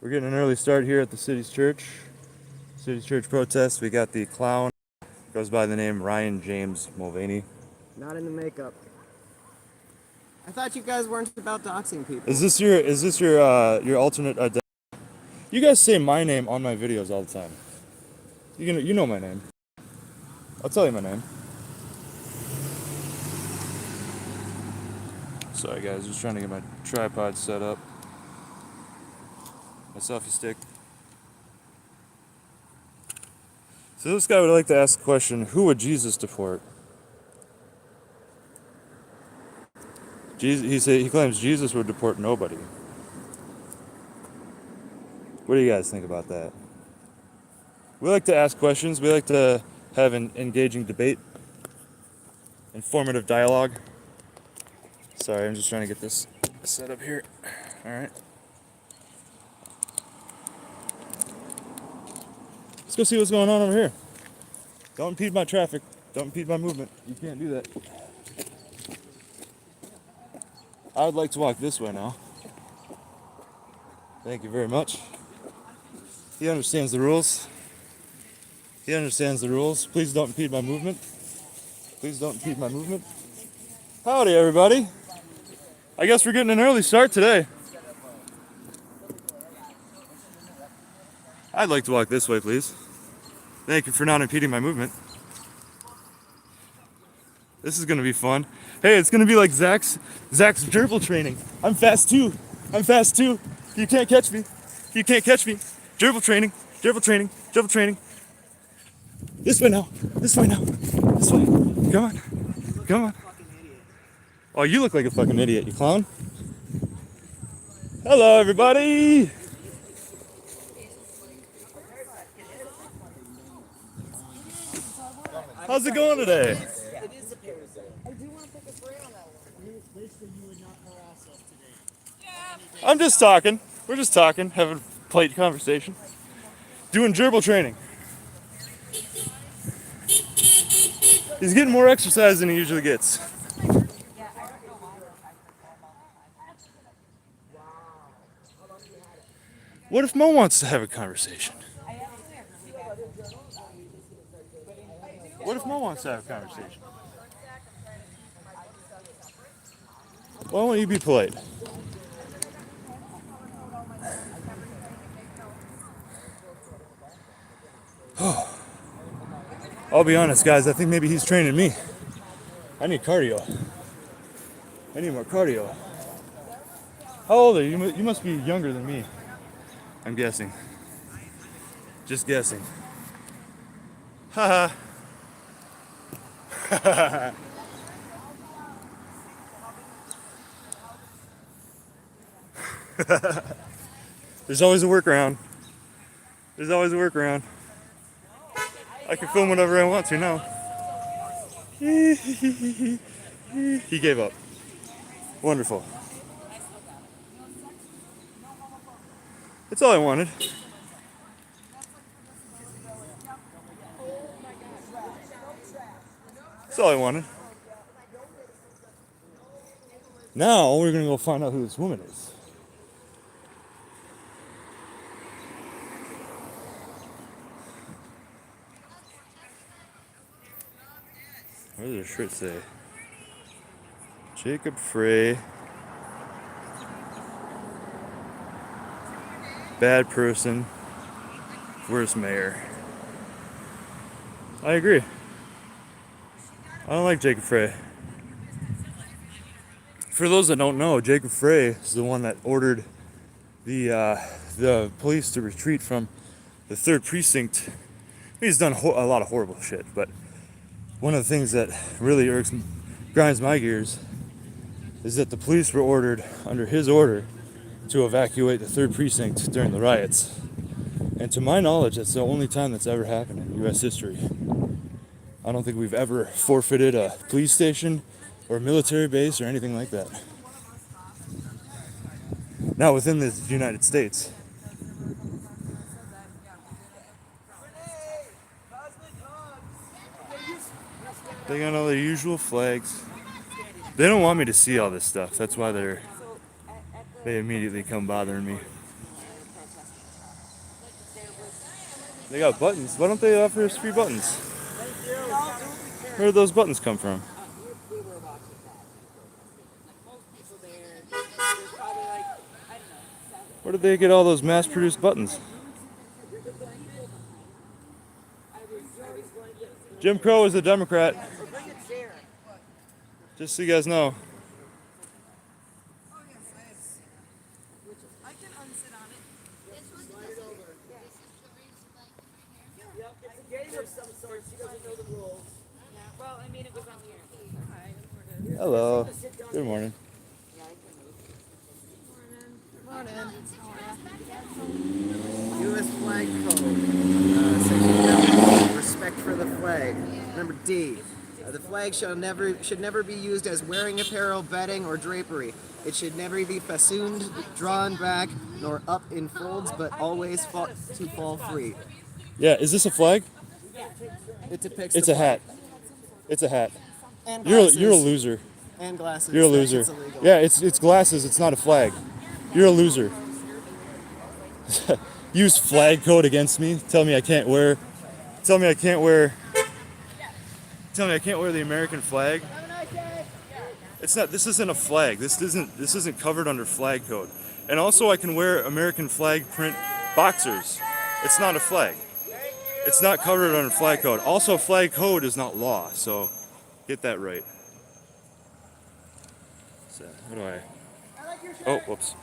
We're getting an early start here at the city's church. City's church protest. We got the clown, goes by the name Ryan James Mulvaney. Not in the makeup. I thought you guys weren't about doxing people. Is this your alternate identity? You guys say my name on my videos all the time. You know my name. I'll tell you my name. Sorry guys, just trying to get my tripod set up. My selfie stick. So this guy would like to ask the question, who would Jesus deport? He claims Jesus would deport nobody. What do you guys think about that? We like to ask questions. We like to have an engaging debate, informative dialogue. Sorry, I'm just trying to get this set up here. All right. Let's go see what's going on over here. Don't impede my traffic. Don't impede my movement. You can't do that. I would like to walk this way now. Thank you very much. He understands the rules. He understands the rules. Please don't impede my movement. Please don't impede my movement. Howdy, everybody. I guess we're getting an early start today. I'd like to walk this way, please. Thank you for not impeding my movement. This is gonna be fun. Hey, it's gonna be like Zach's gerbil training. I'm fast too. I'm fast too. You can't catch me. You can't catch me. Gerbil training. Gerbil training. Gerbil training. This way now. This way now. This way. Come on. Come on. Oh, you look like a fucking idiot, you clown. Hello, everybody. How's it going today? I'm just talking. We're just talking, having a polite conversation. Doing gerbil training. He's getting more exercise than he usually gets. What if Mo wants to have a conversation? What if Mo wants to have a conversation? Why won't you be polite? I'll be honest, guys. I think maybe he's training me. I need cardio. I need more cardio. How old are you? You must be younger than me. I'm guessing. Just guessing. Haha. There's always a workaround. There's always a workaround. I can film whenever I want to now. He gave up. Wonderful. That's all I wanted. That's all I wanted. Now we're gonna go find out who this woman is. What does her shirt say? Jacob Frey. Bad person. Worst mayor. I agree. I don't like Jacob Frey. For those that don't know, Jacob Frey is the one that ordered the police to retreat from the 3rd precinct. He's done a lot of horrible shit, but one of the things that really grinds my gears is that the police were ordered, under his order, to evacuate the 3rd precinct during the riots. And to my knowledge, that's the only time that's ever happened in U.S. history. I don't think we've ever forfeited a police station or a military base or anything like that. Not within the United States. They got all their usual flags. They don't want me to see all this stuff. That's why they immediately come bothering me. They got buttons. Why don't they offer us free buttons? Where did those buttons come from? Where did they get all those mass-produced buttons? Jim Crow is a Democrat. Just so you guys know. I can unsit on it. It's a game of some sort. She doesn't know the rules. Well, I mean, it was on here. Hello. Good morning. U.S. flag code. Section 7. Respect for the flag. Number D. The flag should never be used as wearing apparel, bedding, or drapery. It should never be festooned, drawn back, nor up in folds, but always to fall free. Yeah, is this a flag? It depicts. It's the a flag. hat. It's a hat. And You're glasses. a loser. And glasses. You're a That loser. shit's illegal. Yeah, it's glasses. It's not a flag. You're a loser. Use flag code against me. Tell me I can't wear. Tell me I can't wear the American flag. It's not. This isn't a flag. This isn't covered under flag code. And also, I can wear American flag print boxers. It's not a flag. It's not covered under flag code. Also, flag code is not law. So, get that right. So, what do I? Oh, whoops.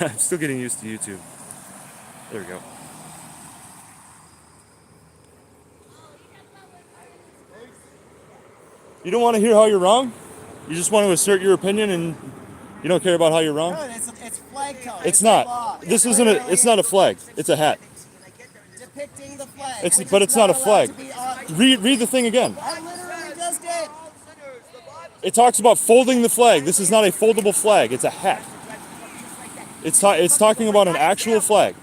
I'm still getting used to YouTube. There we go. You don't want to hear how you're wrong? You just want to assert your opinion and you don't care about how you're wrong? No, it's flag code. It's the not. law. This isn't a. It's not a flag. It's a hat. Depicting the flag. But it's not a flag. I Read the thing again. literally just did. It talks about folding the flag. This is not a foldable flag. It's a hat. It's talking about an actual flag.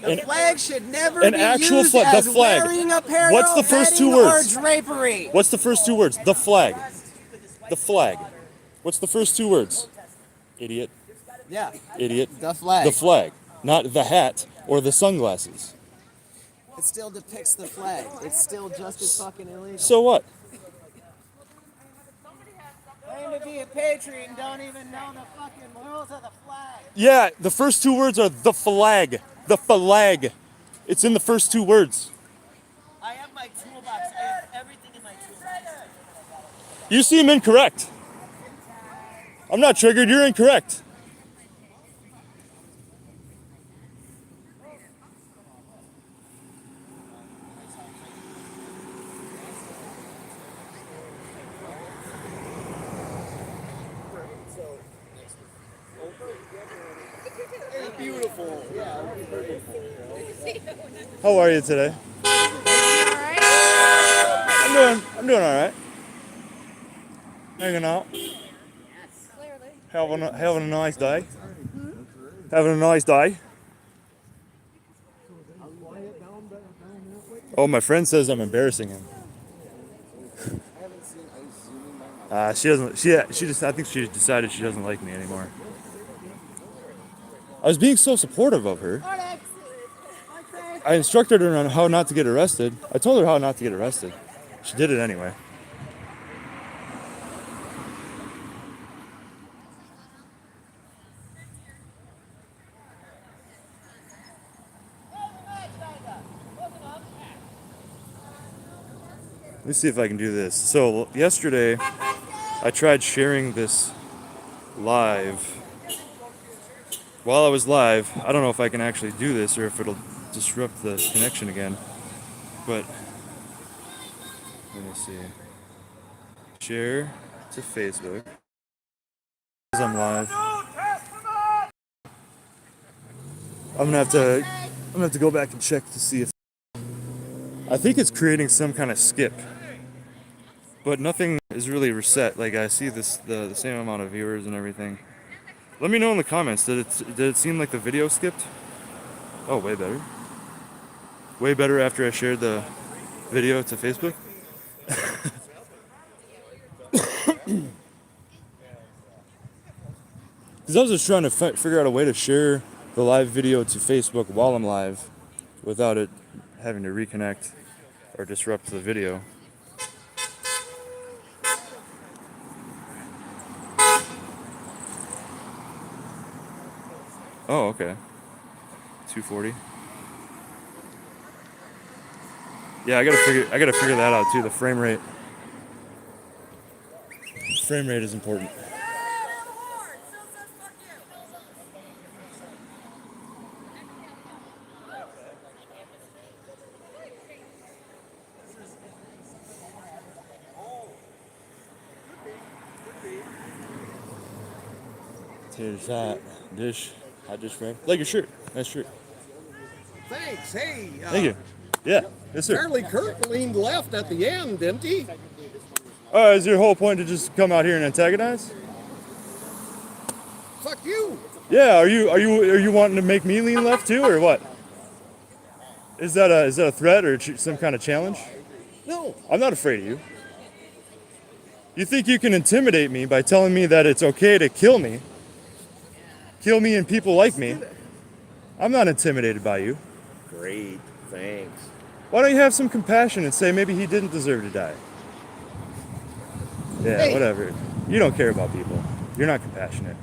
The flag should never an be actual used flag. as The flag. wearing apparel, What's the first two bedding, words? Or drapery. What's the first two words? The flag. The flag. What's the first two words? Idiot. Yeah. Idiot. The flag. The flag. Not the hat or the sunglasses. It still depicts the flag. It's still just as fucking illegal. So what? Claim to be a patriot and don't even know the fucking rules of the flag. Yeah, the first two words are the flag. The flag. It's in the first two words. I have my toolbox. I have everything in my toolbox. You seem incorrect. I'm not triggered. You're incorrect. Beautiful. Yeah. How are you today? I'm doing all right. Hanging out. Having a nice day. Having a nice day. Oh, my friend says I'm embarrassing him. She doesn't. She just. I think she decided she doesn't like me anymore. I was being so supportive of her. I instructed her on how not to get arrested. I told her how not to get arrested. She did it anyway. Let me see if I can do this. So yesterday, I tried sharing this live. While I was live, I don't know if I can actually do this or if it'll disrupt the connection again. But let me see. Share to Facebook. As I'm live. I'm gonna have to go back and check to see if I think it's creating some kind of skip. But nothing is really reset. Like I see this the same amount of viewers and everything. Let me know in the comments. Did it seem like the video skipped? Oh, way better. Way better after I shared the video to Facebook. Because I was just trying to figure out a way to share the live video to Facebook while I'm live without it having to reconnect or disrupt the video. Oh, okay. 240. Yeah, I gotta figure that out too. The frame rate. Frame rate is important. Here's hot dish frame. Like your shirt. Nice shirt. Thanks. Hey. Thank you. Yeah. Yes, sir. Charlie Kirk leaned left at the end, didn't he? Is your whole point to just come out here and antagonize? Fuck you. Yeah. Are you wanting to make me lean left too, or what? Is that a threat or some kind of challenge? No. I'm not afraid of you. You think you can intimidate me by telling me that it's okay to kill me and people like me? I'm not intimidated by you. Great. Thanks. Why don't you have some compassion and say maybe he didn't deserve to die? Yeah, Hey. Whatever. You don't care about people. You're not compassionate.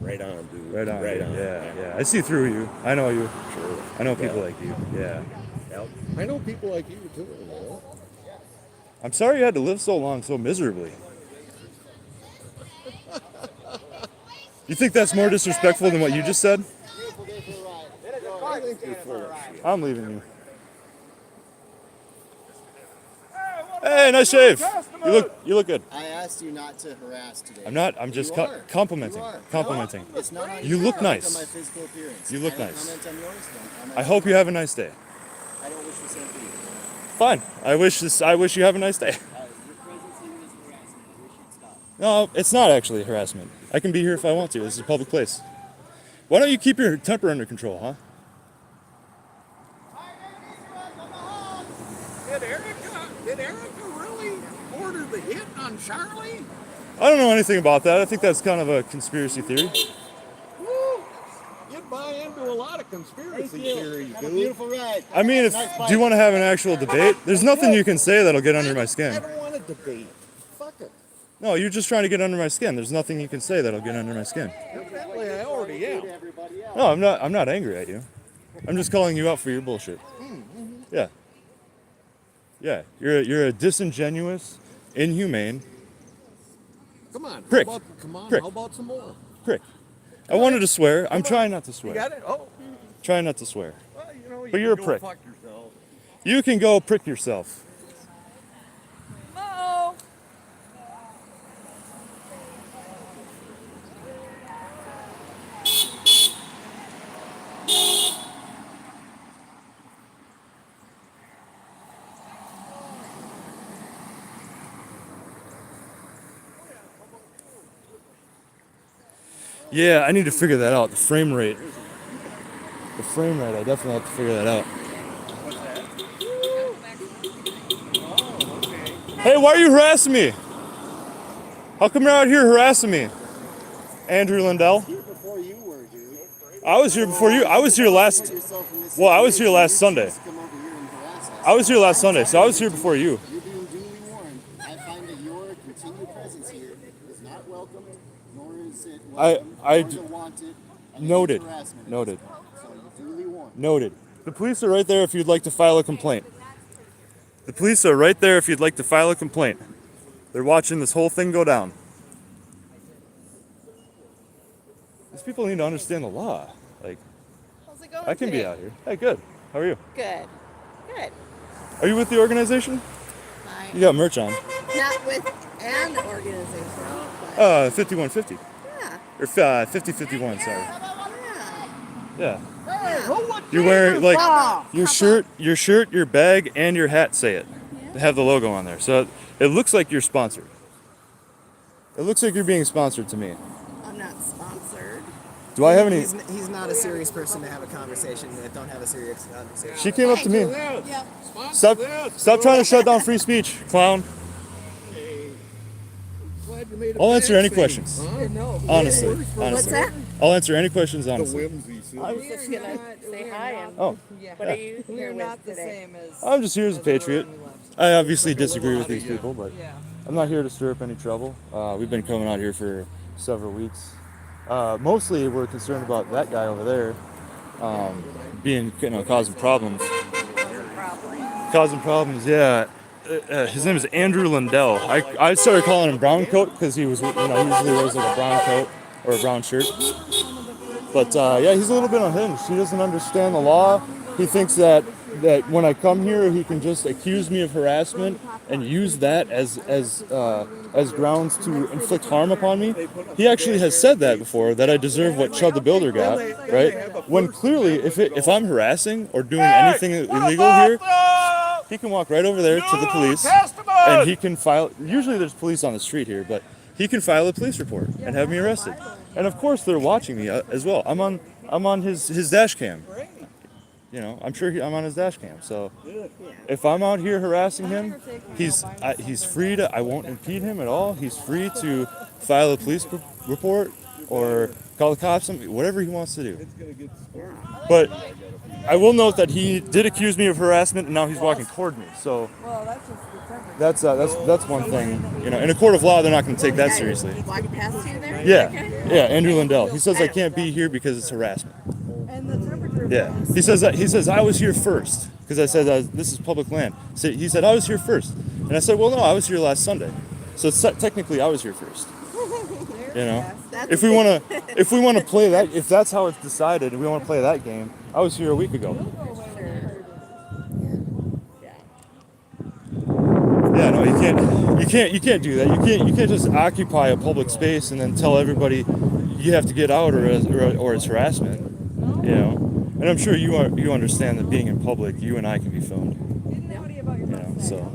Right on, dude. Right on. Right dude. on. Yeah. I see through you. I know you. Sure. I know people Yeah. like you. Yeah. Yep. I know people like you too. You know? I'm sorry you had to live so long, so miserably. You think that's more disrespectful than what you just said? I think you're full of shit. I'm leaving you. Hey, nice shave. You look good. I asked you not to harass today. I'm not. I'm just You are. complimenting. You are. Complimenting. It's not on You look comment nice. on my physical appearance. You look I don't nice. comment on yours, don't comment I on hope you mine. have a nice day. I don't wish the same for you. Fine. I wish you have a nice day. Your presence here is harassment. We should stop. No, it's not actually harassment. I can be here if I want to. This is a public place. Why don't you keep your temper under control, huh? Did Erica really order the hit on Charlie? I don't know anything about that. I think that's kind of a conspiracy theory. Woo! You'd buy into a lot of conspiracy theories, Have a dude. beautiful ride. I mean, if do you want to have an actual debate? There's nothing you can say that'll get under my I skin. don't want to debate. Fuck it. No, you're just trying to get under my skin. There's nothing you can say that'll get under my skin. Evidently, I already am. No, I'm not angry at you. I'm just calling you out for your bullshit. Yeah. Yeah. You're a disingenuous, inhumane Come on. Prick. Come on. Prick. How about some more? prick. I wanted to swear. I'm trying not to You swear. got it? Oh. Trying not to swear. Well, you know, you But you're a can go prick. Fuck yourself. You can go prick yourself. Mo! Yeah, I need to figure that out. The frame rate. The frame rate. I definitely have to figure that out. Hey, why are you harassing me? How come you're out here harassing me? Andrew Lindell. Here before you were, dude. I was here before you. I was here last. Put yourself in this Well, I was here last situation. Sunday. You're supposed to come over here and harass us. I was here last Sunday, so I was here before you. You're being duly warned. I find that your continued presence here is not welcome, nor is it welcome, I nor is it wanted. And it Noted. is harassment. Noted. So you're duly warned. Noted. The police are right there if you'd like to file a complaint. The police are right there if you'd like to file a complaint. They're watching this whole thing go down. These people need to understand the law. Like, How's it going I can be today? out here. Hey, good. How are you? Good. Good. Are you with the organization? Fine. You got merch on. Not with an organization, but 5150. yeah. Or 5051, sorry. Yeah. Yeah. You're wearing like your shirt, your bag, and your hat say it. They have the logo on there. So it looks like you're sponsored. It looks like you're being sponsored to me. I'm not sponsored. Do I have any? He's not a serious person to have a conversation with. Don't have a serious conversation. She came up to me. Yep. Stop trying to shut down free speech, clown. Glad you made a I'll answer bad any thing, questions. huh? No. Honestly, What's honestly. that? I'll answer any questions The honestly. whimsy. See? I was just gonna say hi and Oh, what yeah. are you We're here with not the today? same as. I'm just here as a patriot. when we left. I obviously Like a disagree little with these out of you. people, but Yeah. I'm not here to stir up any trouble. We've been coming out here for several weeks. Mostly we're concerned about that guy over there being, causing problems. Causing problems, yeah. His name is Andrew Lindell. I started calling him Brown Coat because he was, he usually wears like a brown coat or a brown shirt. But yeah, he's a little bit unhinged. He doesn't understand the law. He thinks that when I come here, he can just accuse me of harassment and use that as grounds to inflict harm upon me. He actually has said that before, that I deserve what Chud the Builder got, right? When clearly, if I'm harassing or doing anything illegal here, he can walk right over there to the police and he can file. Usually there's police on the street here, but he can file a police report and have me arrested. And of course they're watching me as well. I'm on his dash cam. I'm sure I'm on his dash cam. So if I'm out here harassing him, he's free to. I won't impede him at all. He's free to file a police report or call the cops. Whatever he wants to do. But I will note that he did accuse me of harassment, and now he's walking toward me. So Well, that's just the temperature. that's one thing. In a court of law, they're not going to take that seriously. Walking past you there? Yeah, Okay. yeah. Andrew Lindell. He says I can't be here because it's harassment. And the temperature. Yeah. He says I was here first because I said this is public land. So he said I was here first, and I said, well, no, I was here last Sunday. So technically, I was here first. If we want to play that, if that's how it's decided, and we want to play that game, I was here a week ago. Yeah, no, you can't do that. You can't just occupy a public space and then tell everybody you have to get out or it's harassment. And I'm sure you understand that being in public, you and I can be filmed. So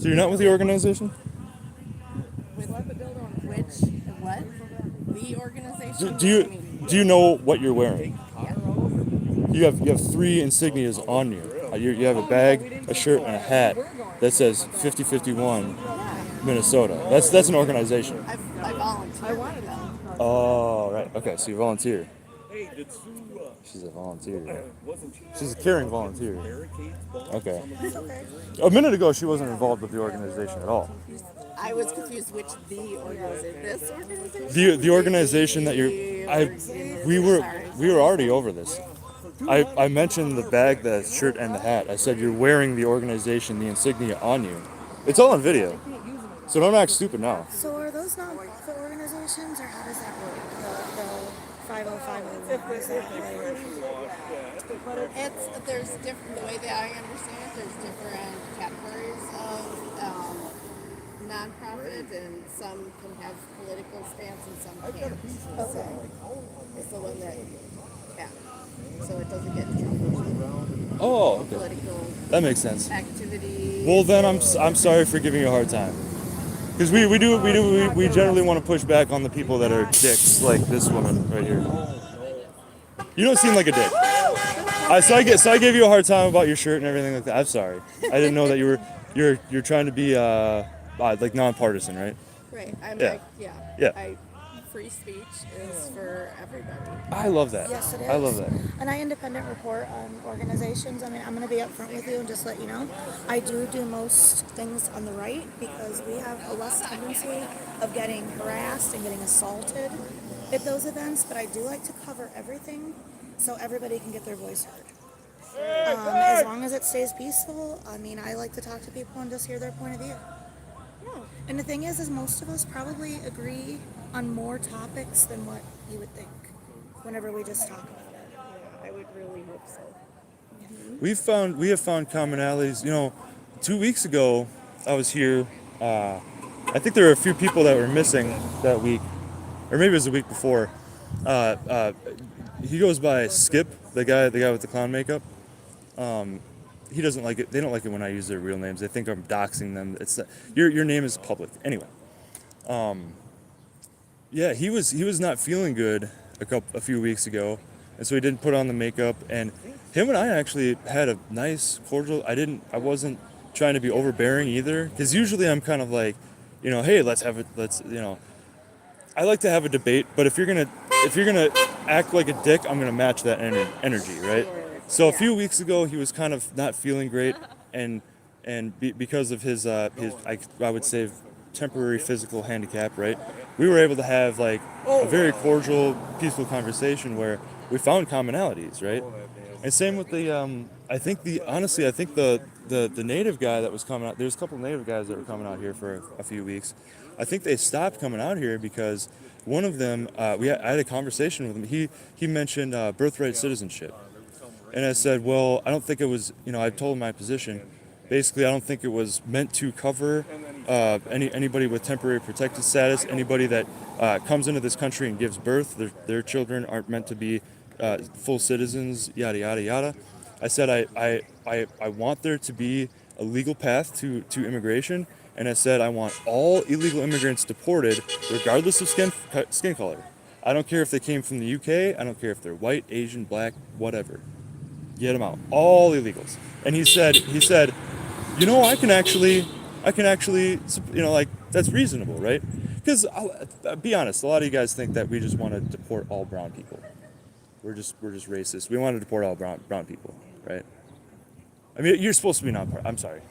you're not with the organization? Which what? The organization? Do you know what you're wearing? Yeah. You have 3 insignias on you. You have a bag, a shirt, and a hat that says 5051 Minnesota. That's an organization. I volunteered. I wanted that. Oh, right. Okay, so you volunteer. She's a volunteer. She's a caring volunteer. Okay. A minute ago, she wasn't involved with the organization at all. I was confused which the organization. This organization? The organization that we were already over this. I mentioned the bag, the shirt, and the hat. I said you're wearing the organization, the insignia on you. It's all on video. So don't act stupid now. So are those nonprofit organizations, or how does that work? The 5050, how does that work? There's different, the way that I understand it, there's different categories of nonprofit, and some can have political stance and some can't. So it's the one that can. So it doesn't get into Oh, okay. political That makes sense. activity. Well, then I'm sorry for giving you a hard time. Because we generally want to push back on the people that are dicks, like this woman right here. You don't seem like a dick. So I gave you a hard time about your shirt and everything like that. I'm sorry. I didn't know that you're trying to be like nonpartisan, right? Right. I'm Yeah. like, Yeah. free speech is for everybody. I love that. Yes, it is. I love that. And I independent report on organizations. I mean, I'm going to be upfront with you and just let you know. I do most things on the right because we have a less tendency of getting harassed and getting assaulted at those events. But I do like to cover everything so everybody can get their voice heard. As long as it stays peaceful, I mean, I like to talk to people and just hear their point of view. And the thing is most of us probably agree on more topics than what you would think whenever we just talk about it. Yeah, I would really hope so. We have found commonalities. 2 weeks ago, I was here. I think there were a few people that were missing that week, or maybe it was the week before. He goes by Skip, the guy with the clown makeup. He doesn't like it. They don't like it when I use their real names. They think I'm doxing them. It's your name is public anyway. Yeah, he was not feeling good a few weeks ago, and so he didn't put on the makeup. And him and I actually had a nice, cordial. I wasn't trying to be overbearing either, because usually I'm kind of like, hey, let's I like to have a debate, but if you're gonna act like a dick, I'm gonna match that energy, right? Sure. So a Yeah. few weeks ago, he was kind of not feeling great, and because of his I would say temporary physical handicap, right? We were able to have like a very cordial, peaceful conversation where we found commonalities, right? And same with the I think the honestly I think the native guy that was coming out. There's a couple of native guys that were coming out here for a few weeks. I think they stopped coming out here because one of them I had a conversation with him. He mentioned birthright citizenship. And I said, well, I don't think it was, I told him my position. Basically, I don't think it was meant to cover anybody with temporary protected status, anybody that comes into this country and gives birth. Their children aren't meant to be full citizens, yada, yada, yada. I said, I want there to be a legal path to immigration. And I said, I want all illegal immigrants deported, regardless of skin color. I don't care if they came from the UK. I don't care if they're white, Asian, black, whatever. Get them out, all illegals. And he said, I can actually, like that's reasonable, right? Because I'll be honest, a lot of you guys think that we just want to deport all brown people. We're just racist. We want to deport all brown people, right? I mean, you're supposed to be non-part. I'm sorry.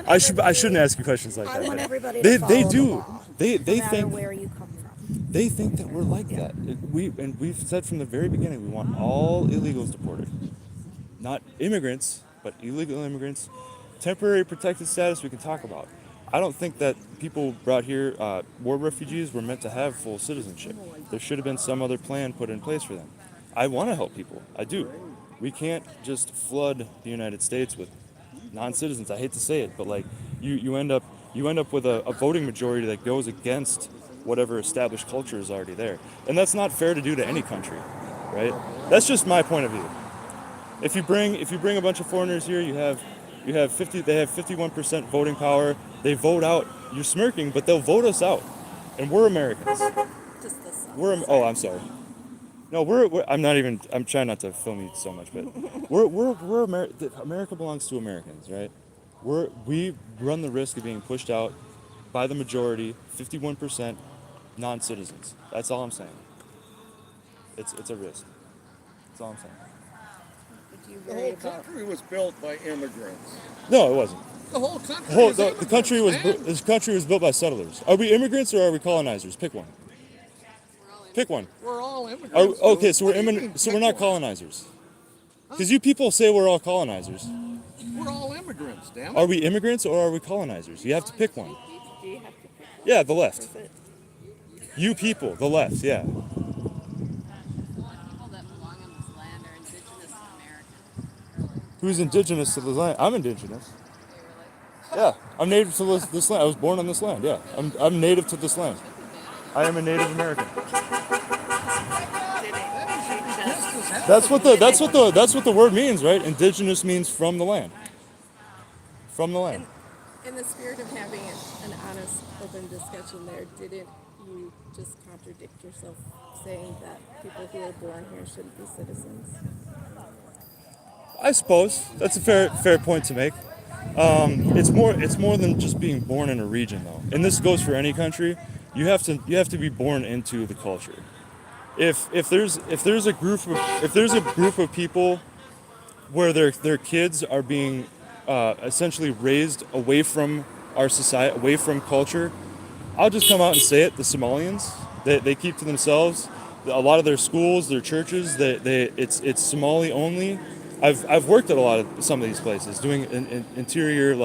I shouldn't ask you questions like I that. want but everybody they to follow the do. law, They no matter think where you come from. they think that we're like that. We've said from the very beginning we want all illegals deported. Not immigrants, but illegal immigrants. Temporary protected status we can talk about. I don't think that people brought here, war refugees, were meant to have full citizenship. There should have been some other plan put in place for them. I want to help people. I do. We can't just flood the United States with non-citizens. I hate to say it, but like you end up with a voting majority that goes against whatever established culture is already there, and that's not fair to do to any country, right? That's just my point of view. If you bring a bunch of foreigners here, you have 50. They have 51% voting power. They vote out. You're smirking, but they'll vote us out, and we're Americans. Just this. Oh, I'm sorry. No, we're I'm not even. I'm trying not to film you so much, but America belongs to Americans, right? We run the risk of being pushed out by the majority, 51% non-citizens. That's all I'm saying. It's a risk. That's all I'm saying. Would you The worry whole about? country was built by immigrants. No, it wasn't. The whole country. The country was this country was built by settlers. Are we immigrants or are we colonizers? Pick one. Pick one. We're all immigrants. Okay, so What do you mean, so we're pick not one? colonizers. Because you people say we're all colonizers. We're all immigrants, damn it. Are we immigrants or are we colonizers? You have to pick one. Do you have to pick one? Yeah, the left. Is it? You people, the left, yeah. The only people that belong on this land are indigenous Americans. Who's indigenous to this land? I'm indigenous. They were like, Yeah, I'm native to this land. I was born on this land. Yeah, I'm native to this land. I am a Native American. That's what the word means, right? Indigenous means from the land. From the land. In the spirit of having an honest, open discussion there, didn't you just contradict yourself saying that people who are born here shouldn't be citizens? I suppose that's a fair point to make. It's more than just being born in a region, though, and this goes for any country. You have to be born into the culture. If there's a group of people where their kids are being essentially raised away from our society, away from culture, I'll just come out and say it. The Somalians, they keep to themselves. A lot of their schools, their churches, it's Somali only. I've worked at some of these places doing interior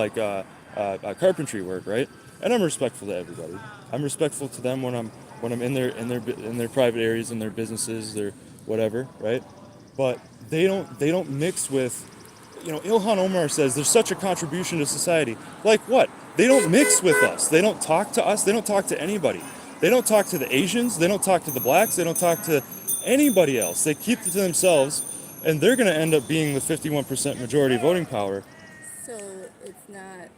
carpentry work, right? And I'm respectful to everybody. I'm respectful to them when I'm in their private areas, in their businesses, their whatever, right? But they don't mix with, Ilhan Omar says there's such a contribution to society. Like what? They don't mix with us. They don't talk to us. They don't talk to anybody. They don't talk to the Asians. They don't talk to the blacks. They don't talk to anybody else. They keep it to themselves, and they're going to end up being the 51% majority voting power. So it's not.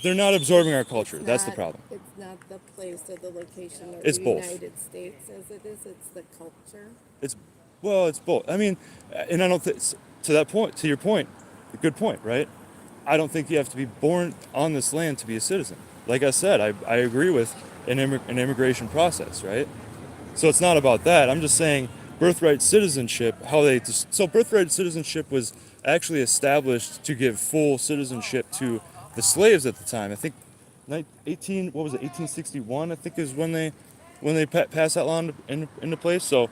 They're not absorbing our culture. It's That's the not- problem. It's not the place or the location of It's the both. United States as it is. It's the culture. It's both. I mean, and I don't think to your point, a good point, right? I don't think you have to be born on this land to be a citizen. Like I said, I agree with an immigration process, right? So it's not about that. I'm just saying birthright citizenship, so birthright citizenship was actually established to give full citizenship to the slaves at the time. I think 1861, I think is when they passed that law into place. So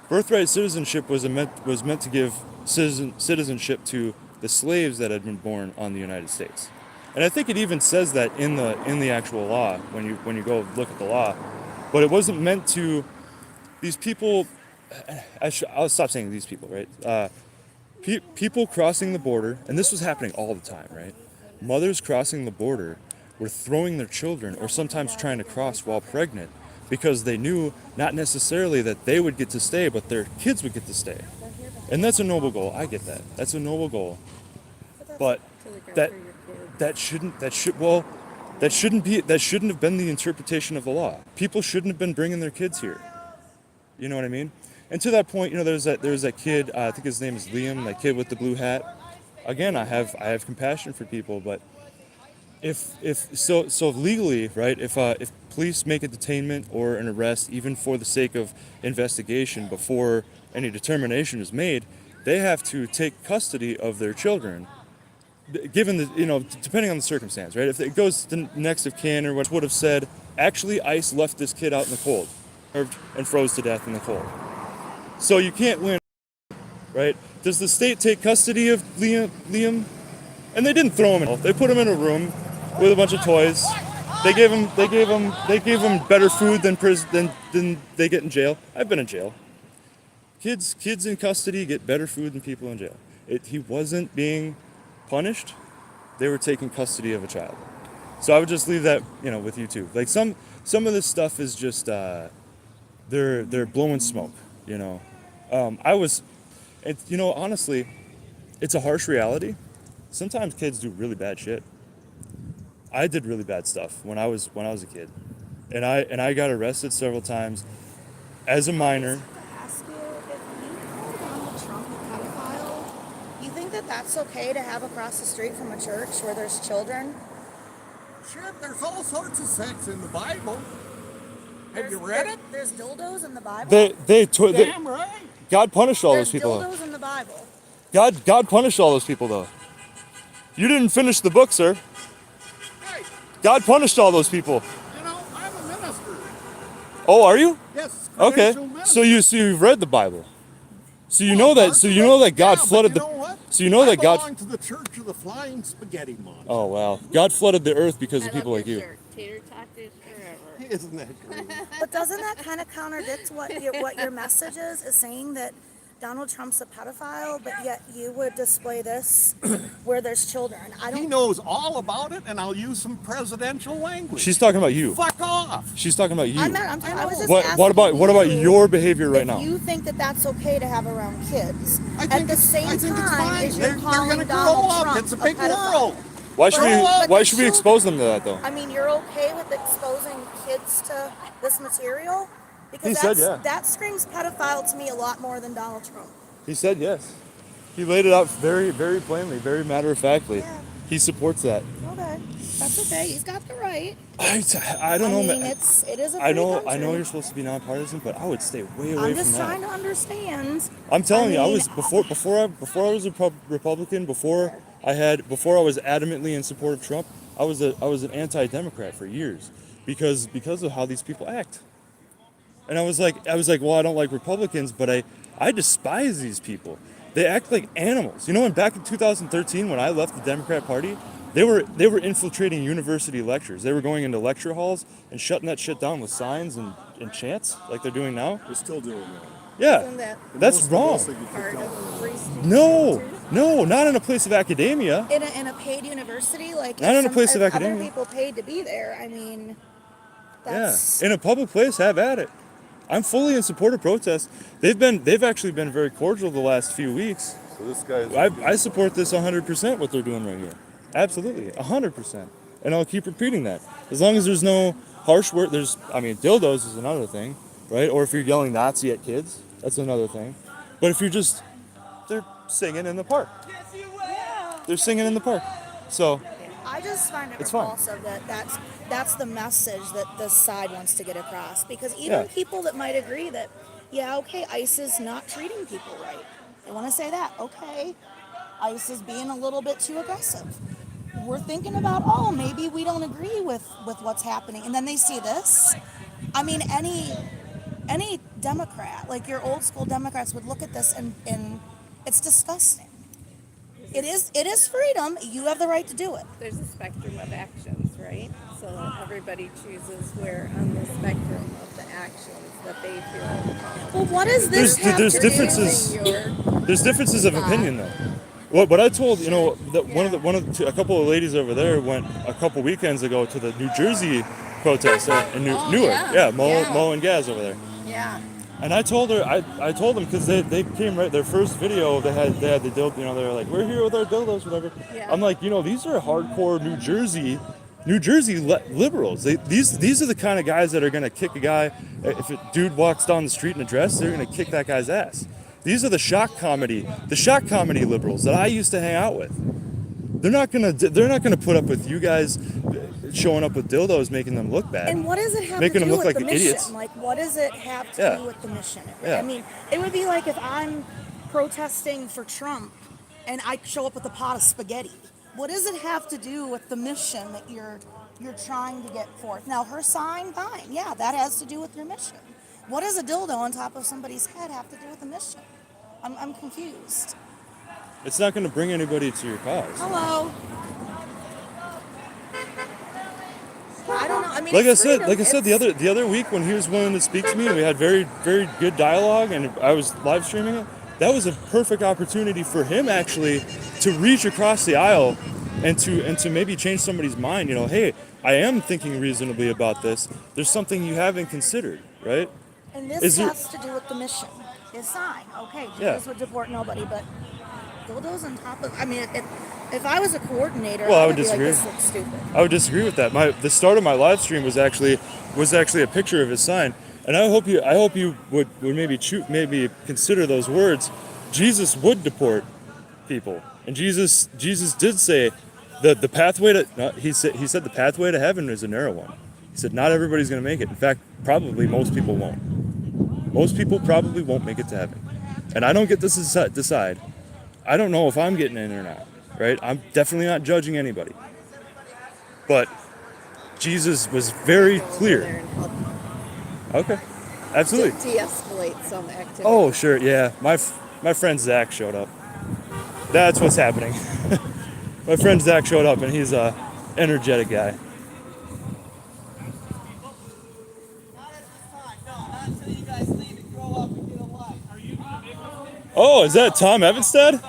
birthright citizenship was meant to give citizenship to the slaves that had been born on the United States. And I think it even says that in the actual law when you go look at the law. But it wasn't meant to these people. I'll stop saying these people, right? People crossing the border, and this was happening all the time, right? Mothers crossing the border were throwing their children, or sometimes trying to cross while pregnant, because they knew not necessarily that they would get to stay, but their kids would get to stay. And that's a noble goal. I get that. That's a noble goal. But that shouldn't have been the interpretation of the law. People shouldn't have been bringing their kids here. You know what I mean? And to that point, there's that kid. I think his name is Liam. That kid with the blue hat. Again, I have compassion for people, but if legally, right? If police make a detainment or an arrest, even for the sake of investigation, before any determination is made, they have to take custody of their children. Given depending on the circumstance, right? If it goes to next of kin or what would have said, actually, ICE left this kid out in the cold, and froze to death in the cold. So you can't win, right? Does the state take custody of Liam? And they didn't throw him in. They put him in a room with a bunch of toys. They gave him better food than they get in jail. I've been in jail. Kids in custody get better food than people in jail. He wasn't being punished. They were taking custody of a child. So I would just leave that, with you too. Like some of this stuff is just they're blowing smoke. Honestly, it's a harsh reality. Sometimes kids do really bad shit. I did really bad stuff when I was a kid, and I got arrested several times as a minor. Ask you, if you call Donald Trump a pedophile, you think that that's okay to have across the street from a church where there's children? Sure, there's all sorts of sex in the Bible. Have you read it? There's dildos in the Bible. Damn right. God punished all There's those people. dildos in the Bible. God punished all those people though. You didn't finish the book, sir. Hey, God punished all those people. I'm a minister. Oh, are you? Yes. Okay. So you've read the Bible. So you know that. So you know that God flooded the. So you know that God. I belong to the Church of the Flying Spaghetti Monster. Oh wow! God flooded the earth because of people like you. Tater tot dish forever. Isn't that great? But doesn't that kind of contradict what your message is saying that Donald Trump's a pedophile, but yet you would display this where there's children? He knows all about it, and I'll use some presidential language. She's talking about you. Fuck off. She's talking about you. I was just What about asking your behavior right now? You think that that's okay to have around kids? I At think the it's same time fine. as you're They're calling gonna grow Donald up. Trump It's a big pedophile. world. Why should we But expose them to that though? I mean, you're okay with exposing kids to this material? Because He said yeah. that screams pedophile to me a lot more than Donald Trump. He said yes. He laid it out very, very plainly, very matter-of-factly. Yeah. He supports that. Okay, that's okay. He's got the right. I don't know, man. It is a free I know country. you're supposed to be nonpartisan, but I would stay way away I'm from just that. trying to understand. I'm telling you, I mean, was before I was a Republican, before I was adamantly in support of Trump. I was an anti-Democrat for years because of how these people act. And I was like, well, I don't like Republicans, but I despise these people. They act like animals. And back in 2013 when I left the Democrat Party, they were infiltrating university lectures. They were going into lecture halls and shutting that shit down with signs and chants like they're doing now. They're still doing that. Yeah, Isn't that that's wrong. part of free speech? No, not in a place of academia. In a paid university, like Not if in a place of if academia. Other people paid to be there. I mean, Yeah, that's in a public place, have at it. I'm fully in support of protests. They've actually been very cordial the last few weeks. So this guy's. I support this 100% what they're doing right here. Absolutely, 100%. And I'll keep repeating that. As long as there's no harsh word, dildos is another thing, right? Or if you're yelling Nazi at kids, that's another thing. But if they're singing in the park. They're singing in the park. So, I just find it It's fine. repulsive that that's the message that this side wants to get across. Because even people that might agree that, yeah, okay, ICE is not treating people right. They want to say that, okay, ICE is being a little bit too aggressive. We're thinking about, oh, maybe we don't agree with what's happening. And then they see this. I mean, any Democrat, like your old school Democrats, would look at this and it's disgusting. It is freedom. You have the right to do it. There's a spectrum of actions, right? So everybody chooses where on the spectrum of the actions that they feel. Well, what is this? There's differences. There's differences of opinion though. What I told that a couple of ladies over there went a couple weekends ago to the New Jersey protest in Newark. Mo and Gaz over there. Yeah. And I told her, I told them because they came right, their first video, they had the dildo, they were like, we're here with our dildos, whatever. Yeah. I'm like, these are hardcore New Jersey liberals. These are the kind of guys that are going to kick a guy, if a dude walks down the street in a dress, they're going to kick that guy's ass. These are the shock comedy liberals that I used to hang out with. They're not gonna put up with you guys showing up with dildos, making them look bad. And what does it have making to do them look with like the mission? idiots. Like, what does it have to do with the mission? I mean, it would be like if I'm protesting for Trump and I show up with a pot of spaghetti. What does it have to do with the mission that you're trying to get forth? Now, her sign, fine. Yeah, that has to do with your mission. What does a dildo on top of somebody's head have to do with the mission? I'm confused. It's not going to bring anybody to your cause. Hello. I don't know. I mean, like I said, the other week when he was willing to speak to me, and we had very, very good dialogue, and I was live streaming it. That was a perfect opportunity for him actually to reach across the aisle and to maybe change somebody's mind. Hey, I am thinking reasonably about this. There's something you haven't considered, right? And this has to do with the mission. His sign. Okay, Jesus would deport nobody, but dildos on top of. I mean, if I was a coordinator, I would disagree. Be like, this looks stupid. I would disagree with that. The start of my live stream was actually a picture of his sign, and I hope you would maybe consider those words. Jesus would deport people, and Jesus did say the pathway to. He said the pathway to heaven is a narrow one. He said not everybody's going to make it. In fact, probably most people won't. Most people probably won't make it to heaven, and I don't get to decide. I don't know if I'm getting in or not. Right? I'm definitely not judging anybody. But Jesus was very clear. Okay. Absolutely. De-escalate some activity. Oh, sure. Yeah. My friend Zach showed up. That's what's happening. My friend Zach showed up, and he's a energetic guy. Oh, is that Tom Evenstad?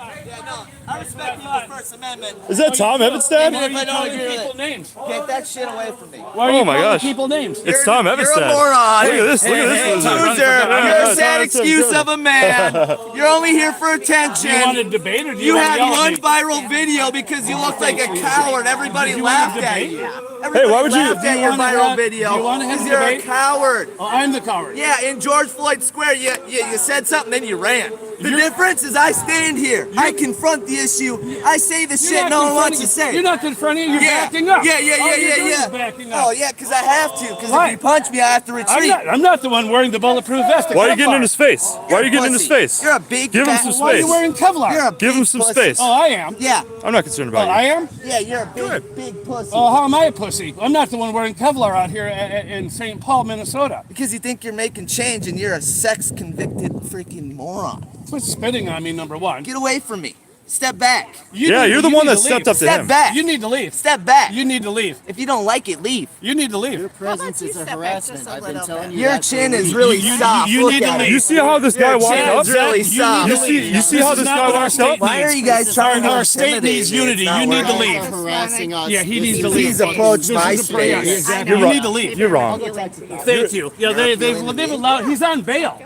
I respect the First Amendment. Is that Tom Evenstad? Even if I don't agree with it. Names. Get that shit away from me. Why are you calling people names? It's Tom Evenstad. You're a moron. Look at this. Look at this. Loser. You're a sad excuse of a man. You're only here for attention. Do you want to debate or do you You want to had yell at one me? viral video because you looked like a coward. Everybody laughed at you. Hey, why would you? Laughed at your viral video? Do you want to have a Because you're a debate? coward. Oh, I'm the coward. Yeah, in George Floyd Square, you said something, then you ran. The difference is I stand here. I confront the issue. I say the shit no one wants to say. You're not confronting it, you're backing up. All you're doing Yeah. is backing up. Oh, yeah, because I have to. Because Right. if you punch me, I have to retreat. I'm not the one wearing the bulletproof vest. Why are you getting in his face? Why are you getting in his Pussy. face? You're a big Give him fat- some Why are you space. wearing Kevlar? You're a Give him big some pussy. space. Oh, I am. Yeah. I'm not concerned Oh, about I you. am? Yeah, you're a Good. big pussy. Oh, how am I a pussy? I'm not the one wearing Kevlar out here in St. Paul, Minnesota. Because you think you're making change and you're a sex-convicted freaking moron. Quit spitting on me, number one. Get away from me. Step back. You're the one that stepped up to Step him. back. You need to leave. Step back. You need to leave. If you don't like it, leave. You need to leave. Presence is a harassment. I've been telling Your chin is really soft. you Look need to at it. leave. You see how this guy Your walked chin up? is really soft. You see how this guy walked up? Why are you guys trying to Our state intimidate needs me? unity. It's not You need to working. leave. harassing us. Yeah, he needs to leave. Please approach my This is a pre- space. Exactly. You're You wrong. need to leave. You're wrong. Thank you. Yeah, they've allowed. He's on bail.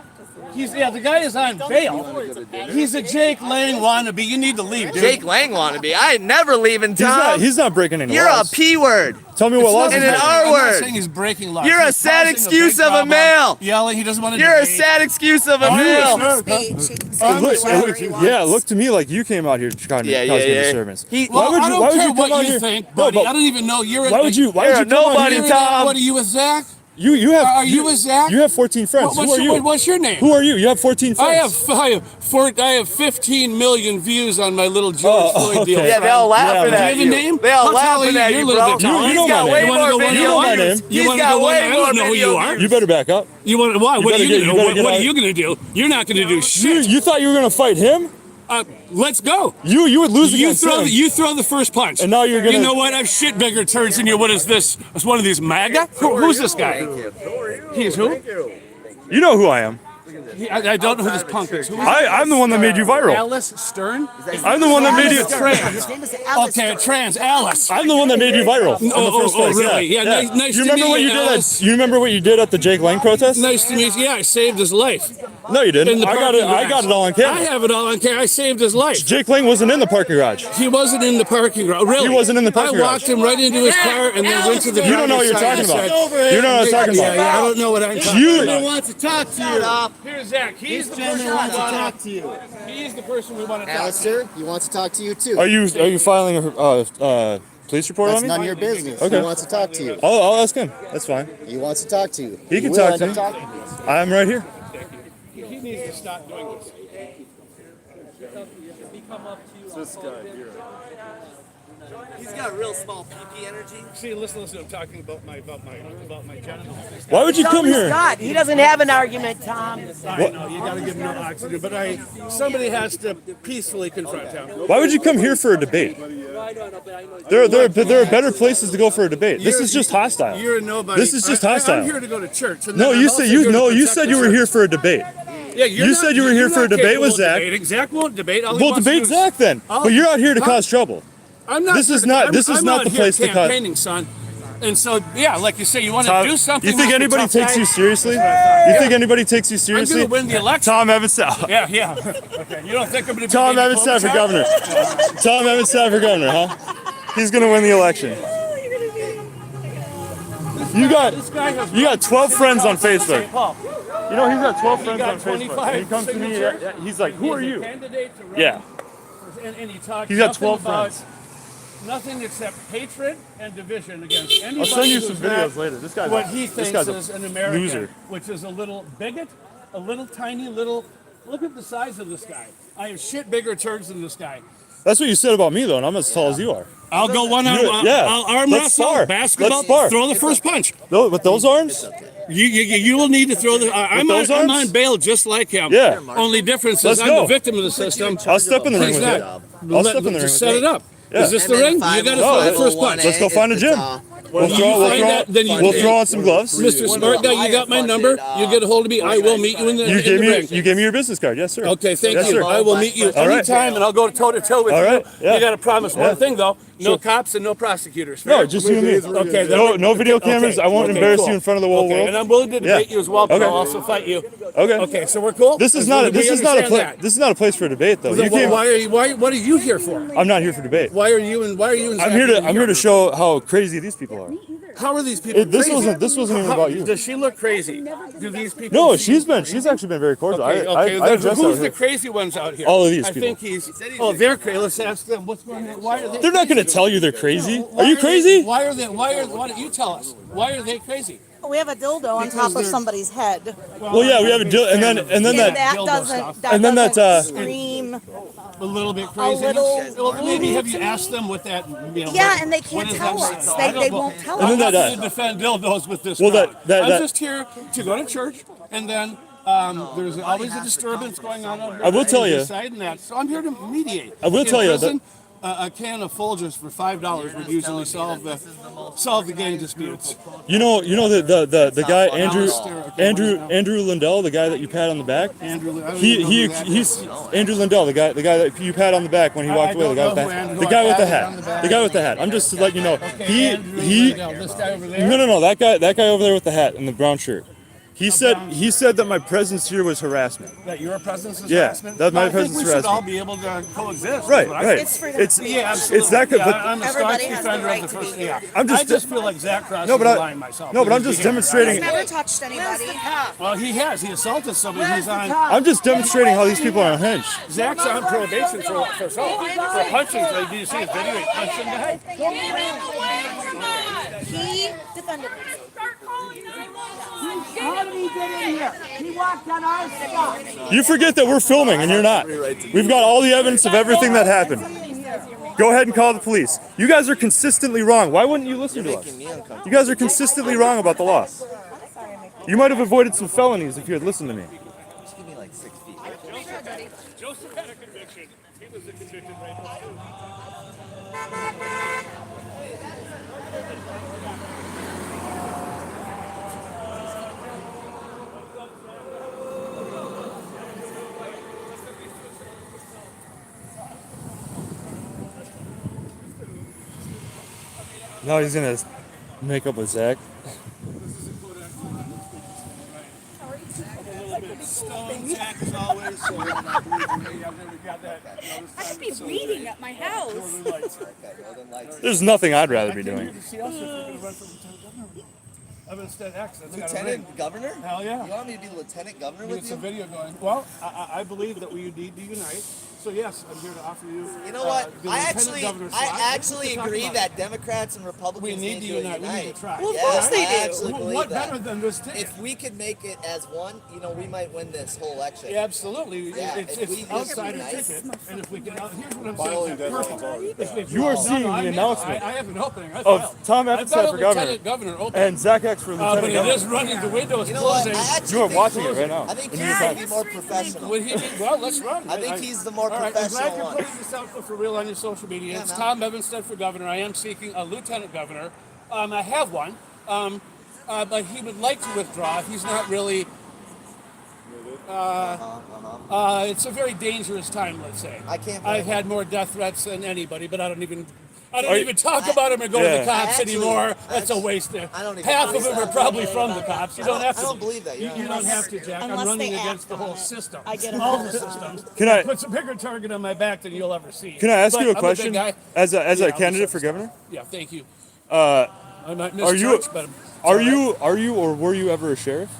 The guy is on bail. He's a Jake Lang wannabe. You need to leave, dude. Jake Lang wannabe. I ain't never leaving, Tom. He's not breaking any You're laws. a P word. Tell me what laws And he's an breaking. R I'm not word. saying he's breaking laws. You're a He's sad causing excuse big of a problem. male. Yelling, he doesn't want to You're a debate. sad excuse of a male. Speech. He can speak Look, whatever he wants. yeah, look to me like you came out here causing Yeah. a disturbance. Well, I don't care come what out you here? think, No, buddy. but I don't even know. You're why would you come out nobody, here? Tom. What are you with Zach? You have. Are you with Zach? You have 14 friends. Who are you? What's your name? Who are you? You have 14 friends. I have 15 million views on my little George Floyd deal. okay. Yeah, they all laughing Do you at have a you. name? They all How tall laughing are at You're you, a little bro. bit taller. You know He's got my way name. more You wanna video go one views. name? You He's wanna got go one? way I more don't know who video you are. views. You better back up. You want why? What are you better gonna get- do? What are out- you gonna do? You're not gonna do shit. You thought you were gonna fight him? Let's go. You would lose You against throw him. you throw the first punch. And now you're gonna- You know what? I've shit bigger turds than you. What is this? It's one of these MAGA? Who's this guy? He's who? You know who I am. I don't know who this punk is. Who is I'm the one that made you viral. Alice Stern? I'm the one that made you. His name is Alice. Okay, trans Alice. I'm the one that made you viral. in the first place. Really? Yeah, nice You to remember meet what you, you did? Alice. You remember what you did at the Jake Lang protest? Nice to meet you. Yeah, I saved his life. No, you In didn't. the I got parking it. I garage. got it all on I camera. have it all on camera. I saved his life. Jake Lang wasn't in the parking garage. He wasn't in the parking garage. Really? He wasn't in the parking I walked garage. him right into his car and then went to the. You don't know what you're driver's talking side about. and said, You don't know what I'm talking Yeah, about. I don't know what I'm talking You- about. wants to talk to you. Here's Zach. He's the person we want to talk to you. He's the person we want to talk to. Alistair, he wants to talk to you too. Are you filing a police report That's on me? none of your business. Okay. He wants to talk to you. I'll ask him. That's fine. He wants to talk to you. He can will talk end to up me. talking to you. I'm right here. He needs to stop doing this. He's got real small pee energy. See, listen. I'm talking about my genitals. Why would you come here? God, he doesn't have an argument, Tom. I know you got to give him no oxygen, but somebody has to peacefully confront him. Why would you come here for a debate? There are better places to go for a debate. This is just hostile. You're a nobody. This is just hostile. I'm here to go to church. And No, then you I'm said also you here to no, you protect said the you were church. here for a debate. Yeah, you're You not- said you were here you're for a not debate with capable of Zach. debating. Zach won't debate. All he Well, wants to debate do is- Zach then. But you're out here to Huh? cause trouble. I'm not. This is here- not- I'm- this is I'm not out the here place to cut. campaigning, son. And so, yeah, like you say, you want to do something. You think with the anybody tough takes guy? you seriously? You think anybody takes you I'm seriously? going to win the election. Tom Evenstad. Yeah. Okay. You don't think I'm going to be Tom David Evenstad for Klobuchar? governor. Tom Evenstad for governor, huh? He's gonna win the election. You got 12 friends on Facebook. St. Paul. You know he's got 12 friends got on Facebook. 25 And he comes to me. signatures. He's like, "Who are He's a you?" candidate to run. Yeah. And he talks He's got nothing 12 about friends. nothing except hatred and division against anybody. I'll send you who's some not videos later. This guy's what he thinks a is an American, loser. which is a little bigot, a little tiny little. Look at the size of this guy. I have shit bigger turds than this guy. That's what you said about me, though, and I'm as tall as you are. I'll go one on. Yeah. I'll arm Let's wrestle, spar. basketball, Let's spar. throw the first punch. With those arms? You will need to throw the. I'm those on arms? bail just like him. Yeah. Only difference Let's is I'm go. the victim of the system. I'll step in the ring He's with you. not. I'll step in the ring Just with set you. it up. Yeah. Is this the ring? You got to throw the first punch. Let's go find a gym. We'll throw on some gloves. Mr. Smart Guy, you got my number. You get a hold of me. I will meet you in the, You in gave the me ring. you gave me your business card. Yes, sir. Okay, thank Yes, you. sir. I will meet you All right. anytime, and I'll go toe to toe with All you. right, yeah. You got to promise Yeah. one thing though: no Sure. cops and no prosecutors. No, Fair? just you and me. Okay. No video cameras. I won't embarrass you in front of the whole world. And I'm willing to debate you as well, but Okay. I'll also fight you. Okay. Okay, so we're cool. This is As not long as we understand a place. that. This is not a place for a debate, though. Then You came, why are you? What are you here for? I'm not here for debate. Why are you? And I'm here to show how crazy these people are. How are these people? This crazy? wasn't even about you. Does she look crazy? Do these people? No, seem- she's actually been very cordial. Okay, I then addressed who's that the with her. crazy ones out here? All of these I people. think he's. Oh, they're crazy. Let's ask them. What's going on? Why are they? They're not going to tell you they're crazy. Why Are you they- crazy? Why are they? Why don't you tell us? Why are they crazy? We have a dildo on top of somebody's head. Well, yeah, we have a deal, and then And that. that dildo doesn't, stuff. that And then doesn't that, scream. A little bit crazy. little- Well, maybe have you asked them what that? You know, Yeah, what- and they what can't does tell that us. say? They- I don't they know. won't tell I'm us. not And then here to defend dildos with this. Well, crowd. that- I'm that- just here to go to church, and then there's always a disturbance going on over I will tell on you- this side and that. So I'm here to mediate. I will In tell you that- prison, a can of Folgers for $5 would usually solve the gang disputes. You know the guy Andrew Lindell, the guy that you pat on the back. Andrew, I don't even know who that He's Andrew Lindell, the guy that you pat on the back when he walked away. The guy with the hat. The guy with the hat. The guy with the hat. I'm just to let you know. Okay, Andrew Lindell, this guy over there. No, that guy over there with the hat and the brown shirt. He said that my presence here was harassment. That your presence is Yeah, harassment? that my I presence think is we should all harassment. be able to coexist. Right, is what I right. think. It's freedom It's of speech. Yeah, absolutely. it's that good, Yeah, but I'm a Everybody staunch has the defender right of the to first. be Yeah, here. I'm just- I just feel like Zach crosses No, but the I- line myself. no, but I'm His just behavior. demonstrating- He's never touched anybody. Well, he has. He assaulted somebody. He's on. I'm just demonstrating how these people are unhinged. Zach's on probation for assault. For punching. Did you see his video? He punched him in the head. He defended himself. How did he get in here? He walked on our stuff. You forget that we're filming and you're not. We've got all the evidence of everything that happened. Go ahead and call the police. You guys are consistently wrong. Why wouldn't you listen to us? You guys are consistently wrong about the law. You might have avoided some felonies if you had listened to me. Just give me like 6 feet. Joseph had a conviction. He was a convicted rapist. Now he's gonna make up with Zach. Stone Jack as always. So I I should be reading at my house. Okay, well then lights. There's nothing I'd rather be doing. See us if we're going to run for lieutenant governor. Evenstad X. That's got a ring. Lieutenant governor? Hell yeah. You want me to be lieutenant governor with It's you? a video going. Well, I believe that we need to unite. So yes, I'm here to offer you. You know what? The I lieutenant governor slot. actually Let's talk agree about that it. Democrats and Republicans We need to unite. We need to try. Well, of course they do. I actually What believe that. better than this ticket? If we could make it as one, you know, we might win this whole election. Yeah, absolutely. Yeah, it's if we it's just outside unite. ticket, and if we get out, here's what I'm saying. Perfect. You are seeing the I announcement have an opening. I of filed. Tom I've got Evenstad a for governor lieutenant governor open. and Zach X for But lieutenant it is governor. running. The window is You know what? closing. I actually You are think watching it right now. I think in he's real the time. more professional. Well, let's run. I think he's the more All right, I'm glad professional you're one. putting this out for real on your social media. Yeah, It's man. Tom Evenstad for governor. I am seeking a lieutenant governor. I have one, but he would like to withdraw. He's not really. It's a very dangerous time, let's say. I can't blame I've him. had more death threats than anybody, but I don't even Are you- talk about them or go to Yeah. the cops Actually- anymore. That's a waste. I don't even Half of believe them are that. probably from the cops. You don't have to. I don't believe that. You Yeah. don't have to, Jack. I'm Unless running they against act the whole on it. system. I get it all all the the time. systems. Can I- It puts a bigger target on my back than you'll ever see. Can I ask But you a I'm big question? guy. As a Yeah, I'm candidate so- for governor? Yeah, thank you. Uh, I might miss are you church, but are you or were you ever a sheriff?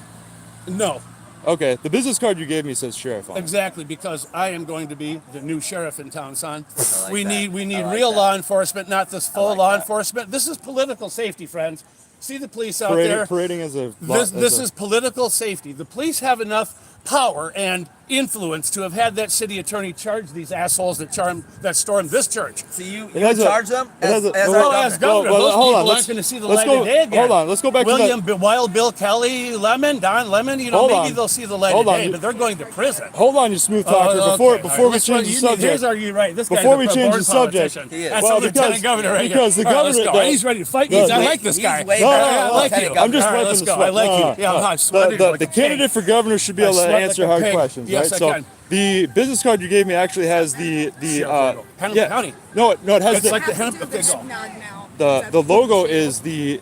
no, Okay, the business card you gave me says sheriff on it. exactly, because I am going to be the new sheriff in town, son. like we that. need I like real that. law enforcement, not this full like law that. enforcement. This is political safety, friends. See the police out there. Parading as a This is political safety. The police have enough power and influence to have had that city attorney charge these assholes that stormed this church. So you It has a- charge them it has a- as well, our Well, as governor. governor, Well, those hold people on, aren't going to see the let's light go- of day again. hold on, let's go back to William, Wild Bill Kelly, Don Lemon, Hold maybe on. they'll see the light Hold of on. day, but they're going to prison. Hold on, you smooth talker. Okay, Before all right, we let's change run. the Here's subject. are you right. This Before guy's we a change born the subject. politician. He is. That's Well, the lieutenant because- governor right because here. the All right, let's governor- go. the- He's ready to fight the- me. I the- like this he's guy. way No, better no, than I like you. lieutenant I'm just All right, wiping let's the go. sweat. I like No, you. no, Yeah, no. I'm sweating like The a pig. candidate for governor should be able to sweat like answer a hard pig. questions, Yes, right? I So can. the business card you gave me actually has the Hennepin County. No, it has It's the like the Hennepin. Okay, go. the logo is the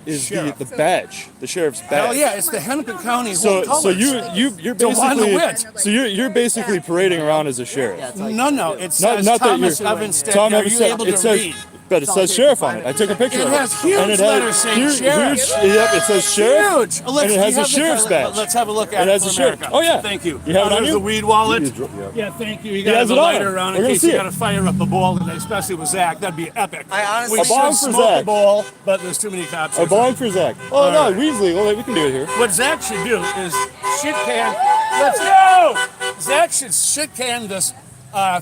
badge, the sheriff's badge. Hell yeah, it's the Hennepin County So whole so colors. you're Dewana basically Witt. so you're basically parading around as a sheriff. No, it says Not that Thomas you're Evenstad. Tom Are you Evenstad. able It to says, read? but it says sheriff on it. I took a picture It of it. has huge And it letters saying sheriff. Yep, it says sheriff. Huge. And it has a sheriff's badge. Let's have a look at It it. has for a sheriff. America. Oh, yeah. Thank you. You have it on There's you? the weed wallet. Yeah, thank you. You got has a it on lighter him. around We're in gonna case see you it. got to fire up a bowl, and especially with Zach. That'd be epic. I honestly- we A bong should for smoke a Zach. bowl, but there's too many cops. A bong for Zach. Oh no, Weasley. Well, we can do it here. What Zach should do is shit can. Let's go. Zach should shit can this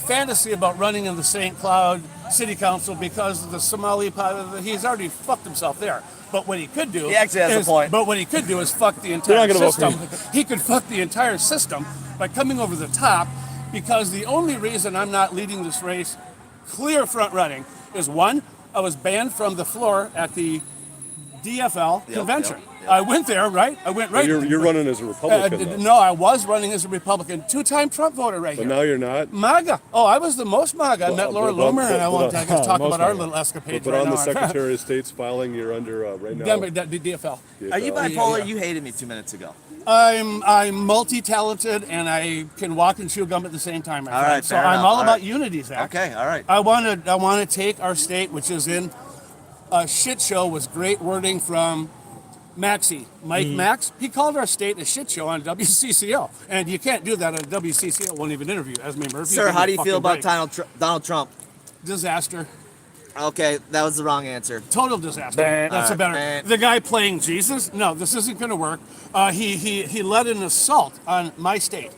fantasy about running in the St. Cloud City Council because of the Somali. He's already fucked himself there. But what he could do, He actually has a is, point. But what he could do is fuck the not entire gonna vote for system. He could fuck the entire system by coming over the top. Because the only reason I'm not leading this race, clear front running, is one, I was banned from the floor at the DFL convention. I went there, right? I went right. You're running as a Republican. though. No, I was running as a Republican, two-time Trump voter right But here. now you're not. MAGA. Oh, I was the most MAGA. I met Laura Loomer, and I want to talk most about our MAGA. little escapades But right on the now. Secretary of State's filing, you're under right now. DFL. Are you DFL. bipolar? yeah. You hated me 2 minutes ago. I'm multi-talented, and I can walk and chew gum at the same time. My All friend. right, so fair I'm enough. all All about right. unity, Zach. Okay, all right. I want to take our state, which is in a shit show, was great wording from Maxie, Mike Max. He called our state a shit show on WCCO, and you can't do that on WCCO. Won't even interview Esme Murphy. Sir, Give me how a do you feel fucking about break. Donald Trump? Disaster. Okay, that was the wrong answer. Total disaster. That's a better. Bah. The guy playing Jesus? No, this isn't going to work. He led an assault on my state.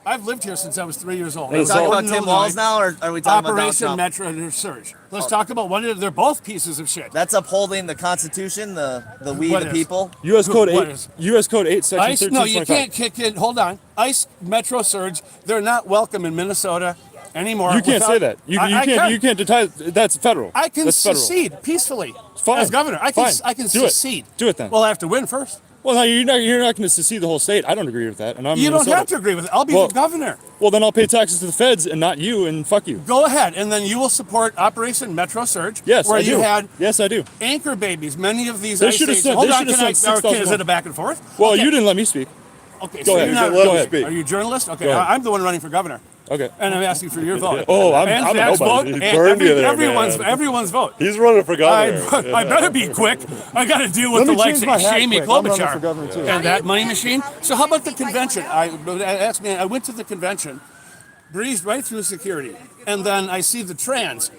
I've lived here since I was 3 years old. Are we talking about Tim Walz now, or are we talking Operation about Donald Trump? Metro Surge. Let's talk about one of. They're both pieces of shit. That's upholding the Constitution, the we What the is? people. U.S. Code What 8. is? U.S. Code 8, Section ICE? No, you 1325. can't kick in. Hold on. ICE Metro Surge. They're not welcome in Minnesota anymore. You can't say that. You can't. You can't deny. That's federal. I can That's federal. secede peacefully Fine. as governor. I can Fine. do it. Do it then. Well, I have to win first. Well, no, you're not going to secede the whole state. I don't agree with that, and I'm. You don't Minnesota. have to agree with it. I'll be Well- the governor. Well, then I'll pay taxes to the feds and not you, and fuck you. Go ahead, and then you will support Operation Metro Surge. Yes, where I you do. had Yes, I do. anchor babies. Many of these They ICE should have agents. sent- Hold they on, should have can I? sent Okay, is 6,000 it a back and forth? Well, Okay. you didn't let me speak. Okay, Go so ahead. you're not. Go Go ahead. ahead. Are you a journalist? Okay, Go ahead. I'm the one running for governor, Okay. and I'm asking for your vote. Oh, I'm and a Zach's nobody. vote. He And burned you there, everyone's man. everyone's vote. He's running for governor. I better be quick. I got to deal with Let the me likes change of my hat Jamie quick. I'm running Klobuchar for governor, too. and that money machine. So how about the convention? I went to the convention, breezed right through security, and then I see the trans.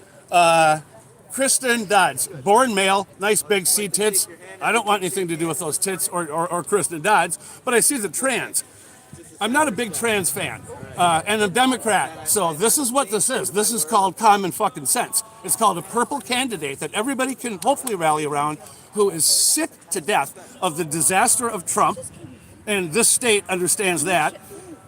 Kristen Dodds, born male, nice big C tits. I don't want anything to do with those tits or Kristen Dodds, but I see the trans. I'm not a big trans fan, and a Democrat. So this is what this is. This is called common fucking sense. It's called a purple candidate that everybody can hopefully rally around, who is sick to death of the disaster of Trump, and this state understands that,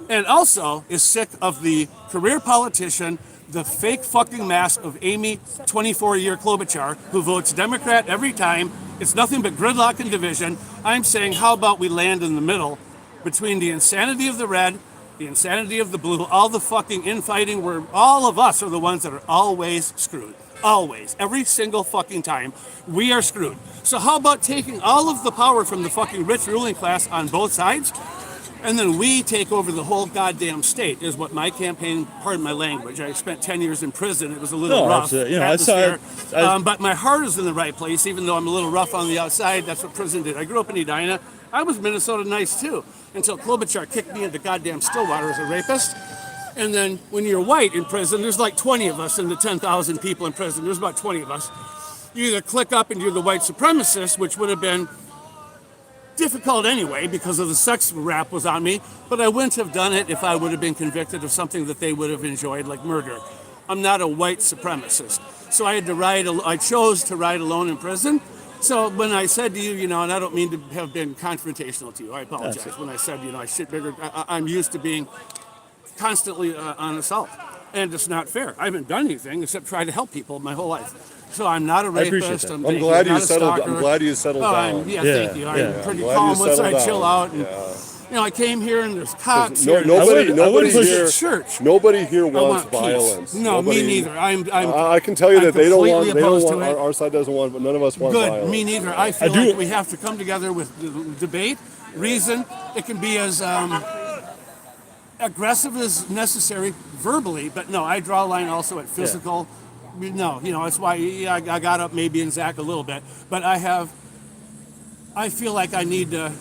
and also is sick of the career politician, the fake fucking mask of Amy, 24-year Klobuchar, who votes Democrat every time. It's nothing but gridlock and division. I'm saying, how about we land in the middle between the insanity of the red, the insanity of the blue, all the fucking infighting, where all of us are the ones that are always screwed. Always. Every single fucking time. We are screwed. So how about taking all of the power from the fucking rich ruling class on both sides, and then we take over the whole goddamn state, is what my campaign, pardon my language, I spent 10 years in prison. It was a little No, rough absolutely. atmosphere. I- But my heart is in the right place, even though I'm a little rough on the outside. That's what prison did. I grew up in Edina. I was Minnesota nice too, until Klobuchar kicked me into goddamn Stillwater as a rapist. And then when you're white in prison, there's like 20 of us in the 10,000 people in prison. There's about 20 of us. You either click up and you're the white supremacist, which would have been difficult anyway because of the sex rap was on me, but I wouldn't have done it if I would have been convicted of something that they would have enjoyed, like murder. I'm not a white supremacist. So I had to I chose to ride alone in prison. So when I said to you, and I don't mean to have been confrontational to you, I apologize. When I said, I shit bigger, I'm used to being constantly on assault. And it's not fair. I haven't done anything except try to help people my whole life. So I'm not a appreciate rapist. that. I'm glad not you a settled. stalker. I'm glad you settled down. Yeah, Yeah, thank you. yeah. I'm pretty Glad calm you once I settled chill down. out. And, I came here and there's cops No, here. nobody, I nobody wouldn't here. push church. Nobody here I wants want peace. violence. No, Nobody, me neither. I can tell you I'm that they don't completely want. They don't opposed want. to it. Our side doesn't want, but none of us want Good, violence. me neither. I feel do- like we have to come together with debate, reason. It can be as aggressive as necessary verbally, but no, I draw a line also at physical. No, that's why I got up maybe in Zach a little bit, but I feel like I need to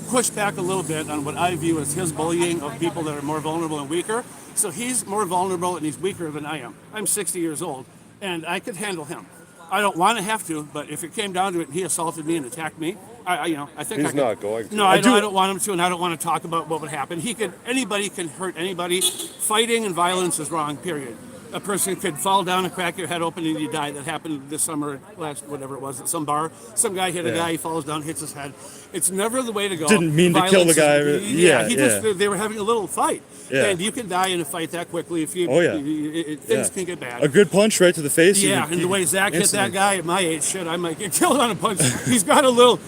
push back a little bit on what I view as his bullying of people that are more vulnerable and weaker. So he's more vulnerable and he's weaker than I am. I'm 60 years old, and I could handle him. I don't want to have to, but if it came down to it and he assaulted me and attacked me, I think He's I could, not going to. No, I don't want him to, and I don't want to talk about what would happen. Anybody can hurt anybody. Fighting and violence is wrong, period. a person could fall down and crack your head open and you die. That happened this summer, last whatever it was, at some bar. Some guy hit a guy, he falls down, hits his head. It's never the way to go. Didn't mean to kill the guy. They were having a little fight. Yeah. And you can die in a fight that quickly if you. Things can get bad. A good punch right to the face. Yeah, and the way Zach hit that guy at my age, shit, I might get killed on a punch. He's got a little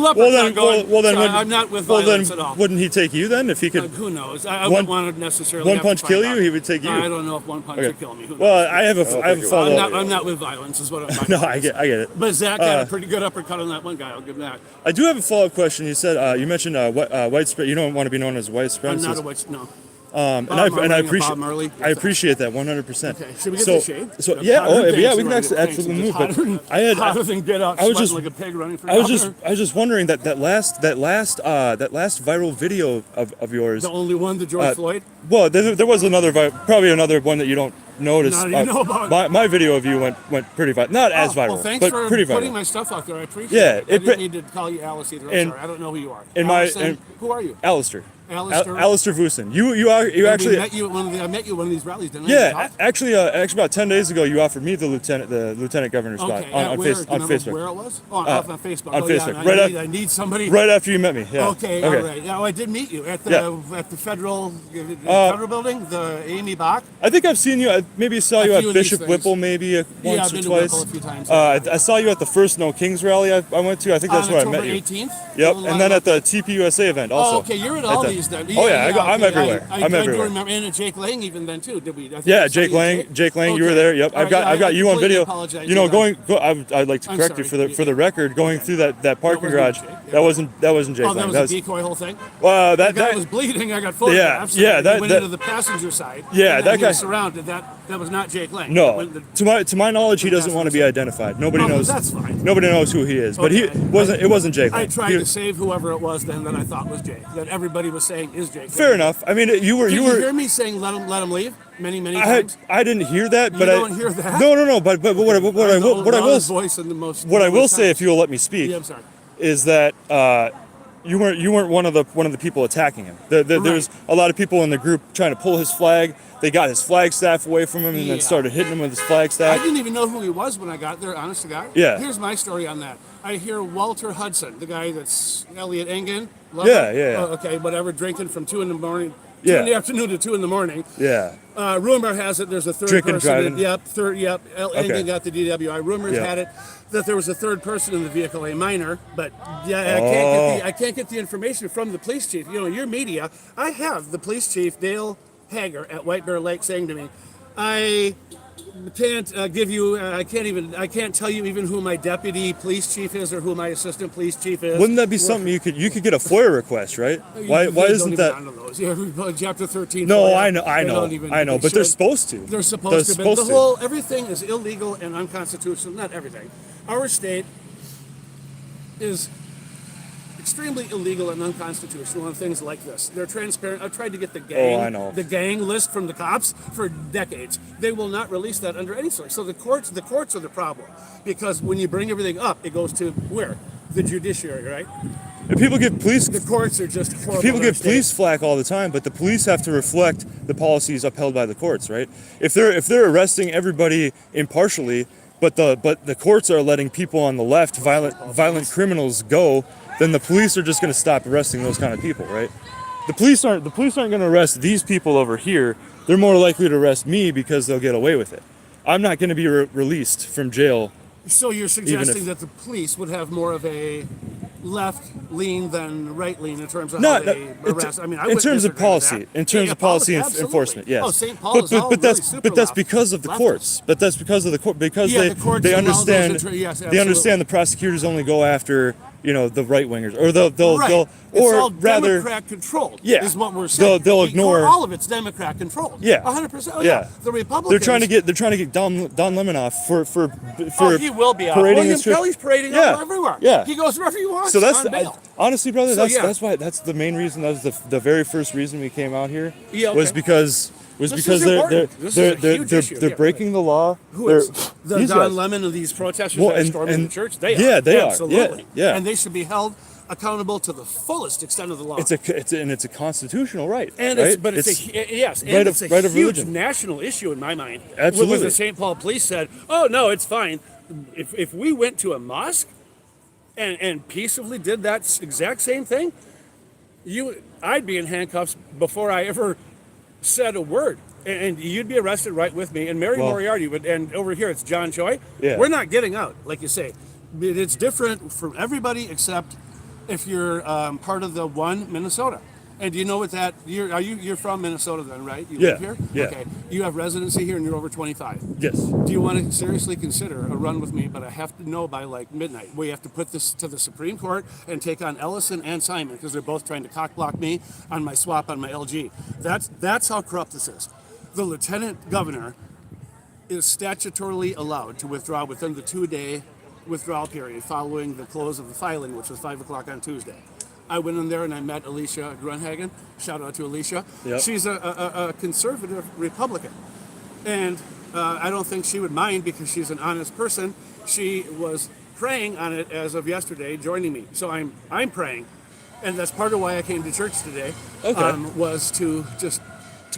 uppercut going. I'm not with violence at all. Wouldn't he take you then if he could? Who knows? I wouldn't want to necessarily. One punch kill you? He would take you. I don't know if one punch would kill me. Who knows? Well, I have a follow up. I'm not with violence, is what I'm. No, I get it. But Zach had a pretty good uppercut on that one guy. I'll give him that. I do have a follow up question. You said you mentioned white spread. You don't want to be known as white supremacist. I'm not a white. No. And I appreciate that 100%. Okay, should we get the shade? So we can absolutely move. But hotter than get out. I was just like a pig running for I was just wondering that last viral video of yours. The only one, the George Floyd. Well, there was probably another one that you don't notice. Not even know about. My video of you went pretty viral. Not as viral, well, thanks but for pretty viral. putting my stuff out there. I appreciate it. I didn't need to call you Alice either. I'm sorry. I don't know who you are. Who are you? Alistair. Alistair Vusin. You actually. I met you at one of these rallies, didn't I? Yeah, actually, about 10 days ago, you offered me the lieutenant governor's spot on Facebook. Where it was? On Facebook. On Facebook. I need somebody. Right after you met me. Yeah. Okay. All right. Now I did meet you at the federal building, the Amy Bach. I think I've seen you. I maybe saw you at Bishop Whipple maybe once or twice. To Whipple a few times. I saw you at the first No Kings rally I went to. I think that's where I met you. 18th? Yep, and then at the TPUSA event also. Oh, okay, you're at all these then. Oh yeah, I'm everywhere. I'm everywhere. I do remember, and Jake Lang even then too. Did we? Yeah, Jake Lang, you were there. Yep, I've got you on video. You know, I'd like to correct you for the record. Going through that parking garage, that wasn't Jake Lang. That was a decoy whole thing. Well, that guy was bleeding. I got photographs. Yeah, that went into the passenger side. Yeah, that guy was surrounded. That was not Jake Lang. No, to my knowledge, he doesn't want to be identified. Nobody knows. That's fine. Nobody knows who he is, but it wasn't Jake Lang. I tried to save whoever it was then that I thought was Jake. That everybody was saying is Jake. Fair enough. I mean, you were. Did you hear me saying let him leave many times? I didn't hear that, but you don't hear that? No. But what I will say, if you will let me speak, I'm sorry, is that you weren't one of the people attacking him. There's a lot of people in the group trying to pull his flag. They got his flag staff away from him and then started hitting him with his flag staff. I didn't even know who he was when I got there, honest to God. Yeah. Here's my story on that. I hear Walter Hudson, the guy that's Elliot Engen. Yeah. Oh, okay, whatever, drinking from 2 in the morning. 2 Yeah. in the afternoon to 2 in the morning. Yeah. Rumor has it there's a third Drinking, person. driving. Yep. Engen got the DWI. Rumors had it that there was a third person in the vehicle, a minor. But I can't get the information from the police chief. You know, your media. I have the police chief, Dale Hager at White Bear Lake, saying to me, I can't I can't tell you even who my deputy police chief is or who my assistant police chief is. Wouldn't that be something you could get a FOIA request, right? Why isn't that? Chapter 13. No, FOIA. I know, but they're supposed to. They're supposed to. Everything is illegal and unconstitutional. Not everything. Our state is extremely illegal and unconstitutional on things like this. They're transparent. I've tried to get the gang list from the cops for decades. They will not release that under any sort. So the courts are the problem, because when you bring everything up, it goes to where? The judiciary, right? And people give police. The courts are just horrible. People give police flack all the time, but the police have to reflect the policies upheld by the courts, right? If they're arresting everybody impartially, but the courts are letting people on the left, violent criminals go, then the police are just going to stop arresting those kind of people, right? The police aren't going to arrest these people over here. They're more likely to arrest me because they'll get away with it. I'm not going to be released from jail. So you're suggesting that the police would have more of a left lean than right lean in terms of how they arrest? I mean, in terms of policy, enforcement, yes. Oh, St. Paul is all but that's because of the courts. But that's because of the court. Because they understand the prosecutors only go after the right wingers, or Democrat controlled. Yeah, is what we're saying. They'll ignore all of it's Democrat controlled. Yeah, 100%. Oh, yeah, the Republicans. They're trying to get Don Lemon off for he will be off. Parading William Kelly's parading everywhere. Yeah, he goes wherever he wants. So honestly, brother, that's the main reason. That was the very first reason we came out here. Yeah, okay. Was because they're breaking the law. Who is the Don Lemon of these protesters that are storming the church? They are. Yeah, they absolutely. are. Yeah. And they should be held accountable to the fullest extent of the law. It's a constitutional right. And right? it's a right of huge religion. national issue in my mind. Absolutely. With the St. Paul police said, "Oh no, it's fine. If we went to a mosque and peaceably did that exact same thing, I'd be in handcuffs before I ever said a word, and you'd be arrested right with me." And Mary Moriarty would, and over here it's John Choi. Yeah. We're not getting out, like you say. It's different from everybody except if you're part of the one Minnesota. And do you know what that? You're from Minnesota then, right? You live here. Yeah. Okay. You have residency here, and you're over 25. Yes. Do you want to seriously consider a run with me? But I have to know by like midnight. We have to put this to the Supreme Court and take on Ellison and Simon because they're both trying to cock block me on my swap on my LG. That's how corrupt this is. The lieutenant governor is statutorily allowed to withdraw within the 2-day withdrawal period following the close of the filing, which was 5 o'clock on Tuesday. I went in there and I met Alicia Grunhagen. Shout out to Alicia. Yep. She's a conservative Republican. And I don't think she would mind because she's an honest person. She was praying on it as of yesterday, joining me. So I'm praying. And that's part of why I came to church today, was to just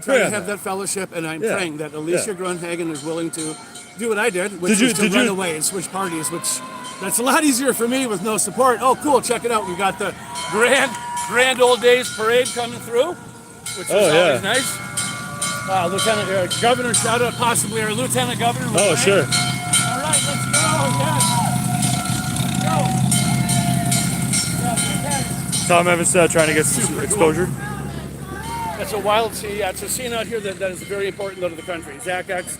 try to have that fellowship. And I'm praying that Alicia Grunhagen is willing to do what I did, which was to run away and switch parties, which that's a lot easier for me with no support. Oh, cool, check it out. We got the grand old days parade coming through, which is always nice. Lieutenant Governor, shout out possibly our Lieutenant Governor. Oh, sure. All right, let's go. Tom Evenstad trying to get exposure. That's a wild scene. Yeah, it's a scene out here that is very important though to the country. Zach X,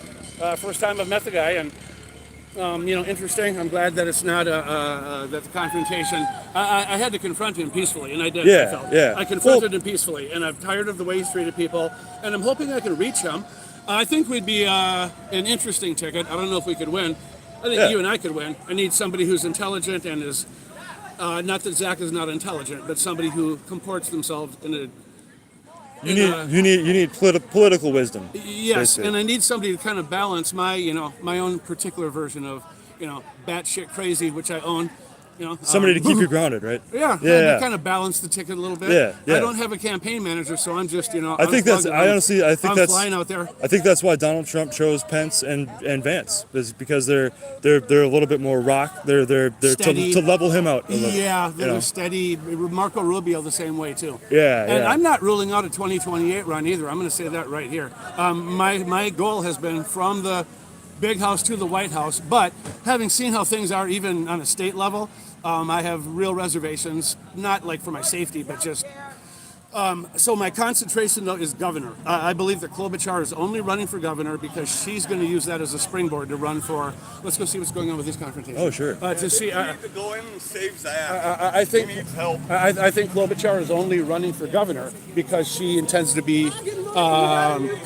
first time I've met the guy, and interesting. I'm glad that it's not that the confrontation. I had to confront him peacefully, and I did. I confronted him peacefully, and I'm tired of the way he's treated people, and I'm hoping I can reach him. I think we'd be an interesting ticket. I don't know if we could win. I think you and I could win. I need somebody who's intelligent and is not that Zach is not intelligent, but somebody who comports themselves in a. You need political wisdom. Yes, basically. and I need somebody to kind of balance my own particular version of, batshit crazy, which I own. Somebody to keep you grounded, right? To kind of balance the ticket a little bit. Yeah. I don't have a campaign manager, so I'm just, I think that's flying out there. I think that's why Donald Trump chose Pence and Vance, is because they're a little bit more rock. They're Steady. to level him out. A little, They're steady. Marco Rubio the same way too. And I'm not ruling out a 2028 run either. I'm going to say that right here. My goal has been from the Big House to the White House, but having seen how things are even on a state level, I have real reservations, not like for my safety, but just so my concentration though is governor. I believe that Klobuchar is only running for governor because she's going to use that as a springboard to run for. Let's go see what's going on with these confrontations. Oh, sure. To see, We need to go in and save Zach. I think He needs help. I think Klobuchar is only running for governor because she intends to be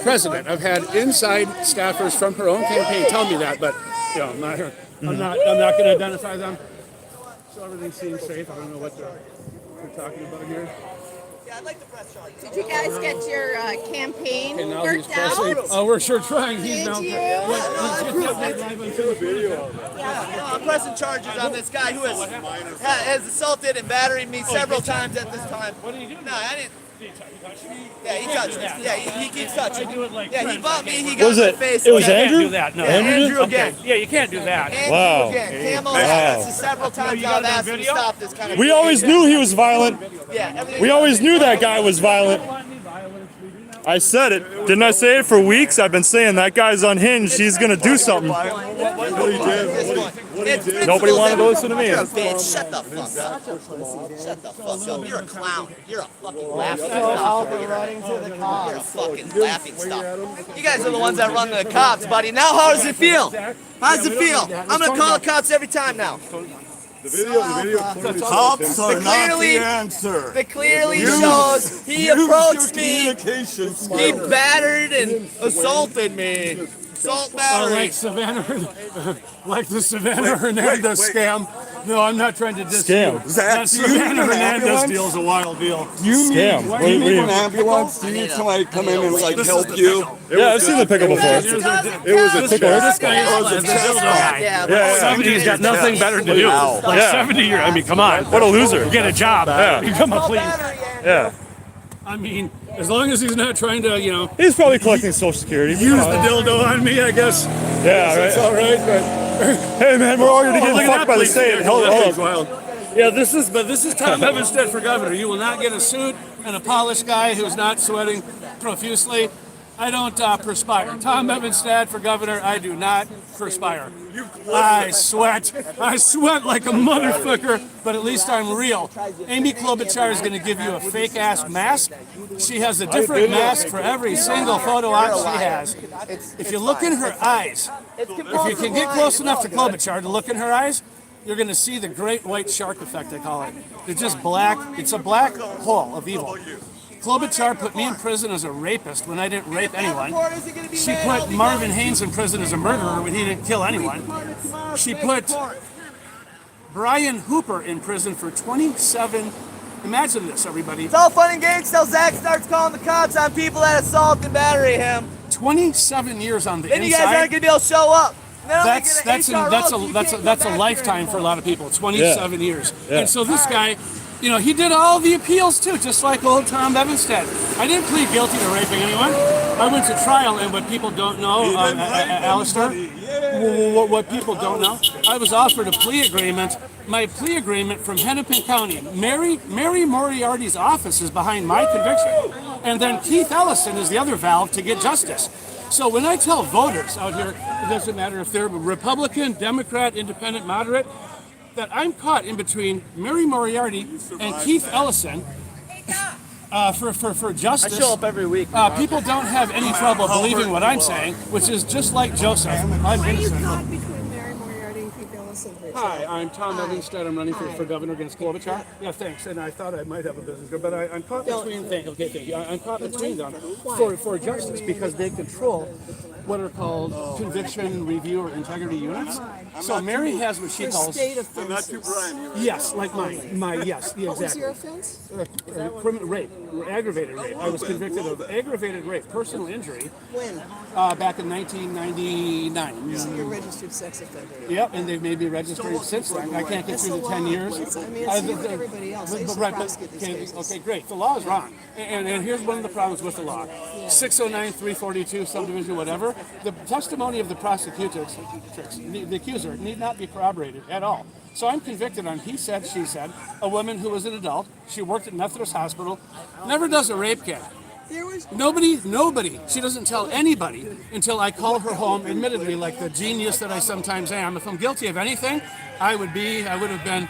president. I've had inside staffers from her own campaign tell me that, but I'm not going to identify them. So everything seems safe. I don't know what we're talking about here. Yeah, I'd like to press charges. Did you guys get your campaign And now he's worked out? pressing. Oh, we're sure trying. He's Did now. you? I'm pressing charges on this guy who has assaulted and battered me several times at this time. What did he do? No, I didn't. Did he touch me? Yeah, he touched me. Yeah, he keeps touching. I do it like Yeah, he friends. bumped me. He got Was in it? the face. It was You Andrew? can't do that. No. Yeah, Andrew again. Yeah, you can't do that. Andrew Wow. again. Camo Wow. has several times you now got I've that asked him to video? stop this kind of We always knew he was violent. Yeah, everything. We always knew that guy was violent. I said it. Didn't I say it for weeks? I've been saying that guy's unhinged. He's gonna do something. Nobody wanted to listen to me. You're a bitch. Shut the fuck up. Shut the fuck up. You're a clown. You're a fucking laughing stock. You're a fucking laughing stock. You guys are the ones that run the cops, buddy. Now how does it feel? How does it feel? I'm gonna call the cops every time now. The video cops are not the answer. It clearly shows he approached me. Communication He battered and assaulted me. assault battery. like Savannah, like the Savannah Hernandez scam. No, I'm not trying to diss Scam. you. Zach, That do you Savannah need an Hernandez ambulance? deal's a wild deal. You need, Scam. What do you an mean? ambulance? Do you need somebody to come in and like This is help the you? pickle. Yeah, I've seen the pickle before. Here's It was a this guy is the dildo guy. Yeah, Yeah, 70's got nothing better to do. Wow. Like Yeah. 70 years. I mean, come on. What a loser. Get a job. Yeah. Become a police. Yeah. I mean, as long as he's not trying to, He's probably collecting Social Security. use the dildo on me, I guess. Yeah, It's right. all right, but Hey, man, we're all going to look get at fucked that by the police state. vehicle. Hold That on. thing's wild. Yeah, this is Tom Evenstad for governor. You will not get a suit and a polished guy who's not sweating profusely. I don't perspire. Tom Evenstad for governor. I do not perspire. I sweat. I sweat like a motherfucker, but at least I'm real. Amy Klobuchar is going to give you a fake ass mask. She has a different mask for every single photo op she has. If you look in her eyes, if you can get close enough to Klobuchar to look in her eyes, you're going to see the great white shark effect, I call it. They're just black. It's a black hole of evil. Klobuchar put me in prison as a rapist when I didn't rape anyone. She put Marvin Haynes in prison as a murderer when he didn't kill anyone. She put Brian Hooper in prison for 27. Imagine this, everybody. It's all fun and games till Zach starts calling the cops on people that assault and battery him. 27 years on the Then you guys aren't inside. gonna be able to show up. Then I'm That's gonna get an HRO, that's a lifetime for a lot of people. 27 years. And so this guy, he did all the appeals too, just like old Tom Evenstad. I didn't plead guilty to raping anyone. I went to trial, and what people don't know, Alistair, what people don't know, I was offered a plea agreement. My plea agreement from Hennepin County, Mary Moriarty's office is behind my conviction, and then Keith Ellison is the other valve to get justice. So when I tell voters out here, it doesn't matter if they're Republican, Democrat, Independent, Moderate, that I'm caught in between Mary Moriarty and Keith Ellison for justice. I show up every week. People don't have any trouble believing what I'm saying, which is just like Joseph. I'm innocent. between Mary Moriarty and Keith Ellison. Hi, I'm Tom Evenstad. I'm running for governor against Klobuchar. Yeah, thanks. And I thought I might have a business here, but I'm caught between. Thank you. I'm caught between them for justice because they control what are called conviction, review, or integrity units. So Mary has what she calls State offenses. yes, like mine. Yes, yeah, What was your exactly. offense? Criminal rape, aggravated rape. I was convicted of aggravated rape, personal injury, When? back in 1999. So you're a registered sex offender. Yep, and they've made me registered since then. I can't get That's through the the 10 law. years. It's- I mean, it's like everybody else. I used to prosecute these cases. Okay, great. The law is wrong. And here's one of the problems with the law. 609, 342, subdivision, whatever. The testimony of the prosecutors, the accuser, need not be corroborated at all. So I'm convicted on he said, she said, a woman who was an adult. She worked at Methodist Hospital, never does a rape kit. There was Nobody. She doesn't tell anybody until I call her home, admittedly, like the genius that I sometimes am. If I'm guilty of anything, I would have been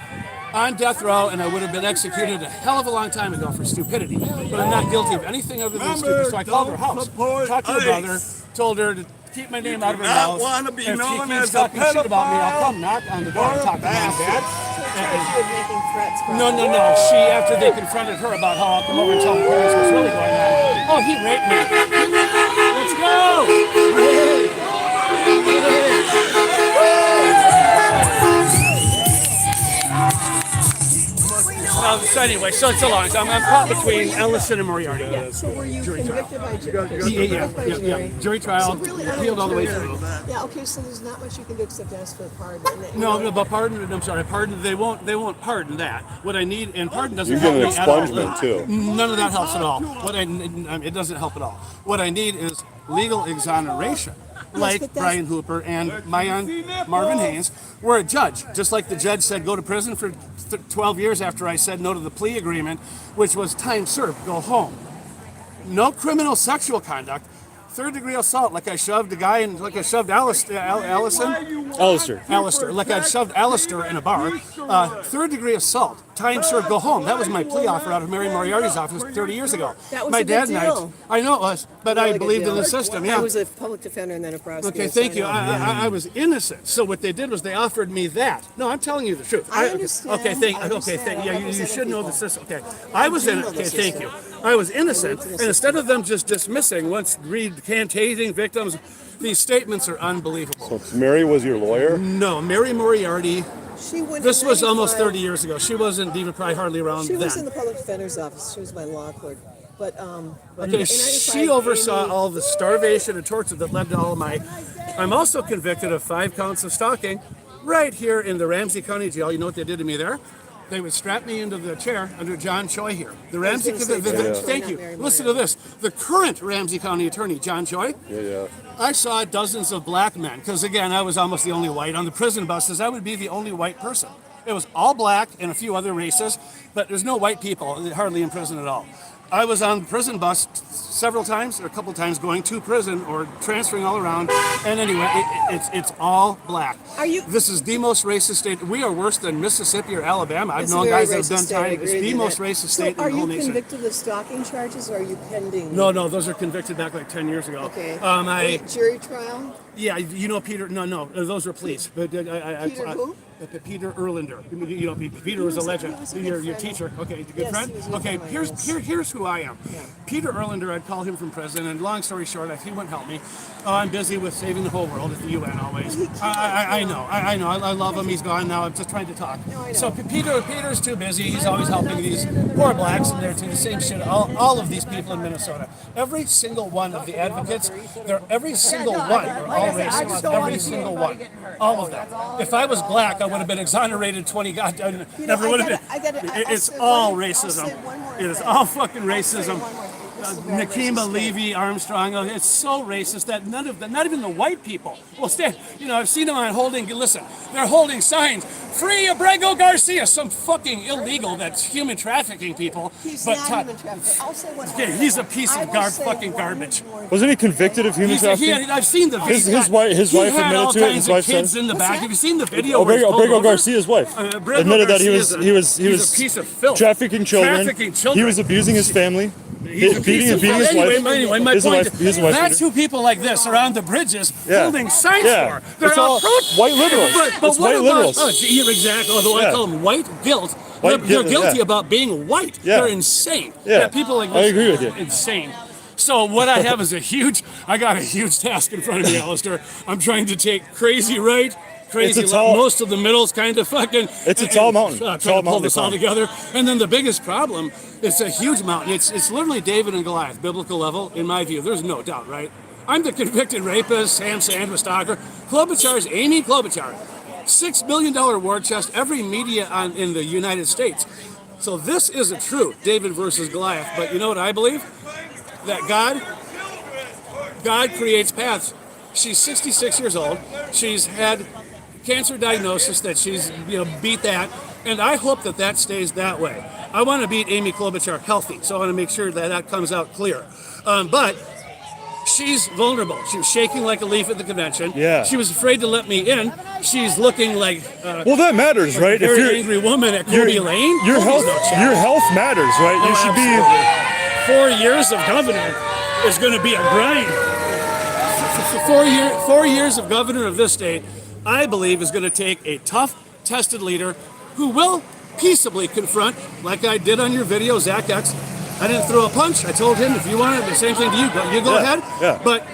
on death row and I would have been executed a hell of a long time ago for stupidity. But I'm not guilty of anything other than stupidity. So I called her house, talked to her brother, told her to keep my name out of her mouth. If she keeps talking shit about me, I'll come knock on the door and talk to mom and dad. making threats. No. She, after they confronted her about how I'll come over and tell the parents what's really going on. Oh, he raped me. Let's go! So anyway, so it's a long time. I'm caught between Ellison and Moriarty. Yeah. So were you convicted by jury? Yeah. Jury trial, So really, appealed all the way through. Yeah, okay, so there's not much you can do except ask for a pardon. No, but pardon. I'm sorry, pardon. They won't pardon that. What I need, and pardon doesn't You help get me an at all. expungement too. None of that helps at all. It doesn't help at all. What I need is legal exoneration, like Brian Hooper and Marvin Haynes, where a judge, just like the judge said, go to prison for 12 years after I said no to the plea agreement, which was time served, go home. No criminal sexual conduct. Third-degree assault, like I shoved a guy in, like I shoved Alistair, like I shoved Alistair in a bar. Third-degree assault, time served, go home. That was my plea offer out of Mary Moriarty's office 30 years ago. That was my a big dad deal. and I know it was, but I believed in the system. Yeah. I was a public defender and then a prosecutor. Okay, thank so you. I know. I was innocent. So what they did was they offered me that. No, I'm telling you the truth. I understand. Okay, thank. I understand. Yeah, you should know the system. Okay, I was in. Okay, thank you. I was innocent. And instead of them just dismissing, once recantating victims, these statements are unbelievable. So Mary was your lawyer? No, Mary Moriarty. She went This in was almost 95. 30 years ago. She wasn't even probably hardly around She then. was in the public defender's office. She was my law clerk. But Okay, she oversaw all the starvation and torture that led to all of my. I'm also convicted of 5 counts of stalking right here in the Ramsey County Jail. You know what they did to me there? They would strap me into the chair under John Choi here. The Ramsey, thank you. Listen to this. The current Ramsey County attorney, John Choi. Yeah. I saw dozens of black men, because again, I was almost the only white. On the prison buses, I would be the only white person. It was all black and a few other races, but there's no white people hardly in prison at all. I was on the prison bus several times, or a couple times, going to prison or transferring all around. And anyway, it's all black. This is the most racist state. We are worse than Mississippi or Alabama. I've known guys that have done time. It's the most racist state in the whole nation. Are you convicted of stalking charges, or are you pending? No, those are convicted back like 10 years ago. Okay. Jury trial? Yeah, you know Peter. No, those were police. But Peter who? Peter Erlander. You know, Peter was a legend. Your teacher. Okay, good Yes, friend. he was a Okay, friend, here's who I am. Yeah. Peter Erlander. I'd call him from prison. And long story short, he wouldn't help me. I'm busy with saving the whole world at the UN always. I know. I love him. He's gone now. I'm just trying to talk. So Peter's too busy. He's always helping these poor blacks, and they're doing the same shit. All of these people in Minnesota. Every single one of the advocates. Every single one are all racist. Every single one. All of them. If I was black, I would have been exonerated 20 goddamn. Never would have been. It's all racism. It is all fucking racism. Nakima Levy Armstrong. It's so racist that not even the white people will stand. You know, I've seen them on they're holding signs. Free Abrego Garcia, some fucking illegal that's human trafficking people. He's not human trafficking. I'll say one more. He's a piece of fucking garbage. Wasn't he convicted of human trafficking? I've seen the video. His wife admitted to it. His wife kids said. in the back. Have you seen the video? Abrego Garcia's wife admitted that he was a piece of filth. trafficking children. He was abusing his family. Beating his wife. Anyway, my point is, that's who people like this are on the bridges holding signs for. They're it's all white liberals. But white liberals. Exactly. Although I call them white guilt. They're guilty about being white. They're insane. Yeah. People like this I agree with you. Insane. So what I have is I got a huge task in front of me, Alistair. I'm trying to take crazy right, crazy left, most of the middle's kind of fucking. It's a tall mountain. Trying to pull this all together. And then the biggest problem, it's a huge mountain. It's literally David and Goliath, biblical level, in my view. There's no doubt, right? I'm the convicted rapist, Sam Sandra stalker. Klobuchar's Amy Klobuchar. $6 billion war chest, every media in the United States. So this is a true David versus Goliath. But you know what I believe? That God creates paths. She's 66 years old. She's had cancer diagnosis that she's beat that, and I hope that stays that way. I want to beat Amy Klobuchar healthy, so I want to make sure that comes out clear. But she's vulnerable. She was shaking like a leaf at the convention. Yeah. She was afraid to let me in. She's looking like well, that matters, right? A very angry woman at Kobe Lane. Your health matters, right? You should be. 4 years of governor is going to be a grind. 4 years of governor of this state, I believe, is going to take a tough, tested leader who will peaceably confront, like I did on your video, Zach X. I didn't throw a punch. I told him, if you want it, the same thing to you. You go ahead. Yeah. But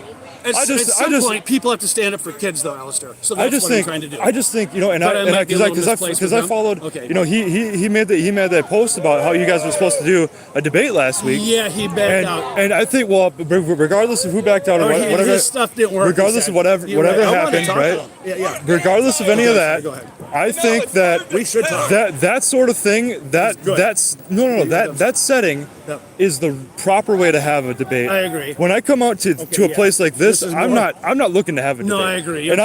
at some point, people have to stand up for kids, though, Alistair. So that's what I'm trying to do. I just think, because I followed. Okay. He made that post about how you guys were supposed to do a debate last week. Yeah, he backed out. And I think, well, regardless of who backed out or whatever, his stuff didn't work. Regardless of whatever happened, right? Yeah. Regardless of any of that, go ahead. I think that we should talk. That sort of thing, that setting is the proper way to have a debate. I agree. When I come out to a place like this, I'm not looking to have a debate. No, I agree. I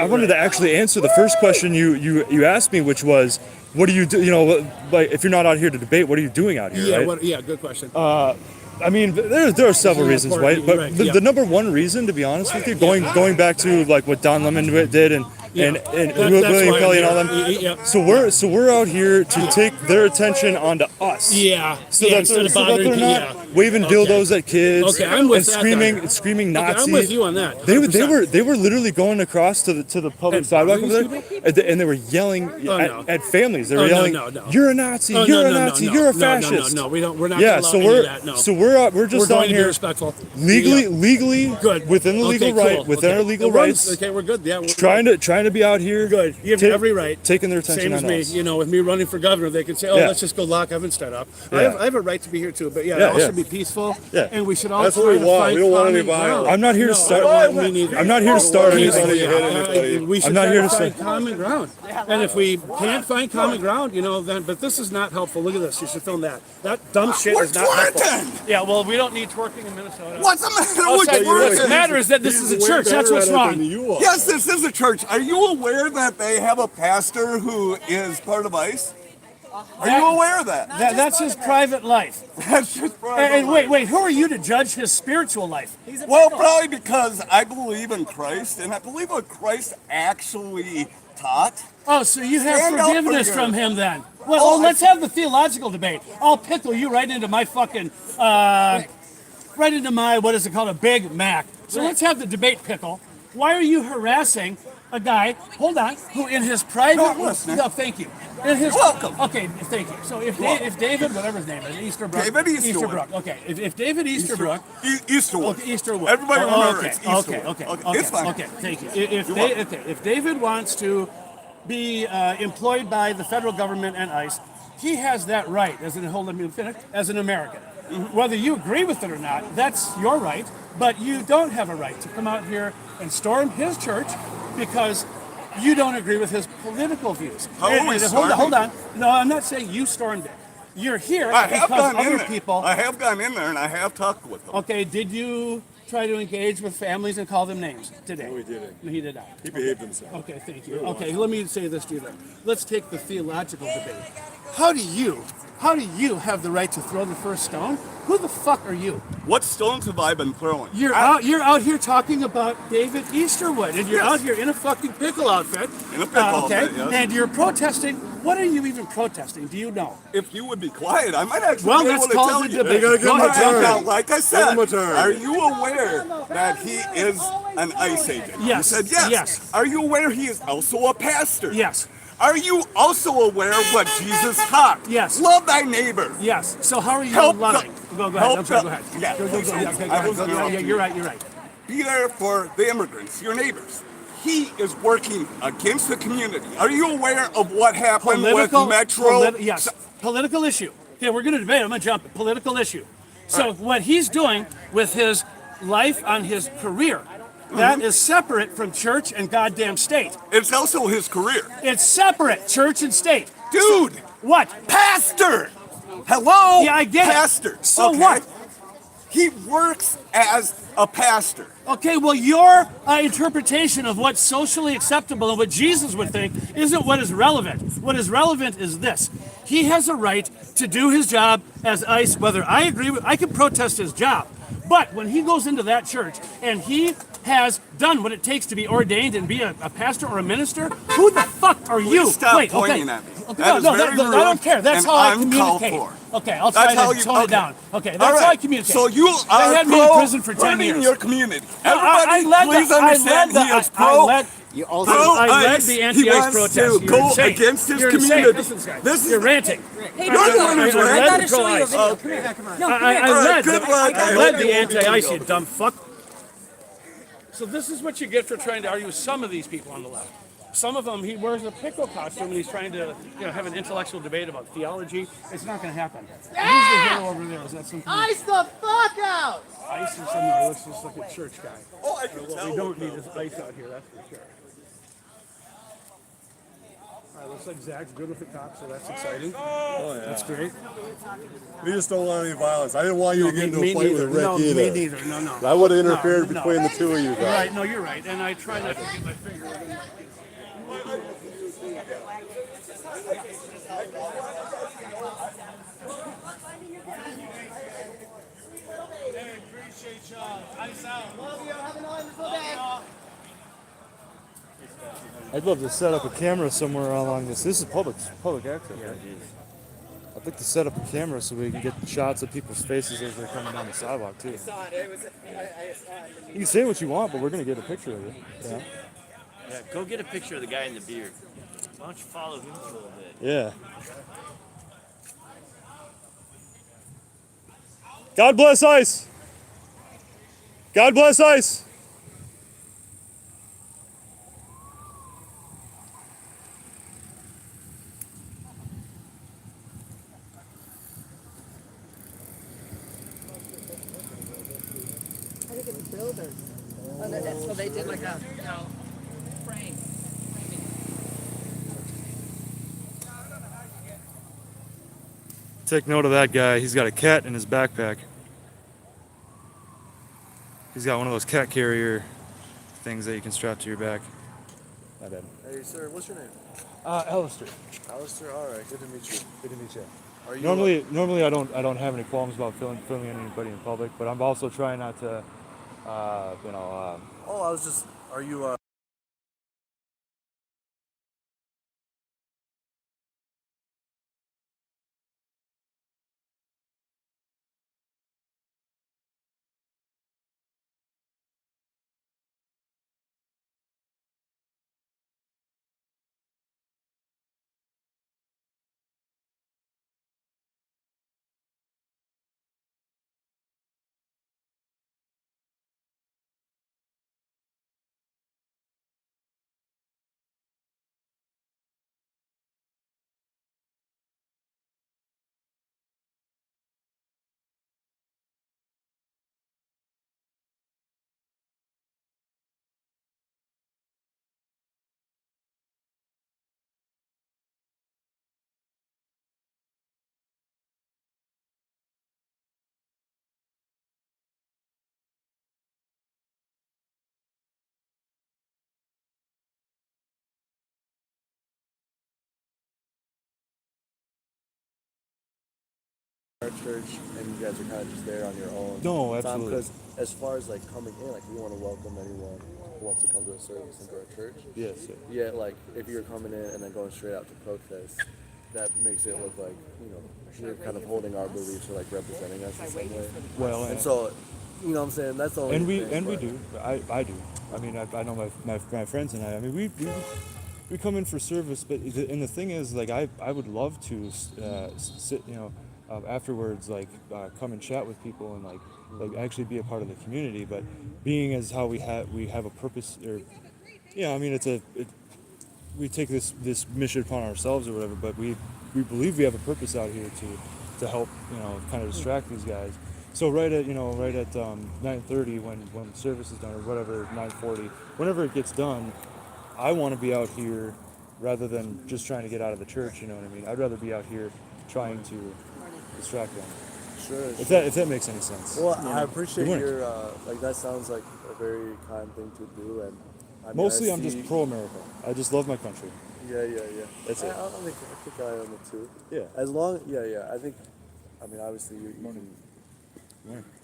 wanted to actually answer the first question you asked me, which was, what do you do? Like, if you're not out here to debate, what are you doing out here? Right? Good question. I mean, there are several reasons, right? But the number one reason, to be honest with you, going back to like what Don Lemon did and William Kelly and all them. Yeah. So we're out here to take their attention onto us. Yeah. So that they're not waving dildos at kids, Okay, I'm with and that screaming, then. and screaming Okay, Nazi. I'm with you on that. They 100%. were literally going across to the public And sidewalk bothering over these there, and they were yelling at families. They were yelling, no. "You're a Nazi! Oh, You're no, a no, Nazi! no, You're a no, fascist!" No, we're not. Yeah, gonna so allow any of that, no. we're just We're on going to be here respectful. legally Good. within the legal Okay, right, cool. within Okay. our legal We're on- rights. Okay, we're good. Yeah, we're Trying to be out here. good. You have ta- every right. taking their attention Same as on me. us. You know, with me running for governor, they can say, "Oh, Yeah. let's just go lock Evenstad up." Yeah. I have a right to be here too, but Yeah, it all yeah. should be peaceful. Yeah. And we should all That's try what we to want. find We don't want any common ground. violence. I'm not here to No, start. I don't want me neither. I'm not here to start Peaceful. anything. Hit anybody. We should I'm not try here to to find say- common ground. And if we can't find common ground, you know, then, but this is not helpful. Look at this. You should film that. That dumb shit We're is not helpful. twerking! Yeah, well, we don't need twerking in Minnesota. What's the matter I'll with tell you what's the twerking? matter is that this is a church. That's what's wrong. Yes, this is a church. Are you aware that they have a pastor who is part of ICE? Are you aware of that? That's his private life. That's just And wait, who are you to judge his spiritual life? Well, probably because I believe in Christ, and I believe what Christ actually taught. Oh, so you have Stand up for forgiveness your- from him then? Well, let's have the theological debate. I'll pickle you right into my fucking, right into my, what is it called, a Big Mac. So let's have the debate, pickle. Why are you harassing a guy, hold on, who in his private... No, I'm listening. No, thank you. In his, welcome. Okay, thank you. So if David, whatever his name is, Easterbrook. David Easterwood. Okay, if David Easterbrook... Easterwood. Okay, Easterwood. Everybody remember okay, it's Easterwood. okay, It's fine. Okay, thank you. If David wants to be employed by the federal government and ICE, he has that right as an American. Whether you agree with it or not, that's your right, but you don't have a right to come out here and storm his church because you don't agree with his political views. How are we Hold on. No, I'm not saying you stormed it. You're here I have because gone in other there. people... I have gone in there and I have talked with them. Okay, did you try to engage with families and call them names today? No, he didn't. No, he did not. He behaved himself. Okay, thank you. Okay, let me say this to you then. Let's take the theological debate. How do you have the right to throw the first stone? Who the fuck are you? What stones have I been throwing? You're out here talking about David Easterwood, and you're out here in a fucking pickle outfit. In a pickle outfit, yes. And you're protesting. What are you even protesting? Do you know? If you would be quiet, I might actually Well, be that's able to called tell the you. debate. You gotta give him a turn. Now, like I said, Give him a turn. are you aware that he is an ICE agent? Yes. You said yes. Yes. Are you aware he is also a pastor? Yes. Are you also aware of what Jesus taught? Yes. Love thy neighbor. Yes. So how are you Help loving? the- Go ahead. help I'm sorry. the- Go ahead. yeah. Go. Yeah, okay, go I ahead. was Go, interrupting you're you. right. You're right. Be there for the immigrants, your neighbors. He is working against the community. Are you aware of what happened with Metro? Yes. Political issue. Okay, we're going to debate. I'm going to jump. Political issue. So what he's doing with his life on his career, that is separate from church and goddamn state. It's also his career. It's separate, church and state. Dude! What? Pastor! Hello? Yeah, I get it. Pastor. So okay? what? He works as a pastor. Okay, well, your interpretation of what's socially acceptable and what Jesus would think isn't what is relevant. What is relevant is this. He has a right to do his job as ICE, whether I agree with, I can protest his job. But when he goes into that church and he has done what it takes to be ordained and be a pastor or a minister, who the fuck are you? Please stop Wait, pointing okay. at me. Okay, That is no, very I don't rude care. That's and how I uncalled communicate. for. Okay, I'll try That's how to you- tone it okay. down. Okay, that's All how I right. communicate. So you They are had me in prison for 10 hurting years. your community. No, Everybody, please understand he is pro. You also I led ICE. the He anti-ICE wants protest. to You're go insane. against his You're insane. community. Listen, guy. This is- You're ranting. Hey, You're the one who's I ranting. led gotta the show you a pro-ICE. video. Come here, come on. No, I come here. All right, led good luck. I I led hope the you anti-ICE, you go. dumb fuck. So this is what you get for trying to argue with some of these people on the left. Some of them, he wears a pickle costume and he's trying to, have an intellectual debate about theology. It's not going to happen. Who's the hero over there? Is that something? Ice the fuck out! ICE is something that looks just like a church guy. Oh, I can What tell. we don't need is ICE out here, that's for sure. All right, looks like Zach's good with the cops, so that's exciting. Oh, yeah. That's great. We just don't want any violence. I didn't want you to get into Me a fight neither. with Rick No, either. me neither. No. I would have interfered No. between the two of you guys. Right, no, you're right. And I try not to get my finger. I'd love to set up a camera somewhere along this. This is public access. Yeah, right? I'd like to set up a camera so we can get shots of people's faces as they're coming down the sidewalk too. I saw it. I saw it. You can say what you want, but we're gonna get a picture of you. Yeah. Yeah, go get a picture of the guy in the beard. Why don't you follow him for a little bit? Yeah. God bless ICE. God bless ICE. I think it's builders. So they did like a frame. Take note of that guy. He's got a cat in his backpack. He's got one of those cat carrier things that you can strap to your back. Not bad. Hey, sir, what's your name? Alistair. Alistair. All right, good to meet you. Good to meet you. Are you Normally I don't have any qualms about filming anybody in public, but I'm also trying not to, oh, I was just. Are you? Our church, and you guys are kind of just there on your own. No, absolutely. Because as far as like coming in, like we want to welcome anyone who wants to come to a service into our church. Yes. Yeah, like if you're coming in and then going straight out to protest, that makes it look like you're kind of holding our beliefs or like representing us in some way. Well, And so, you know what I'm saying? That's the only and we thing, we but- do. I do. I mean, I know my friends and I. I mean, we come in for service, but the thing is, like, I would love to sit, afterwards, like, come and chat with people and like actually be a part of the community. But being as how we have a purpose, or I mean, we take this mission upon ourselves or whatever. But we believe we have a purpose out here to help, kind of distract these guys. So right at 9:30 when the service is done, or whatever, 9:40, whenever it gets done, I want to be out here rather than just trying to get out of the church. You know what I mean? I'd rather be out here trying to distract them. Sure. If that makes any sense. Well, I appreciate Good morning. your like. That sounds like a very kind thing to do, and I mean, Mostly, I I'm just see- pro-America. I just love my country. Yeah. That's it. I think I am it too. Yeah. As long, I think, I mean, obviously, you can.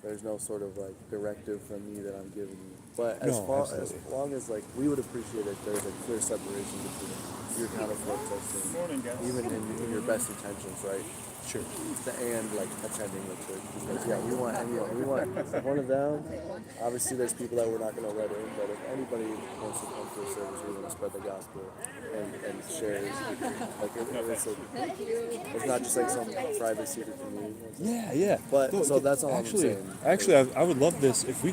There's no sort of like directive from me that I'm giving you, but as long as like we would appreciate it, there's a clear separation between your kind of protesting, even in your best intentions, right? Sure. And like attending the church, because we want one of them. Obviously, there's people that we're not going to let in, but if anybody wants to come to a service, we want to spread the gospel and share it. Like it's not just like some private secret community. Yeah. But No, so that's all actually, I'm saying. Actually, I would love this if we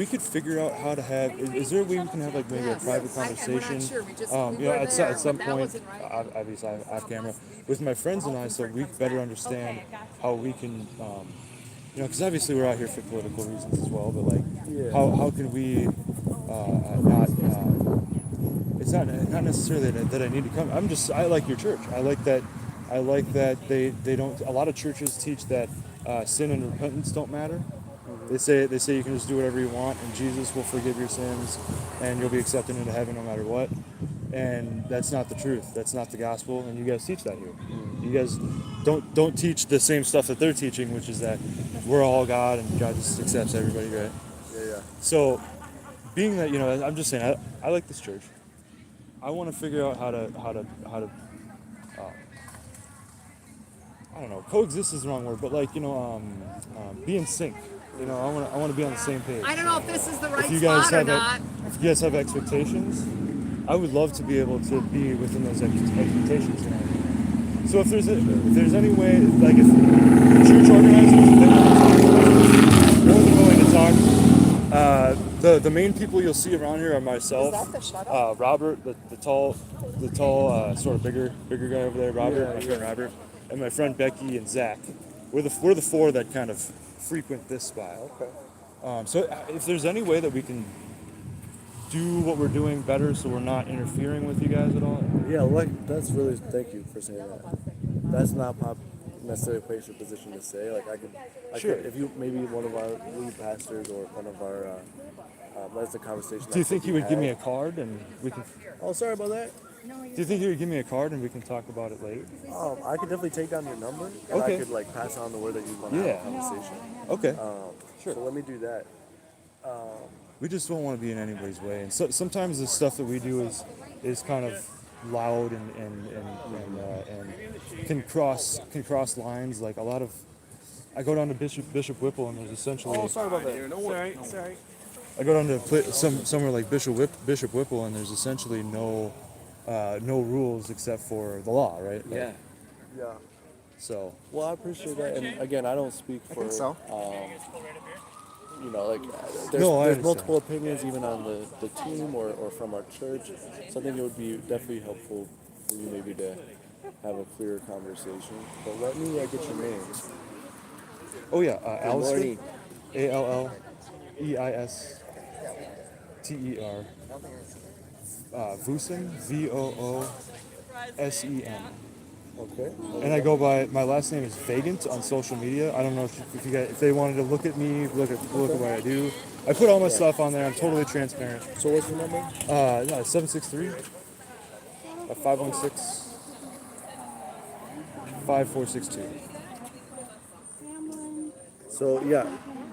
could figure out how to have. Is there a way we can have like maybe a private conversation? At some point, obviously off camera, with my friends and I, so we better understand how we can. Because obviously we're out here for political reasons as well. But like, how can we not? It's not necessarily that I need to come. I like your church. I like that they don't. A lot of churches teach that sin and repentance don't matter. They say you can just do whatever you want and Jesus will forgive your sins and you'll be accepted into heaven no matter what. And that's not the truth. That's not the gospel. And you guys teach that here. You guys don't teach the same stuff that they're teaching, which is that we're all God and God just accepts everybody, right? Yeah. So, being that I'm just saying I like this church. I want to figure out how to I don't know, coexist is the wrong word, but like, be in sync. I want to be on the same page. I don't know if this is the right If you guys spot or have not. if you guys have expectations, I would love to be able to be within those expectations. So if there's any way, like if church organizers, they more than willing to talk. The main people you'll see around here are myself, Robert, the tall, sort of bigger guy over there, Robert, my friend Robert, and my friend Becky and Zach. We're the four that kind of frequent this spot. Okay. So if there's any way that we can do what we're doing better, so we're not interfering with you guys at all. Yeah, that's really, thank you for saying that. That's not necessarily a place or position to say. Like I could, if you maybe one of our lead pastors or one of our that's the conversation. Do you think you would give me a card and we can? Oh, sorry about that. Do you think you would give me a card and we can talk about it later? I could definitely take down your number and I could like pass on the word that you want to have a conversation. Okay. Sure. So let me do that. We just don't want to be in anybody's way, and so sometimes the stuff that we do is kind of loud and can cross lines. Like a lot of, I go down to Bishop Whipple and there's essentially. Oh, sorry about that. Sorry. I go down to somewhere like Bishop Whipple and there's essentially no rules except for the law, right? Yeah. So. Well, I appreciate that, and again, I don't speak for. I think so. There's multiple opinions even on the team or from our church. So I think it would be definitely helpful for you maybe to have a clearer conversation. But let me get your names. Oh yeah, Alistair. Alleister. Voosen. Voosen. Okay. And I go by, my last name is Vagant on social media. I don't know if you guys, if they wanted to look at me, look at what I do. I put all my stuff on there. I'm totally transparent. So what's your number? 763 516 5462. So yeah,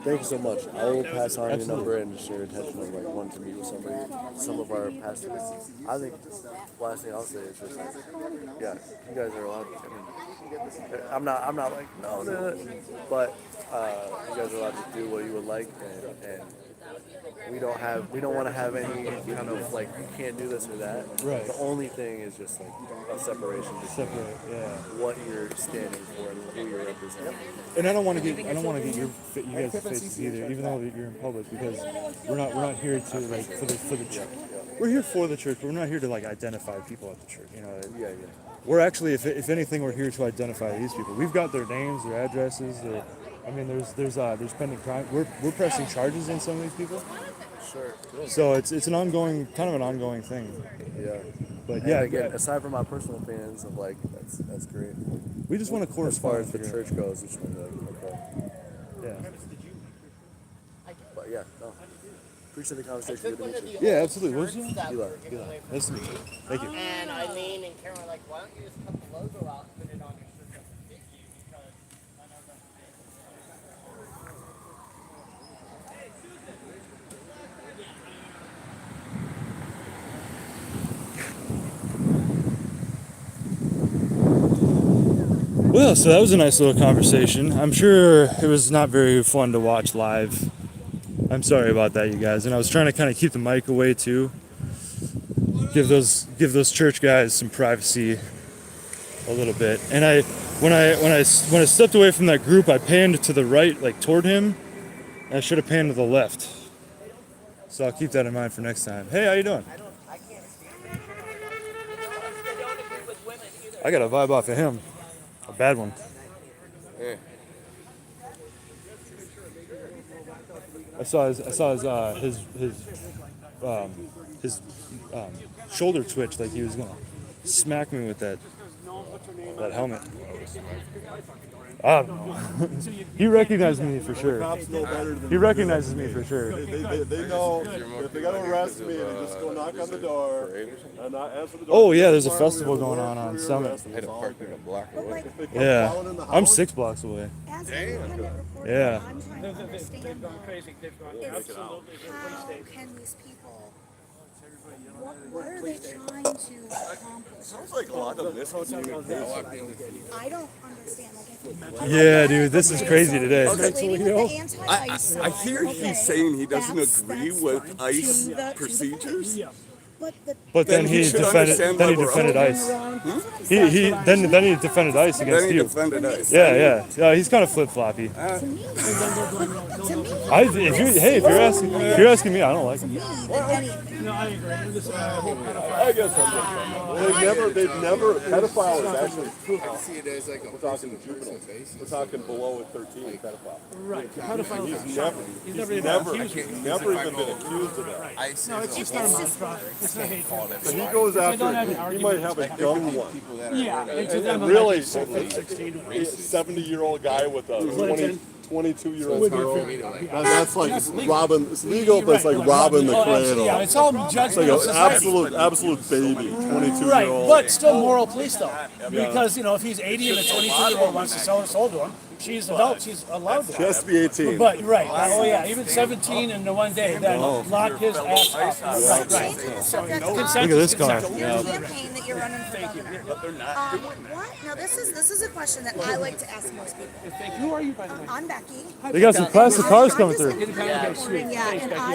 thank you so much. I will pass on your number and just your intention of like wanting to meet with somebody. Some of our pastors. I think last thing I'll say is just like, yeah, you guys are allowed. I mean, I'm not like no, but you guys are allowed to do what you would like, and we don't want to have any kind of like you can't do this or that. Right. The only thing is just like a separation between what you're standing for and who you're representing. And I don't want to get you guys' faces either, even though you're in public, because we're not here to like for the church. We're here for the church, but we're not here to like identify people at the church. Yeah. We're actually, if anything, we're here to identify these people. We've got their names, their addresses. There's pending crime. We're pressing charges on some of these people. Sure. So it's an ongoing thing. Yeah. But and again, aside from my personal opinions of like that's great. We just want to correspond. As far as the church goes, we just want to okay. Yeah. But yeah, no. Appreciate the conversation. Good to meet you. Yeah, absolutely. What was your name? Eli. Nice to meet you. Thank you. And Eileen and Karen were like, why don't you just cut the logo out and put it on your shirt? Well, so that was a nice little conversation. I'm sure it was not very fun to watch live. I'm sorry about that, you guys. And I was trying to kind of keep the mic away too. Give those church guys some privacy a little bit. And when I stepped away from that group, I panned to the right, like toward him. And I should have panned to the left. So I'll keep that in mind for next time. Hey, how you doing? I got a vibe off of him. A bad one. Yeah. I saw his shoulder twitch like he was gonna smack me with that helmet. I don't know. He recognized me for sure. He recognizes me for sure. They know if they gotta arrest me, they just go knock on the door and not answer the door. Oh yeah, there's a festival going on Summit. I had to park in a block away. Yeah, I'm 6 blocks away. Yeah. I'm trying to understand how can these people What are they trying to accomplish? Sounds like a lot of miscommunication. I don't understand. Yeah, dude, this is crazy today. I hear he's saying he doesn't agree with ICE procedures. But then he should defended. understand Then he why we're defended up. ICE. Then he defended ICE against Then he you. defended ICE. Yeah. He's kind of flip floppy. If you're asking me, I don't like him. No, I agree. I'm just, I guess they've never, pedophile is actually, we're talking juvenile, we're talking below a 13 pedophile. Right. Pedophile. He's never even been accused of that. No, it's just not a monstrosity. It's not hate crime. But he goes after, he might have a young one. Yeah. And really, a 70-year-old guy with a 22-year-old girl. That's like robbing, it's legal, but it's like robbing the cradle. Yeah, it's all judgment of It's like society. an absolute baby, 22-year-old. Right, but still moral police though. Because, if he's 80 and a 22-year-old wants to sell her soul to him, she's adult, she's allowed to. She has to be 18. But, right, oh yeah, even 17 in the one day, then lock his ass up. Right. Look at this car. Your campaign that you're running for governor. What? Now this is a question that I like to ask most people. Who are you, by the way? I'm Becky. They got some classic cars coming through. Yeah, and I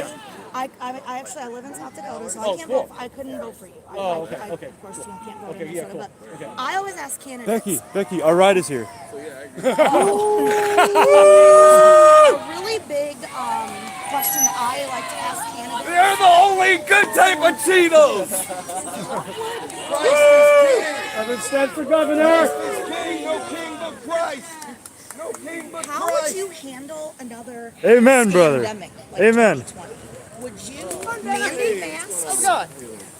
live in South Dakota, so I can't vote. I couldn't vote for you. Okay. Of course, you can't vote in Minnesota, but I always ask candidates. Becky, our ride is here. A really big question that I like to ask candidates. They're the only good type of Cheetos. Evenstad for governor. No king but Christ. No king but How would you handle another Amen, brother. pandemic like Amen. 2020? Would you mandate masks? Oh God.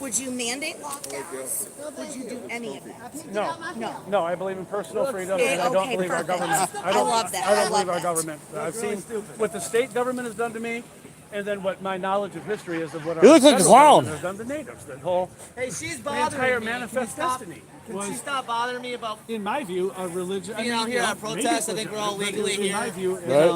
Would you mandate lockdowns? Would you do any of that? No, I believe in personal freedom, and I don't believe our government. I love that. I don't believe our government. I've seen what the state government has done to me, and then what my knowledge of history is of what our You look like a federal clown. government has done to natives. That whole Hey, she's the bothering entire me. manifest destiny Can was, she stop bothering me about in my view, a religion. being out here at protest? I think we're all legally In my here. view, as Right.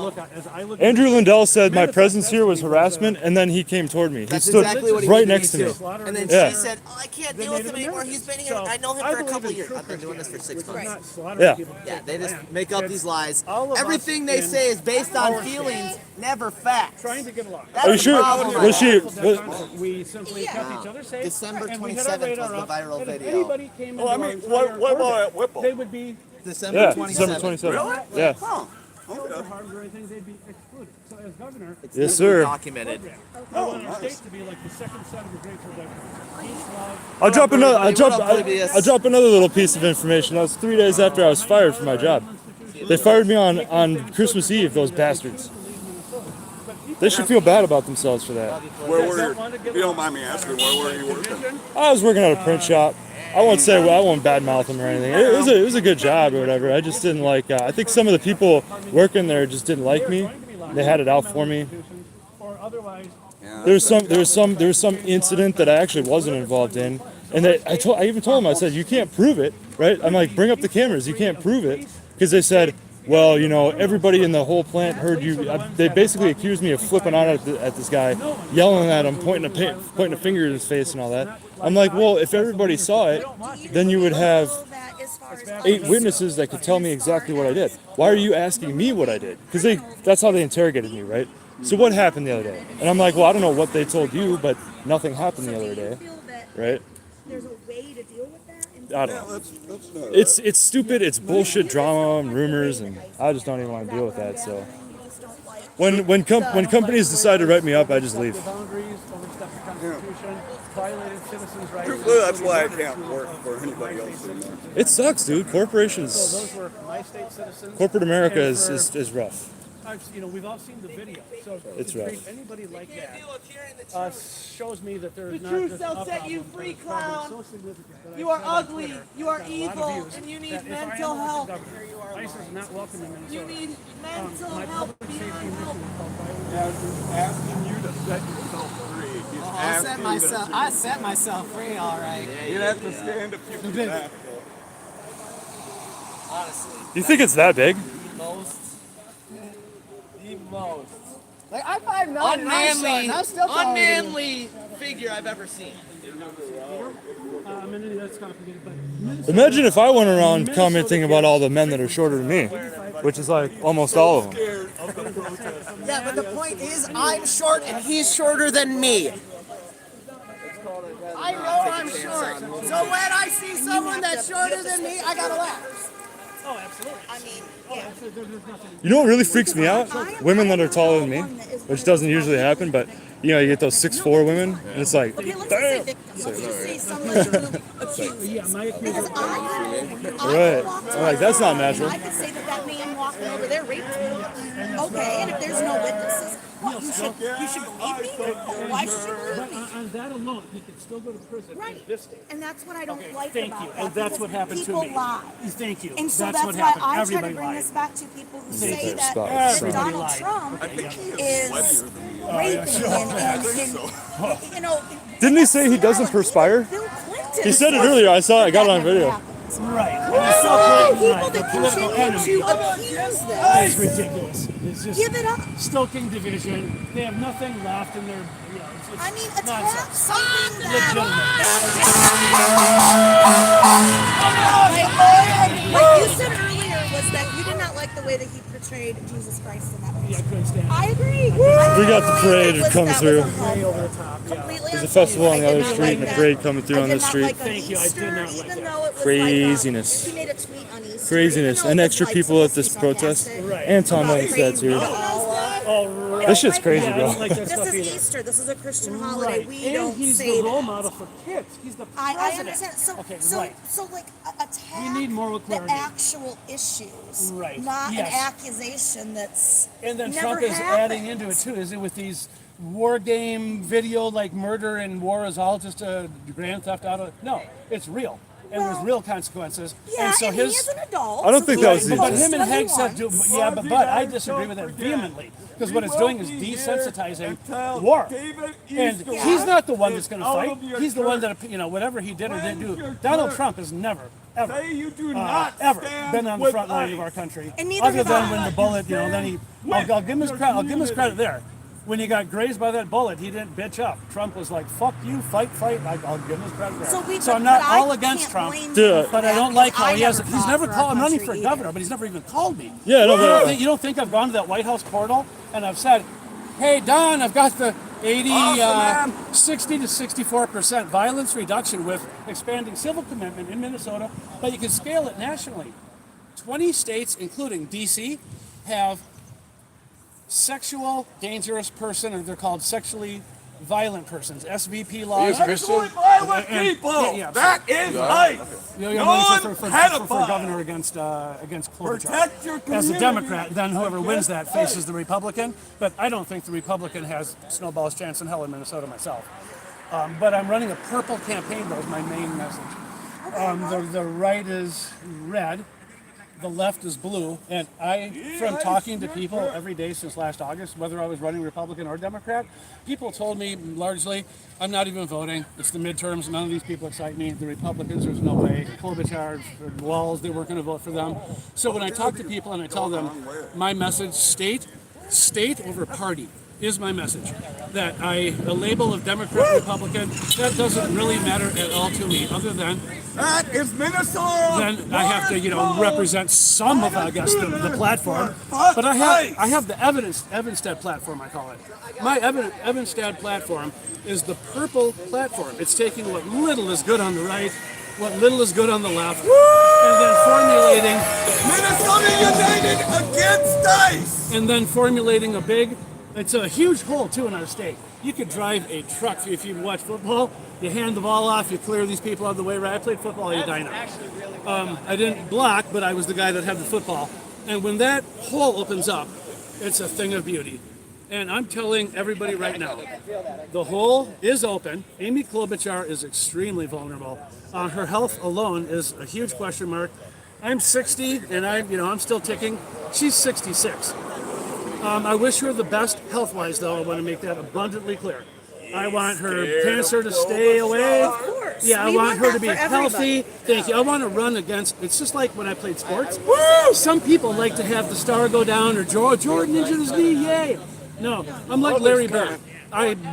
I look Andrew Lindell said my presence here was harassment, and then he came toward me. He That's stood exactly what he right did next to me. And then Yeah. she said, "Oh, I can't deal with him anymore. He's been here. I know him for a couple of years. I've been doing this for 6 months." Yeah. Yeah, they just make up these lies. All of us Everything they in say is based on our feelings, never facts. trying to get along. That's Are you the sure? problem I Was she? have. We simply kept each other safe. December and we had 27th our radar was the up, viral and if video. anybody came Well, I into mean, our what entire about orbit, at Whipple? they would be December Yeah, 27th. December 27th. Yeah. Huh. harmed or anything, they'd be excluded. So as governor, Yes, sir. Documented. I want our state to be like the second son of the great Peace, love. I'll drop another. Oblivious. I'll drop another little piece of information. That was 3 days after I was fired from my job. They fired me on Christmas Eve. Those bastards. They should feel bad about themselves for that. Where were you? If you don't mind me asking, where were you working? I was working at a print shop. I won't say, well, I won't badmouth them or anything. It was a good job or whatever. I just didn't like. I think some of the people working there just didn't like me. They had it out for me. Or otherwise, There was some incident that I actually wasn't involved in, and I even told them, I said, you can't prove it, right? I'm like, bring up the cameras. You can't prove it, because they said, well, everybody in the whole plant heard you. They basically accused me of flipping out at this guy, yelling at him, pointing a finger at his face and all that. I'm like, well, if everybody saw it, then you would have 8 witnesses that could tell me exactly what I did. Why are you asking me what I did? Because that's how they interrogated me, right? So what happened the other day? And I'm like, well, I don't know what they told you, but nothing happened the other day, right? There's a way to deal with that. I don't know. It's stupid. It's bullshit drama and rumors, and I just don't even want to deal with that. So when companies decide to write me up, I just leave. boundaries, overstepped the Constitution, violated citizens' rights. Truthfully, that's why I can't work for anybody else anymore. It sucks, dude. Corporations, Those were my state citizens. corporate America And is rough. we've all seen the video. So It's to rough. treat anybody like that shows me that there's The not truth just shall a set you problem, free, but it's a problem clown. so significant that You I are said on ugly. Twitter, You are got a lot of evil, views, and you need that if I am mental elected help. governor, ICE is not welcome in Minnesota. You need mental My help. public safety mission is called violence. Asking you to set yourself free. He's I'll asking set you myself. to- I set myself free, all right. You'd have to stand if you did that. Honestly, You think it's that big? the most. Like, I'm 5'9" and I'm short, and I'm still taller than you. unmanly figure I've ever seen. That's complicated, but Imagine if I went around commenting about all the men that are shorter than me, which is like almost all of them. Yeah, but the point is, I'm short and he's shorter than me. I know I'm short. So when I see someone that's shorter than me, I gotta laugh. oh, absolutely. I mean, yeah. There's nothing. You know what really freaks me out? Women that are taller than me, which doesn't usually happen, but you know, you get those 6'4" women, and it's like, Okay, let's just say victims. Let's just say someone who accuses. Yeah, my Because Right. I'm like, that's not natural. I could say that man walking over there raped me. Okay, and if there's no witnesses, what, you should believe me? Why should you believe me? on that alone, he could still go to prison Right. in this state. And that's what I don't like Thank about you. that. And that's because what happened to people me. lie. Thank you. And so that's that's what why happened. I try Everybody to bring lied. this back to people who Thank say you. that, Stop. that Everybody Donald lied. Trump is Oh, raping and you know. Didn't he say he doesn't perspire? Bill Clinton. He said it earlier. I saw it. I got it on video. Right. So Right. people The that political continue enemy. to accuse It's this, ridiculous. It's just give it up. stoking division. They have nothing left in their. You know, it's just I mean, attack nonsense. something Legitimate. What you said earlier was that you did not like the way that he portrayed Jesus Christ in that Yeah, I picture. couldn't stand it. I agree. We got the parade That was- coming that was through. Way over the top. Yeah. completely There's a unfair. festival on the I did other not street like and a that. parade coming through I on did this not street. like on Thank you, I did Easter, not like even that. though it was Craziness. Like, he made a tweet on Easter. Craziness. even though And it was, extra like, people at supposed this to be protest. sarcastic. Right. And Tom About Evenstad too. Allah. This shit's crazy, Yeah, I bro. don't like that This stuff is either. Easter. This is a Christian holiday. Right. We And don't he's say the role that. model for kids. He's the I president. understand. So, Okay, so, right. so like attack We need moral the clarity. actual issues, Right. not Yes. an accusation that's And then never Trump is happened. adding into it too, is it with these war game video like murder and war is all just a grand theft auto? No, it's real. And there's Well, real consequences. Yeah, and so he is an adult. I don't so think he that can was the But post him and what he Hank said, wants. but I disagree with that vehemently. Because what it's doing is desensitizing war. And he's not the one that's going to fight. He's the one that, you know, whatever he did or didn't do. Donald Trump has never, ever, ever been on the front line of our country. And neither Other have than I. when the bullet, you know, then he, I'll give him his credit. I'll give him his credit there. When he got grazed by that bullet, he didn't bitch up. Trump was like, "Fuck you, fight." I'll give him his credit there. So I'm not but I all against can't Trump, blame Dude. him for but I that don't like because how I he has. never He's fought never for called. our I'm running country for either. governor, but he's never even called me. Yeah, no, but You don't think I've gone to that White House portal and I've said, "Hey, Don, I've got the 60 to 64% violence reduction with expanding civil commitment in Minnesota, but you can scale it nationally. 20 states, including D.C., have sexual dangerous person, or they're called sexually violent persons, SVP laws. Sexually violent And- people. yeah, That is life. You know, running for Non-pedophile. governor against Klobuchar. Protect your As a community. Democrat, then whoever wins that faces the Republican. But I don't think the Republican has snowball's chance in hell in Minnesota myself. But I'm running a purple campaign, though, is my main message. The right is red, the left is blue, and from talking to people every day since last August, whether I was running Republican or Democrat, people told me largely, I'm not even voting. It's the midterms. None of these people excite me. The Republicans, there's no way. Klobuchar, Walls, they weren't going to vote for them. So when I talk to people and I tell them my message, state over party, is my message. That a label of Democrat, Republican, that doesn't really matter at all to me, other than That is Minnesota. then I have to, represent some of, I guess, the platform. But I have the Evenstad platform, I call it. My Evenstad platform is the purple platform. It's taking what little is good on the right, what little is good on the left, and then formulating Minnesota United against ICE. and then formulating it's a huge hole too in our state. You could drive a truck if you watch football. You hand the ball off, you clear these people out of the way. Right? I played football at Edina. I didn't block, but I was the guy that had the football. And when that hole opens up, it's a thing of beauty. And I'm telling everybody right now, the hole is open. Amy Klobuchar is extremely vulnerable. Her health alone is a huge question mark. I'm 60, and I'm still ticking. She's 66. I wish her the best health-wise, though. I want to make that abundantly clear. I want her cancer to stay away. Of course. Yeah, I We want her that to be for healthy. everybody. Thank you. I want to run against. It's just like when I played sports. Some people like to have the star go down or Jordan injured his knee. Yay! No, I'm like Larry Bird.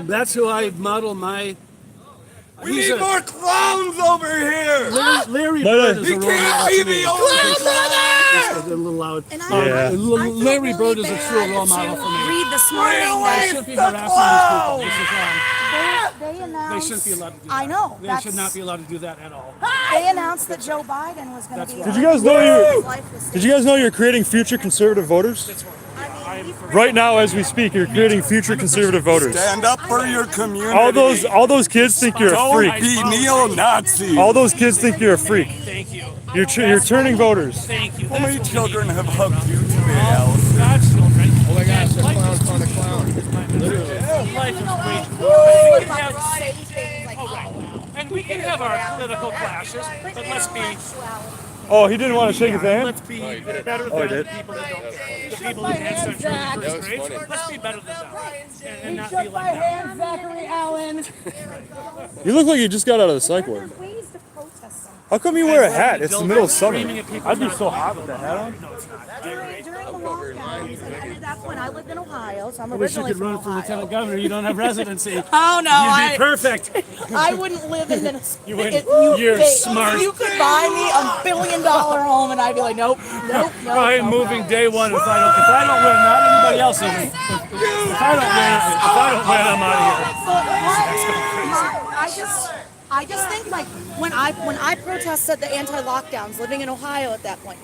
That's who I model my. We need more clowns over here. Larry Bird is a He role can't model be to me. the only clown. It's a little loud. Yeah. Larry Bird is a true role model for me. Read this morning They that shouldn't be harassing these people. This is wrong. they announced. They shouldn't be allowed to do that. I know. They should not be allowed to do that at all. They announced that Joe Biden was going to be. Did you guys know Did you guys know you're creating future conservative voters? Right now, as we speak, you're creating future conservative voters. Stand up for your community. All those kids think you're a freak. Don't be neo-Nazi. All those kids think you're a freak. Thank you. You're turning voters. Thank you. How many children have hugged you today, Alice? God's children. Oh my gosh, the clown found a clown. Life is great. And we can have our political clashes, but let's be. Oh, he didn't want to shake his hand? Let's be better Oh, he than did? the people that don't care. The people who can't start shooting first grades. Let's be better than them. And not be like that. Zachary Allen. You look like you just got out of the psych ward. How come you wear a hat? It's the middle of summer. I'd be so hot with that hat on. During the lockdowns, and that's when I lived in Ohio, so I'm I wish you originally could from run for Ohio. lieutenant governor. You don't have residency. Oh no, You'd be perfect. I wouldn't live in Minnesota. You're smart. You could buy me $1 billion home, and I'd be like, nope. I am moving day one. If I don't win, not anybody else is. If I don't win, I'm out of here. I just think like when I protested the anti-lockdowns, living in Ohio at that point,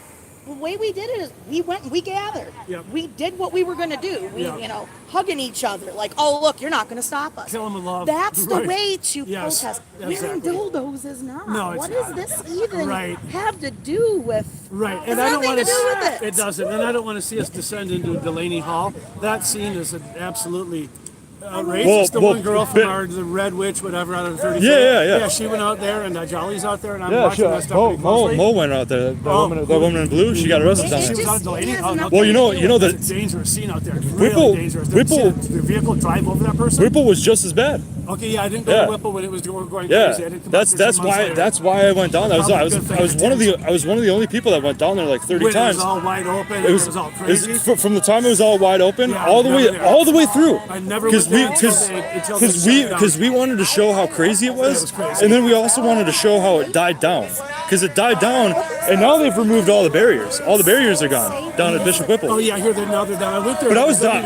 the way we did it is we went and we gathered. Yep. We did what we were going to do. We, Yep. hugging each other like, oh look, you're not going to stop us. Kill 'em with love. That's the Right. way to Yes, protest. exactly. Wearing dildos is not. No, it's what does not. this even Right. have to do with? Right, Has and I don't nothing want to do with it. It doesn't, and I don't want to see us descend into Delaney Hall. That scene is absolutely outrageous. The one girl from the Red Witch, whatever, out of the 30. Yeah. She went out there, and Jolly's out there, and I'm Yeah, watching that stuff pretty closely. Mo went out there. The woman in blue, she got arrested down She there. was on Delaney. Oh, no. Well, you know that It's a dangerous scene out there. It's really dangerous. Did you see the vehicle drive over that person? Whipple was just as bad. Okay, yeah, I didn't go to Whipple when it was going crazy. Yeah, I didn't come back there that's 2 months why later. I went down there. I was one of the only people that went down there like 30 When times. it was all wide open. It was all crazy. from the time it was all wide open, Yeah, all the way through. I never went there until they shut it down. Because we wanted to show how crazy it was, crazy. and then we also wanted to show how it died down. Because it died down, and now they've removed all the barriers. All the barriers are gone down at Bishop Whipple. Oh yeah, I hear that now they're down. I went there. But I was down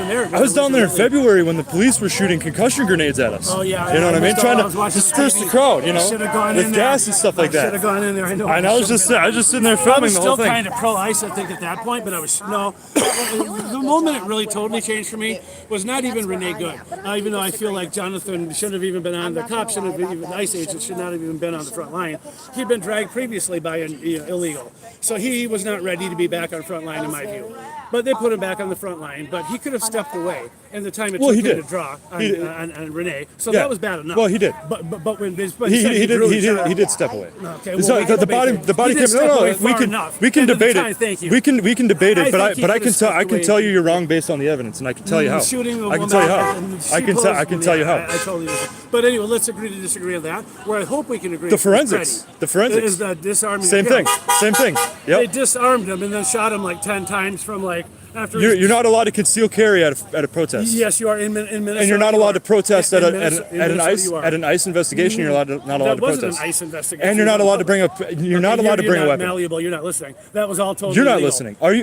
there in February. February when the police were shooting concussion grenades at us. Oh yeah, you know what I mean? Trying I was to watching disperse TV. the crowd, you I should have gone know, in with there. gas and stuff like I should that. have gone in there. I know. And I was just sitting there I filming was the still whole thing. kind of pro-ICE, I think, at that point, but I was no. The moment it really totally changed for me was not even Renee Good. Even though I feel like Jonathan shouldn't have even been on. The cops shouldn't have even. The ICE agents should not have even been on the front line. He'd been dragged previously by an illegal, so he was not ready to be back on front line in my view. But they put him back on the front line. But he could have stepped away in the time it took him to draw on Renee. So that was bad enough. Well, he did. But when He did step away. Okay, So well, the body came. No, we can debate it. Thank you. We can debate it, I think but I he can could've tell stepped away. tell you you're wrong based on the evidence, and I can tell you how. Shooting a I can woman tell you out, how. and she I can posed tell you me. how. I totally disagree. But anyway, let's agree to disagree on that. Where I hope we can agree. The with forensics. Freddie The forensics. is the disarming. Same of him. thing. Same thing. They Yep. disarmed him and then shot him like 10 times from like after. You're not allowed to conceal carry at a protest. Yes, you are in Minnesota. And you're not allowed to protest In at Minnesota, an ICE investigation. You're not allowed That to wasn't protest. an ICE investigation. And you're not allowed to bring up. You're not allowed to bring a You're not weapon. malleable. You're not listening. That was all totally. You're not illegal. listening. Are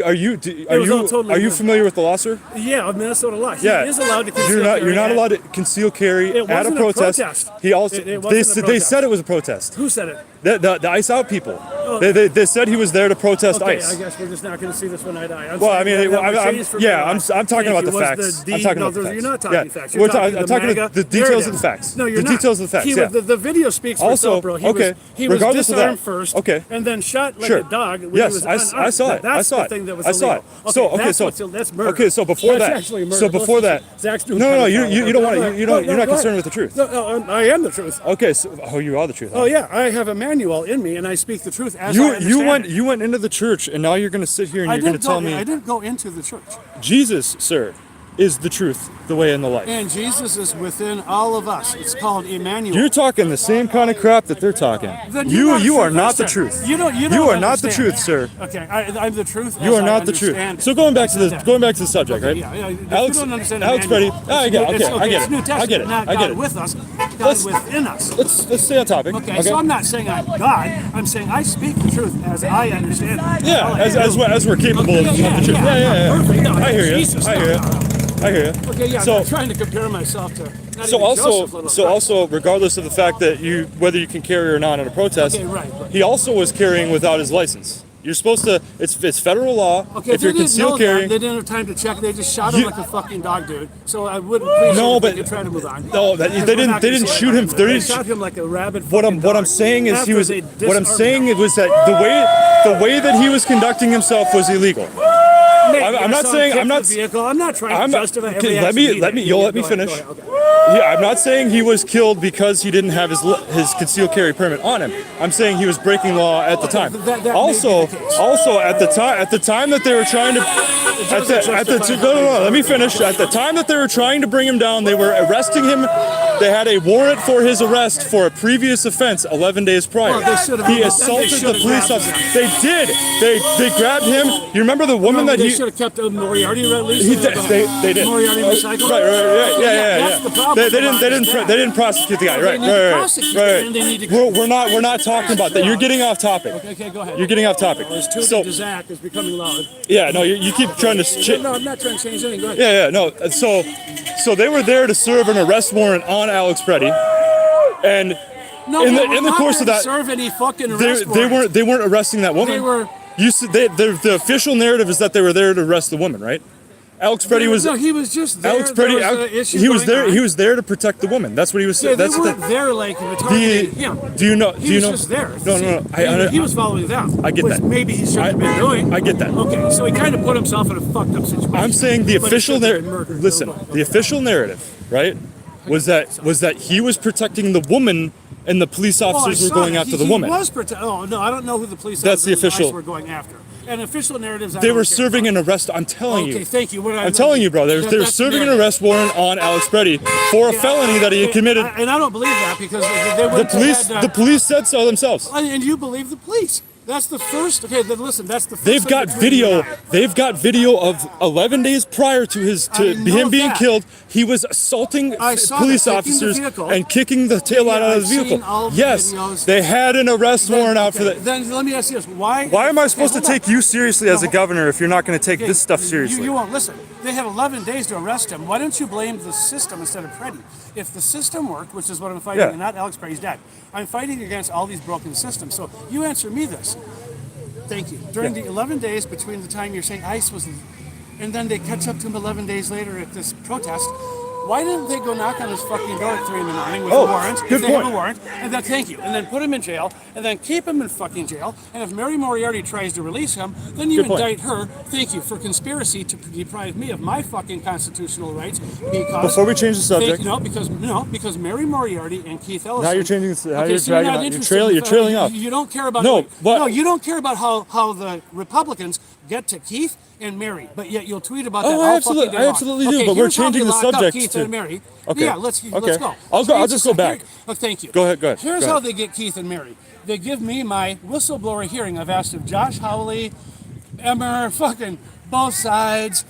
you familiar with the law, sir? Yeah, of Minnesota law. Yeah. He is allowed to conceal You're not carry allowed to conceal carry It at a wasn't a protest. protest. He also It wasn't a they protest. said it was a protest. Who said it? The ICE out people. They said he was there to protest Okay, ICE. I guess we're just not going to see this when I die. Well, I mean, I'm talking about the facts. I'm talking about the facts. You're not talking Yeah. facts. We're You're talking I'm talking MAGA about the details narrative. of the facts. No, you're the not. details of the facts. Yeah. The video speaks for Also, itself, bro. He okay, was regardless of disarmed that, first, okay, and then shot like sure. a dog when Yes, he was I unarmed. saw it. That's I saw the it. thing that was I saw illegal. it. So That's murder. okay, so before That's that, actually murder. so before that, Zach's doing no, pedophile. you don't want No, to. You're not go concerned ahead. with the truth. No, I am the truth. Okay, so you are the truth. Oh yeah, I have a manual in me, and I speak the truth as I understand it. You went into the church, and now you're going to sit here and you're going to tell me I didn't go into the church. Jesus, sir. is the truth, the way, and the life. And Jesus is within all of us. It's called Emmanuel. You're talking the same kind of crap that they're talking. Then you're You are not the Christian. truth. You don't are not the understand. truth, sir. Okay, I'm the truth. You as are I not the truth. understand So it. going back to That's the subject, right? Yeah, if Alex, you don't understand Alex Emmanuel, Petty. I get it's it. Okay, I it's get New it. Testament, I get it. not I get God it. with us, God within us. Let's stay on topic. Okay, so I'm not saying I'm God. I'm saying I speak the truth as I understand it. Yeah, as we're capable of the truth. Yeah. Perfect. No, I hear you. Jesus, I hear you. I hear you. Okay, yeah, So- I'm trying to compare myself to. Not So even also, Joseph, little so Christ. also, regardless of the fact that whether you can carry or not in a protest, Okay, right. he also was carrying without his license. You're supposed to. It's federal law. Okay, if you're they didn't know concealed that. carrying, They didn't have time to check. They just shot him like a fucking dog, dude. So I wouldn't appreciate No, if but- they could try to move on. no, they Because didn't. we're not They gonna didn't say shoot him. that. They They didn't. shot him like a rabid. What I'm fucking saying is After they what I'm disarmed saying him. was that the way that he was conducting himself was illegal. Maybe I'm I not saw saying him I'm kick not. the vehicle. I'm not trying I'm to not, justify okay, every let action me he let did. me you'll let me Go ahead, finish. go ahead, okay. Yeah, I'm not saying he was killed because he didn't have his concealed carry permit on him. I'm saying he was breaking law at the time. That may Also, be the case. also at the time that they were trying to let me finish. At the time that they were trying to bring him down, they were arresting him. They had a warrant for his arrest for a previous offense 11 days prior. Well, they should've- He they assaulted the should've police grabbed officer. him. They did. They grabbed him. You remember the woman that They he should have kept Moriarty at least. he did, they did. Moriarty recycled. Right, yeah. That's the problem. They didn't prosecute the guy. They need to prosecute him, and they need to- We're not talking about that. You're getting off topic. Okay, go ahead. You're getting off topic. It's too So to Zach is becoming loud. yeah, no, you keep trying to. No, I'm not trying to change anything. Go ahead. Yeah, no. So they were there to serve an arrest warrant on Alex Preddy, and No, in they the were in the not course of there to that, serve any fucking arrest warrant. they weren't arresting that woman. They were. The official narrative is that they were there to arrest the woman, right? Alex Preddy was. No, he was just there. Alex There Preddy. was an issue He was going there. on. He was there to protect the woman. That's what he was saying. Yeah, they That's weren't there like targeting him. Do you know? He Do you was know? just there. No. He was following them. I get which that. Maybe he shouldn't have been doing. I get that. Okay, so he kind of put himself in a fucked up situation. I'm saying the But he official shouldn't have been narrative. murdered. Listen, the official narrative, right, was that he was protecting the woman and the police officers were going after the woman. Oh no, I don't know who the police That's the officers and official- ICE were going after. And official narratives. They were serving an arrest. I'm telling you. Okay, thank you. I'm telling you, bro. They were serving an arrest warrant on Alex Preddy for a felony that he had committed. And I don't believe that because they The police, the police said so themselves. And you believe the police. That's the first. Okay, then listen. That's the first. They've thing got between you video. and I. They've got video of 11 days prior to know him being that. killed. He was assaulting I saw police that, kicking the officers vehicle. and kicking the tail out of I've his vehicle. seen all the Yes, videos. they had an arrest warrant out for that. Then let me ask you this: Why? Why am I supposed to hold on. take you seriously as a governor if you're not going to take Okay, this stuff seriously? You won't listen. They had 11 days to arrest him. Why don't you blame the system instead of Preddy? If the system worked, which is what I'm fighting, Yeah. and not Alex Preddy's dad, I'm fighting against all these broken systems. So you answer me this. Thank you. During the 11 days between the time you're saying ICE was, and then they catch up to him 11 days later at this protest. Why didn't they go knock on his fucking door at 3 in the morning with a warrant? good If they have point. a warrant, and then thank you, and then put him in jail, and then keep him in fucking jail. And if Mary Moriarty tries to release him, then you Good point. indict her. Thank you for conspiracy to deprive me of my fucking constitutional rights. Because Before we change the subject, because Mary Moriarty and Keith Ellison. now you're changing. Now Okay, you're so dragging not out. You're interested trailing. in You're the- trailing off. You don't care about No, but- no, you don't care about how the Republicans get to Keith and Mary, but yet you'll tweet about that. Oh, all absolutely- fucking day I long. absolutely do, Okay, but we're here's how changing they the lock up subject Keith to- and Mary. Okay. Yeah, let's Okay. go. I'll just go back. Oh, thank you. Go ahead. Here's Go how ahead. they get Keith and Mary. They give me my whistleblower hearing. I've asked if Josh Howley, Emmer, fucking both sides.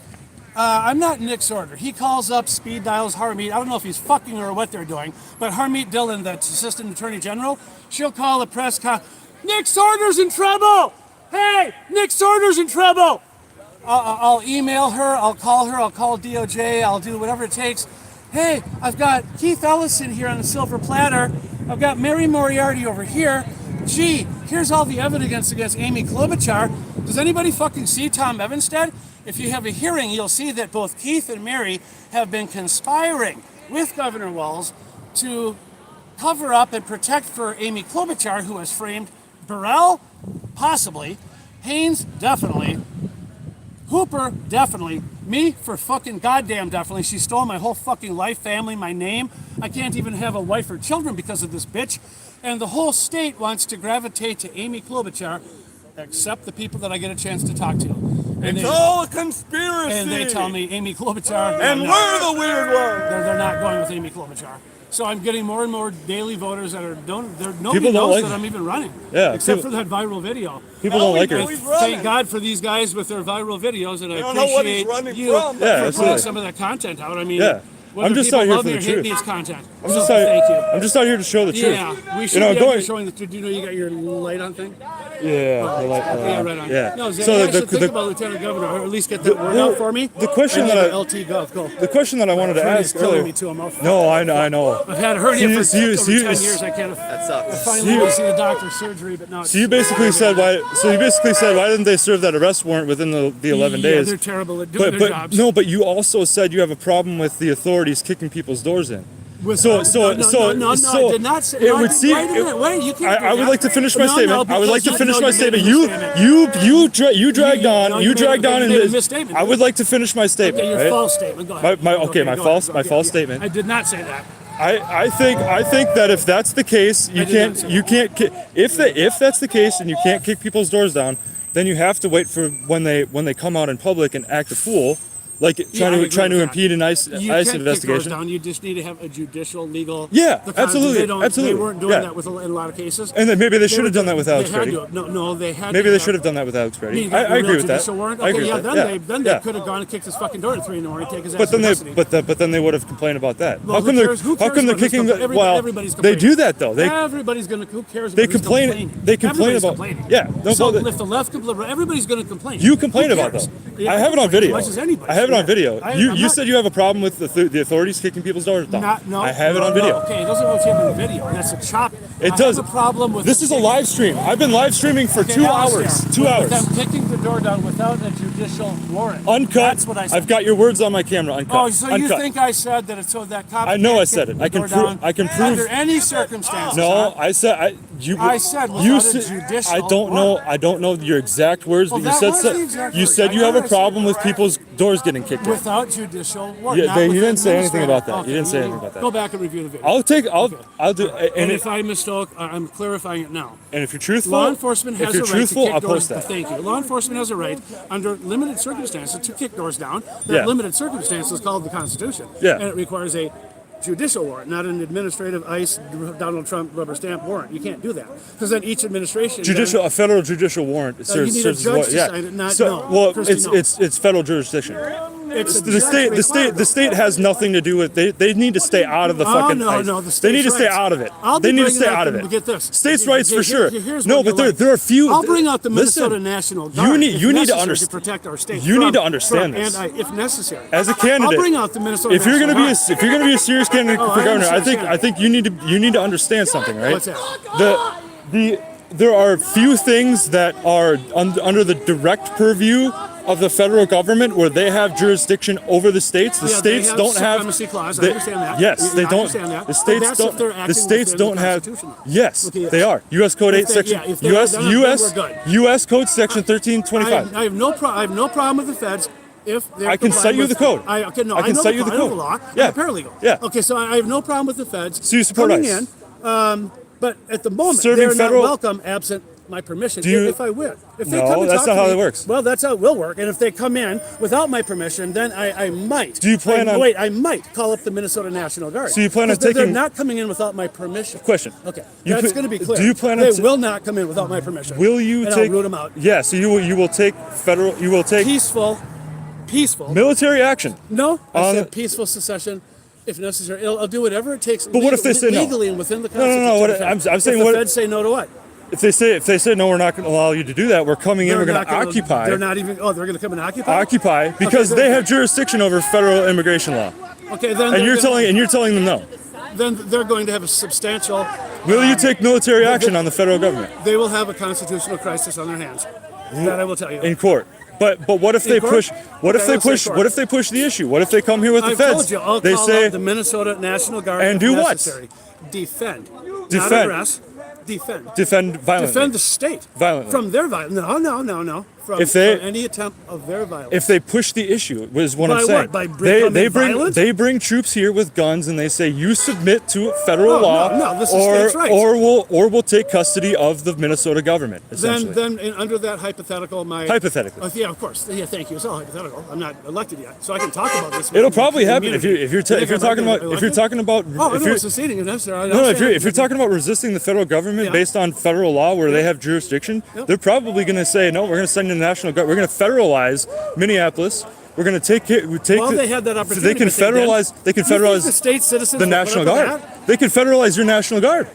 I'm not Nick Sorter. He calls up, speed dials Harmeet. I don't know if he's fucking her or what they're doing, but Harmeet Dillon, the Assistant Attorney General, she'll call a press con. Nick Sorter's in trouble! Hey, Nick Sorter's in trouble! I'll email her, I'll call DOJ, I'll do whatever it takes. Hey, I've got Keith Ellison here on the silver platter. I've got Mary Moriarty over here. Gee, here's all the evidence against Amy Klobuchar. Does anybody fucking see Tom Evenstad? If you have a hearing, you'll see that both Keith and Mary have been conspiring with Governor Walz to cover up and protect for Amy Klobuchar, who has framed Burrell, possibly, Haynes, definitely, Hooper, definitely. Me, for fucking goddamn definitely. She stole my whole fucking life, family, my name. I can't even have a wife or children because of this bitch. And the whole state wants to gravitate to Amy Klobuchar, except the people that I get a chance to talk to. And It's all a conspiracy. And they tell me Amy Klobuchar. And we're the weird ones. They're not going with Amy Klobuchar. So I'm getting more and more daily voters that are nobody People don't knows like that it. I'm even running. Yeah, Except people- for that viral video. People don't like her. And thank God for these guys with their viral videos, and I don't know what he's appreciate running you from. for Yeah, putting absolutely. some of that content out. I mean, Yeah. whether I'm just people out here love for me the or hate truth. me, it's content. I'm So just thank you. I'm just out here to show the truth. Yeah, we should You know, be going. showing the truth. Do you know you got your light on thing? Yeah, Yeah, right on. yeah. No, Zach, So I should think about Lieutenant Governor, or at least get that word out for me. the question And that then I- LT Gov, go. The question that I wanted to Hernia's ask killing earlier. me too. I'm off. No, I know. I've had a hernia for over 10 you- years. I can't. That sucks. I finally went to see the doctor's surgery, but now. So you basically said why? So you basically said why didn't they serve that arrest warrant within the 11 Yeah, days? they're terrible at doing But their jobs. no, but you also said you have a problem with the authorities kicking people's doors in. No, So I did not say. it no, I would did- seem. wait a minute, wait, you can't do I would that. like to finish my No, statement. no, I would like to because finish you- my no, statement. you You made a misstatement. you dragged on. no, You you dragged made- on you into made a this. misstatement. I would like to finish my statement. Okay, your right? false statement. Go ahead. My Okay, my go false ahead. my false Yeah. statement. I did not say that. I think that if that's the case, I did not say if that's the case and you can't kick people's doors down, then you have to wait for when they come out in public and act a fool, like I trying agree to with that. impede an ICE You can't kick doors investigation. down. You just need to have a judicial, legal. Yeah, the con- absolutely, They don't. absolutely, They weren't doing yeah. that with in a lot of cases. And then maybe they should have done that with Alex They had Brady. to. No, they had. Maybe to they should have done that with Alex Brady. mean, I the agree real with that. judicial warrant? I Okay, agree yeah, with that. then they could have gone and kicked his fucking door at 3 in the morning, take his ass But then to they, custody. but then they would have complained about that. Well, How come who they're cares? Who how cares come they're about who's kicking? complaining? Well, Everybody's they do complaining. that though. Everybody's gonna. Who cares? They about who's complain. complaining? They complain Everybody's about. complaining. Yeah. No, So well, if the left complain, everybody's gonna complain. you complain Who about cares? though. Yeah, I have it on video. As much as anybody. I have it on video. I'm You not- said you have a problem with the authorities kicking people's doors down. No, I have it on no, video. Okay, it doesn't go to video. That's a chop. It I does. have a problem with This them is a kicking- live stream. I've been live streaming for Okay, 2 I hours. understand. 2 With hours. them kicking the door down without a judicial warrant. Uncut. That's what I said. I've got your words on my camera. Uncut. Oh, so you Uncut. think I said that it's so that cop? I know can't I said kick it. the I can door prove- down I can prove- under any circumstances. No, huh? I said you. I said you without a said- judicial I don't know. warrant. I don't know your exact words, Well, but you that said was the exact you words. said I you have know a I said problem with people's doors getting kicked in. Without judicial warrant. Yeah, not they- you with didn't say anything about that. administrative. You didn't say Okay, anything about that. Go back and review the video. I'll do. And And if I misspoke, I'm clarifying it now. if you're truthful, Law enforcement if has you're a right truthful, to I'll kick doors. post that. Thank you. Law enforcement has a right, under limited circumstances, to kick doors down. That Yeah. limited circumstance is called the Constitution. Yeah. And it requires a judicial warrant, not an administrative ICE Donald Trump rubber stamp warrant. You can't do that because then each administration a federal judicial warrant you serves, need a serves as judge what- to yeah. sign it, not- So, no. well, Christy, no. it's federal jurisdiction. It's a The judge state requirement. has nothing to do with. They need to stay out of the fucking. no, ICE. no, the they state's need to stay rights. out of it. I'll be They need to bringing stay up out of the- it. get this. States' rights for sure. Here's No, what but you there are few. I'll bring out the Listen, Minnesota National Guard. need- if you need to necessary, understand- protect our state. you need to from- understand from- this. and if necessary. As a candidate, I'll bring out the Minnesota. if you're National going to be Guard. if you're going to be a serious candidate Oh, for I governor, understand. I think you need to understand something, right? What's that? There are few things that are under the direct purview of the federal government where they have jurisdiction over the states. The Yeah, states they have don't have supremacy clause. I they- understand that. Yes, I they don't. understand that. The states But that's don't. if they're The acting states within don't the have. Constitution. Yes, Okay, yes. they are. U.S. Code 8 If they- section. yeah, if they are, then we're good. U.S. Code section 1325. I have no problem with the feds. If they're I can complying cite you with- the code. I can I can know cite you the I know code. law. Yeah. I'm a paralegal. Yeah. Okay, so I have no problem with the feds. So you support coming ICE? in, but at the moment Serving they're federal- not welcome absent my permission. Do you- if I win, if they No, come and that's talk not to how me, it works. Well, that's how it will work. And if they come in without my permission, then I might. Do you plan on- Wait, I might call up the Minnesota National Guard. So you plan on 'Cause they're taking- not coming in without my permission. Question. Okay, You that's pl- going to be clear. do you plan on They ta- will not come in without my permission. Will you and take? I'll root them out. Yeah. So you will take federal. You will take Peaceful. military action. No, I On- said peaceful secession, if necessary. I'll do whatever it takes. But what if they say no? legally and within the No, no, no, Constitution? what- I'm saying if what- the feds say no to what? If they say no, we're not going to allow you to do that. We're coming in. We're going not to gonna- occupy. They're not even. Oh, they're going to come and occupy. Occupy because Okay, they then- have jurisdiction over federal immigration law. Okay, then. And they're you're gonna- telling them no. Then they're going to have a substantial. Will you take military action on the federal government They will have a constitutional crisis on their hands. That I will tell you. in court? But what if In they court? push? What if Okay, they let's say push? court. What if they push the issue? What if they come here with the I've feds? told you. I'll They call say up the Minnesota National Guard. And if do what? necessary. Defend. Not Defend. arrest. Defend. defend violently. Defend the state Violently. from their violence. No. from any attempt of their violence. If they push the issue, is what By I'm saying. what? By violence? They bring troops here with guns and they say you submit to federal law, no, this is states' rights. or we'll take custody of the Minnesota government. Essentially. Then under that hypothetical, hypothetically. Yeah, of course. Yeah, thank you. It's all hypothetical. I'm not elected yet, so I can talk about this. It'll probably happen if you're talking about seceding if necessary. if you're talking about resisting the federal government based on federal law where they have jurisdiction, they're probably going to say no. We're going to send in the National Guard. We're going to federalize Minneapolis. We're going to take it. They had that opportunity. They can federalize. They can federalize the state citizens. The National Guard. They can federalize your National Guard.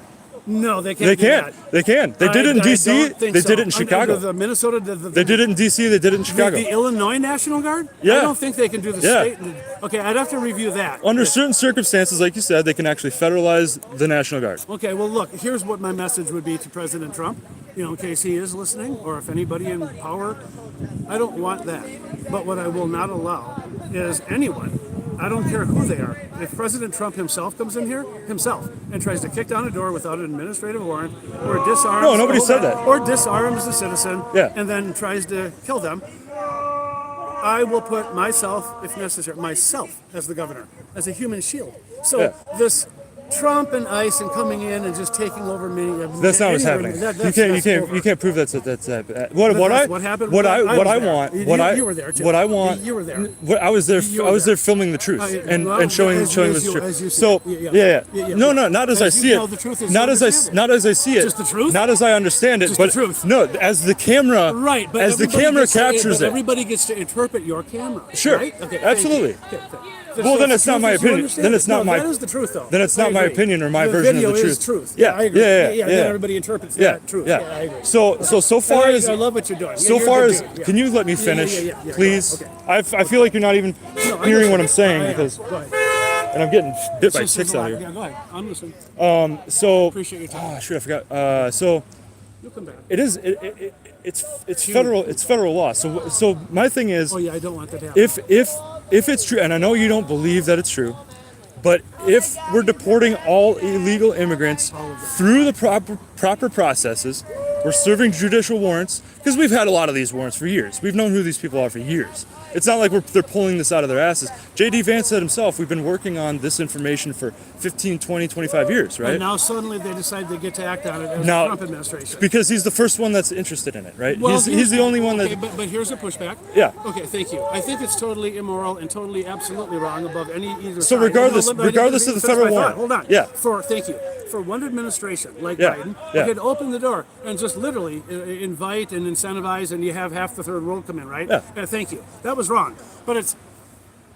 No, they can't. They can't. They can. They did it in D.C. They did it in Chicago. The Minnesota. They did it in D.C. They did it in Chicago. The Illinois National Guard. Yeah. I don't think they can do the state. Okay, I'd have to review that. Under certain circumstances, like you said, they can actually federalize the National Guard. Okay, well, look, here's what my message would be to President Trump, in case he is listening, or if anybody in power. I don't want that. But what I will not allow is anyone, I don't care who they are, if President Trump himself comes in here, and tries to kick down a door without an administrative warrant, or disarms... No, nobody said that. Or disarms the citizen, yeah. and then tries to kill them, I will put myself, if necessary, as the governor, as a human shield. So this Trump and ICE and coming in and just taking over many. That's not what's happening. You can't prove that's what happened. You were there too. What I want. You were there. I was there. I was there filming the truth and showing the truth. So no, not as I see it. Not as I see it. Just the truth. Not as I understand it. But no, as the camera. Right. But as the camera captures it. Everybody gets to interpret your camera. Sure. Right? Okay, absolutely. Well, then it's not my opinion. Then it's not my. That is the truth, though. Then it's not my opinion or my version of the truth. Video is truth. Yeah, I agree. Yeah. Then everybody interprets that truth. Yeah, I agree. So far as I love what you're doing. So far as can you let me finish, please? Okay. I feel like you're not even hearing what I'm saying because, and I'm getting bit by ticks out here. Yeah, go ahead. I'm listening. So appreciate your time. Shoot, I forgot. So you'll come back. It is. It's federal. It's federal law. So my thing is. Oh yeah, I don't want that to happen. If it's true, and I know you don't believe that it's true, but if we're deporting all illegal immigrants through the proper processes, we're serving judicial warrants, because we've had a lot of these warrants for years. We've known who these people are for years. It's not like they're pulling this out of their asses. J.D. Vance said himself, we've been working on this information for 15, 20, 25 years, right? And now suddenly they decide they get to act on it as the Trump administration. Because he's the first one that's interested in it, right? Well, he's the only one that... Okay, but here's a pushback. Yeah. Okay, thank you. I think it's totally immoral and totally absolutely wrong above either So side. regardless of the federal warrant. Hold on. Yeah. Thank you. For one administration like Biden, you could open the door and just literally invite and incentivize, and you have half the third world come in, right? Yeah. Thank you. That was wrong. But it's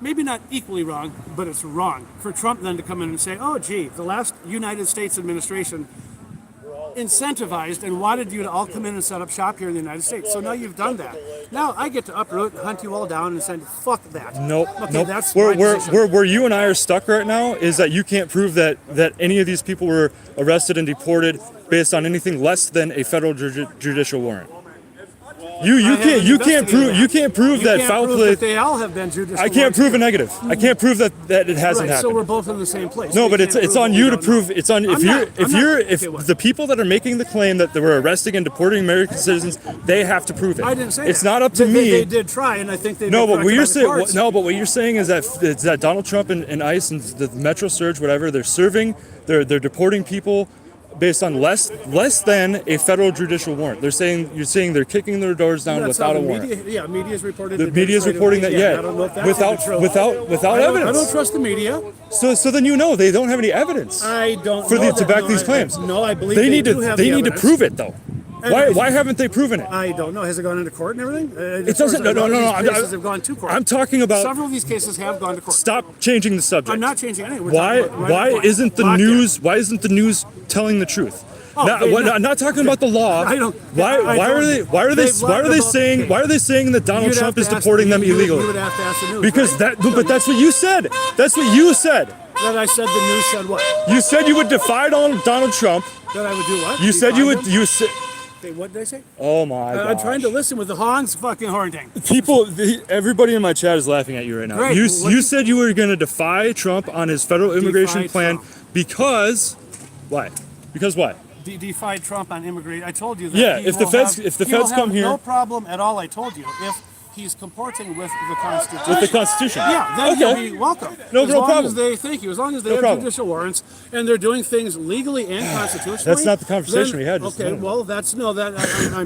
maybe not equally wrong, but it's wrong for Trump then to come in and say, oh, gee, the last United States administration incentivized and wanted you to all come in and set up shop here in the United States. So now you've done that. Now I get to uproot and hunt you all down and say, fuck that. Nope. That's where you and I are stuck right now is that you can't prove that any of these people were arrested and deported based on anything less than a federal judicial warrant. You can't prove that foul play. They all have been judicial. I can't prove a negative. I can't prove that it hasn't happened. So we're both in the same place. No, but it's on you to prove. It's on if the people that are making the claim that they were arresting and deporting American citizens, they have to prove it. I didn't say it's not up to me. They did try, and I think they. No, but what you're saying is that Donald Trump and ICE and the Metro Surge, whatever, they're deporting people based on less than a federal judicial warrant. You're saying they're kicking their doors down without a warrant. Media's reported. The media's reporting that. Yeah, I don't know if that's without evidence. I don't trust the media. So then they don't have any evidence. I don't to back these claims. I believe they need to prove it though. Why haven't they proven it? I don't know. Has it gone into court and everything? It doesn't. No. Cases have gone to court. I'm talking about. Several of these cases have gone to court. Stop changing the subject. I'm not changing anything. Why isn't the news? Why isn't the news telling the truth? I'm not talking about the law. Why are they saying that Donald Trump is deporting them illegally? You would have to ask the news. Because but that's what you said. That's what you said. That I said the news said what? You said you would defy Donald Trump. That I would do what? You said you would. You said. Okay, what did I say? Oh my god! I'm trying to listen with the hongs fucking horning. Everybody in my chat is laughing at you right now. Great. You said you were going to defy Trump on his federal immigration plan because why? Because why? defied Trump on immigration. I told you that. Yeah, he if the will feds- have- if the he will feds come have here- no problem at all. I told you if he's comporting with the Constitution. With the Constitution. Yeah, then Okay. he'll be welcome. No as long problem. as they thank you. As long as they No have problem. judicial warrants and they're doing things legally and constitutionally. That's not the conversation then- we had just a Okay, minute. well that's I'm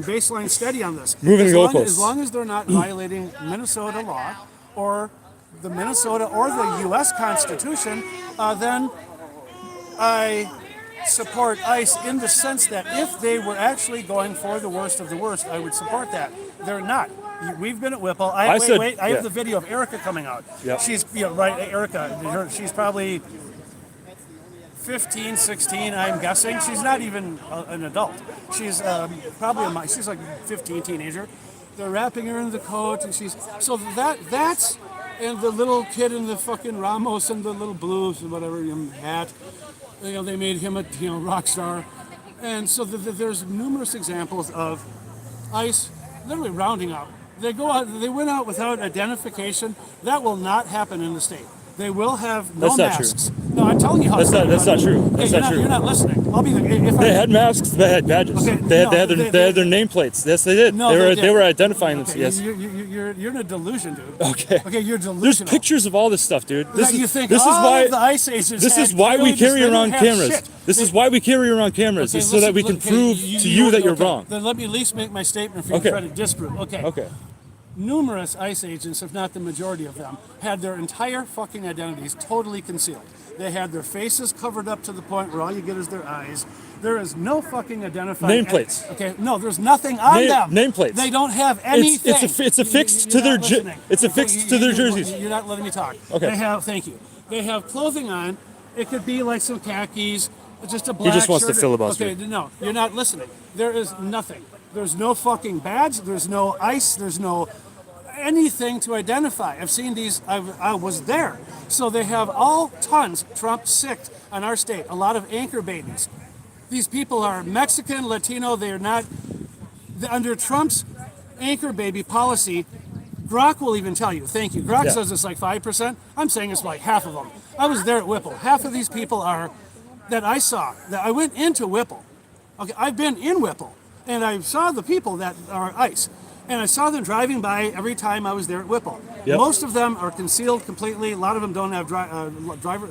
baseline steady on this. Moving as the long, goalposts. as long as they're not violating Minnesota law or the Minnesota or the U.S. Constitution, then I support ICE in the sense that if they were actually going for the worst of the worst, I would support that. They're not. We've been at Whipple. I I said- I yeah. have the video of Erica coming out. Yep. She's right, Erica. She's probably 15, 16, I'm guessing. She's not even an adult. She's probably she's like 15 teenager. They're wrapping her in the coat, and that's and the little kid in the fucking Ramos and the little blues and whatever hat. They made him a rock star, and so there's numerous examples of ICE literally rounding up. They go out. They went out without identification. That will not happen in the state. They will have no That's not masks. No, I'm telling you how. That's not true. That's not true. You're not listening. I'll be if They I, had masks. They had badges. Okay, they had no, they had their nameplates. Yes, they did. No, they did. were identifying Okay, themselves. Yes. You're in a delusion, dude. Okay. Okay, you're There's delusional. pictures of all this stuff, dude. This You is think this is all why of the ICE agents this is had why we killed carry us, they around didn't have cameras. shit. This is why we carry around cameras, Okay, is so that we can prove to you that you're okay, wrong. Then let me at least make my statement for you Okay. to try to disprove. Okay. Okay. Numerous ICE agents, if not the majority of them, had their entire fucking identities totally concealed. They had their faces covered up to the point where all you get is their eyes. There is no fucking identifying Nameplates. Okay, no, there's nothing on them. Nameplates. They don't have anything. It's affixed to their it's affixed to their jerseys. You're not letting me talk. Okay. Thank you. They have clothing on. It could be like some khakis, just a black just wants to shirt. filibuster. Okay, no, you're not listening. There is nothing. There's no fucking badge. There's no ICE. There's no anything to identify. I've seen these. I was there. So they have all tons. Trump sicked on our state. A lot of anchor babies. These people are Mexican, Latino. They are not under Trump's anchor baby policy. Grok will even tell you. Thank you. Grok says it's like 5%. I'm saying it's like half of them. I was there at Whipple. Half of these people are that I saw. That I went into Whipple. Okay, I've been in Whipple, and I saw the people that are ICE. And I saw them driving by every time I was there at Whipple. Yep. Most of them are concealed completely. A lot of them don't have driver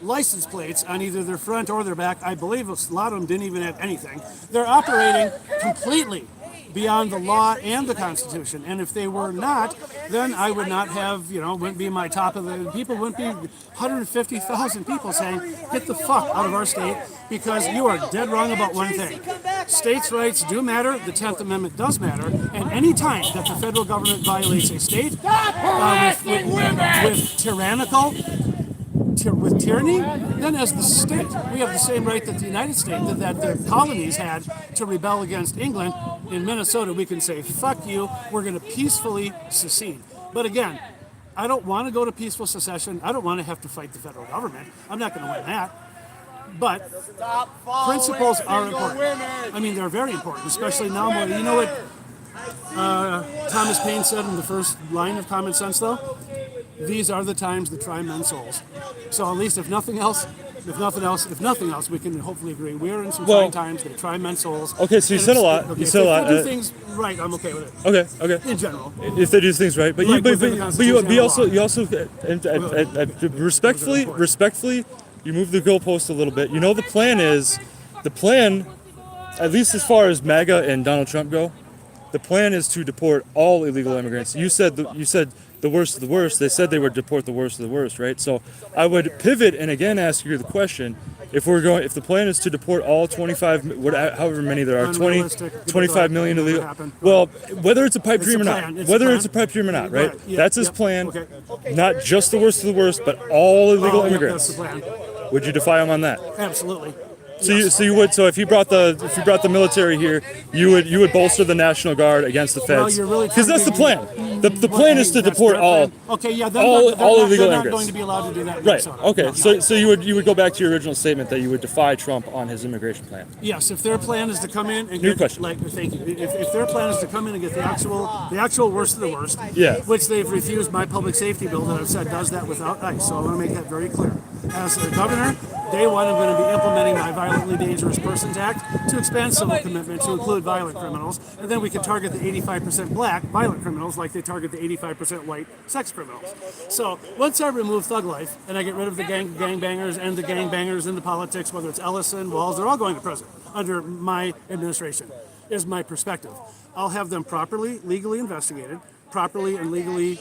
license plates on either their front or their back. I believe a lot of them didn't even have anything. They're operating completely beyond the law and the Constitution. And if they were not, then I would not have, wouldn't be my top of the people, wouldn't be 150,000 people saying, get the fuck out of our state, because you are dead wrong about one thing. States' rights do matter, the 10th Amendment does matter, and any time that the federal government violates a state with tyrannical, with tyranny, then as the state, we have the same right that the United States, that the colonies had to rebel against England. In Minnesota, we can say, fuck you, we're going to peacefully secede. But again, I don't want to go to peaceful secession. I don't want to have to fight the federal government. I'm not going to win that. But principles are important. I mean, they're very important, especially now. You know what Thomas Paine said in the first line of Common Sense, though? These are the times that try men's souls. So at least if nothing else, we can hopefully agree. We're in some trying times that try men's souls. Okay, so you said a lot. Okay, You said a lot. If they do things right, I'm okay with it. Okay. In general. If they do things right, but Like within the you Constitution also respectfully, you move the goalpost a little bit. You know the plan, at least as far as MAGA and Donald Trump go, the plan is to deport all illegal immigrants. You said the worst of the worst. They said they would deport the worst of the worst, right? So I would pivot and again ask you the question: if the plan is to deport all however many there are, 25 million illegal. Well, whether it's a pipe dream or not, right? That's his plan. Okay. Not just the worst of the worst, but all illegal immigrants. That's the plan. Would you defy him on that? Absolutely. So you would. So if you brought the military here, you would bolster the National Guard against the feds. Because that's the plan. The plan is to deport all. Okay, yeah. All illegal they're not immigrants. going to be allowed to do that. In Right. Minnesota. Okay. No. So you would go back to your original statement that you would defy Trump on his immigration plan. Yes, if their plan is to come in and New get, question. thank you. If their plan is to come in and get the actual worst of the worst, Yeah. which they've refused my public safety bill that I've said does that without ICE. So I want to make that very clear. As a governor, day one, I'm going to be implementing my Violently Dangerous Persons Act to expand civil commitment to include violent criminals, and then we can target the 85% black violent criminals like they target the 85% white sex criminals. So once I remove thug life and I get rid of the gangbangers and the gangbangers in the politics, whether it's Ellison, Walls, they're all going to prison under my administration, is my perspective. I'll have them properly, legally investigated, properly and legally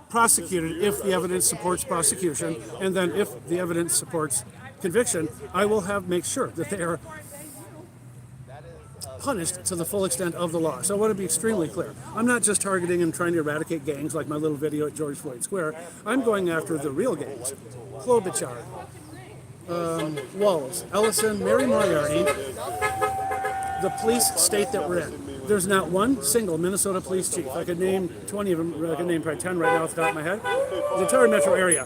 prosecuted if the evidence supports prosecution, and then if the evidence supports conviction, I will make sure that they are punished to the full extent of the law. So I want to be extremely clear. I'm not just targeting and trying to eradicate gangs like my little video at George Floyd Square. I'm going after the real gangs. Klobuchar, Walls, Ellison, Mary Moriarty, the police state that we're in. There's not one single Minnesota police chief. I could name 20 of them. I could name probably 10 right now off the top of my head. The entire metro area.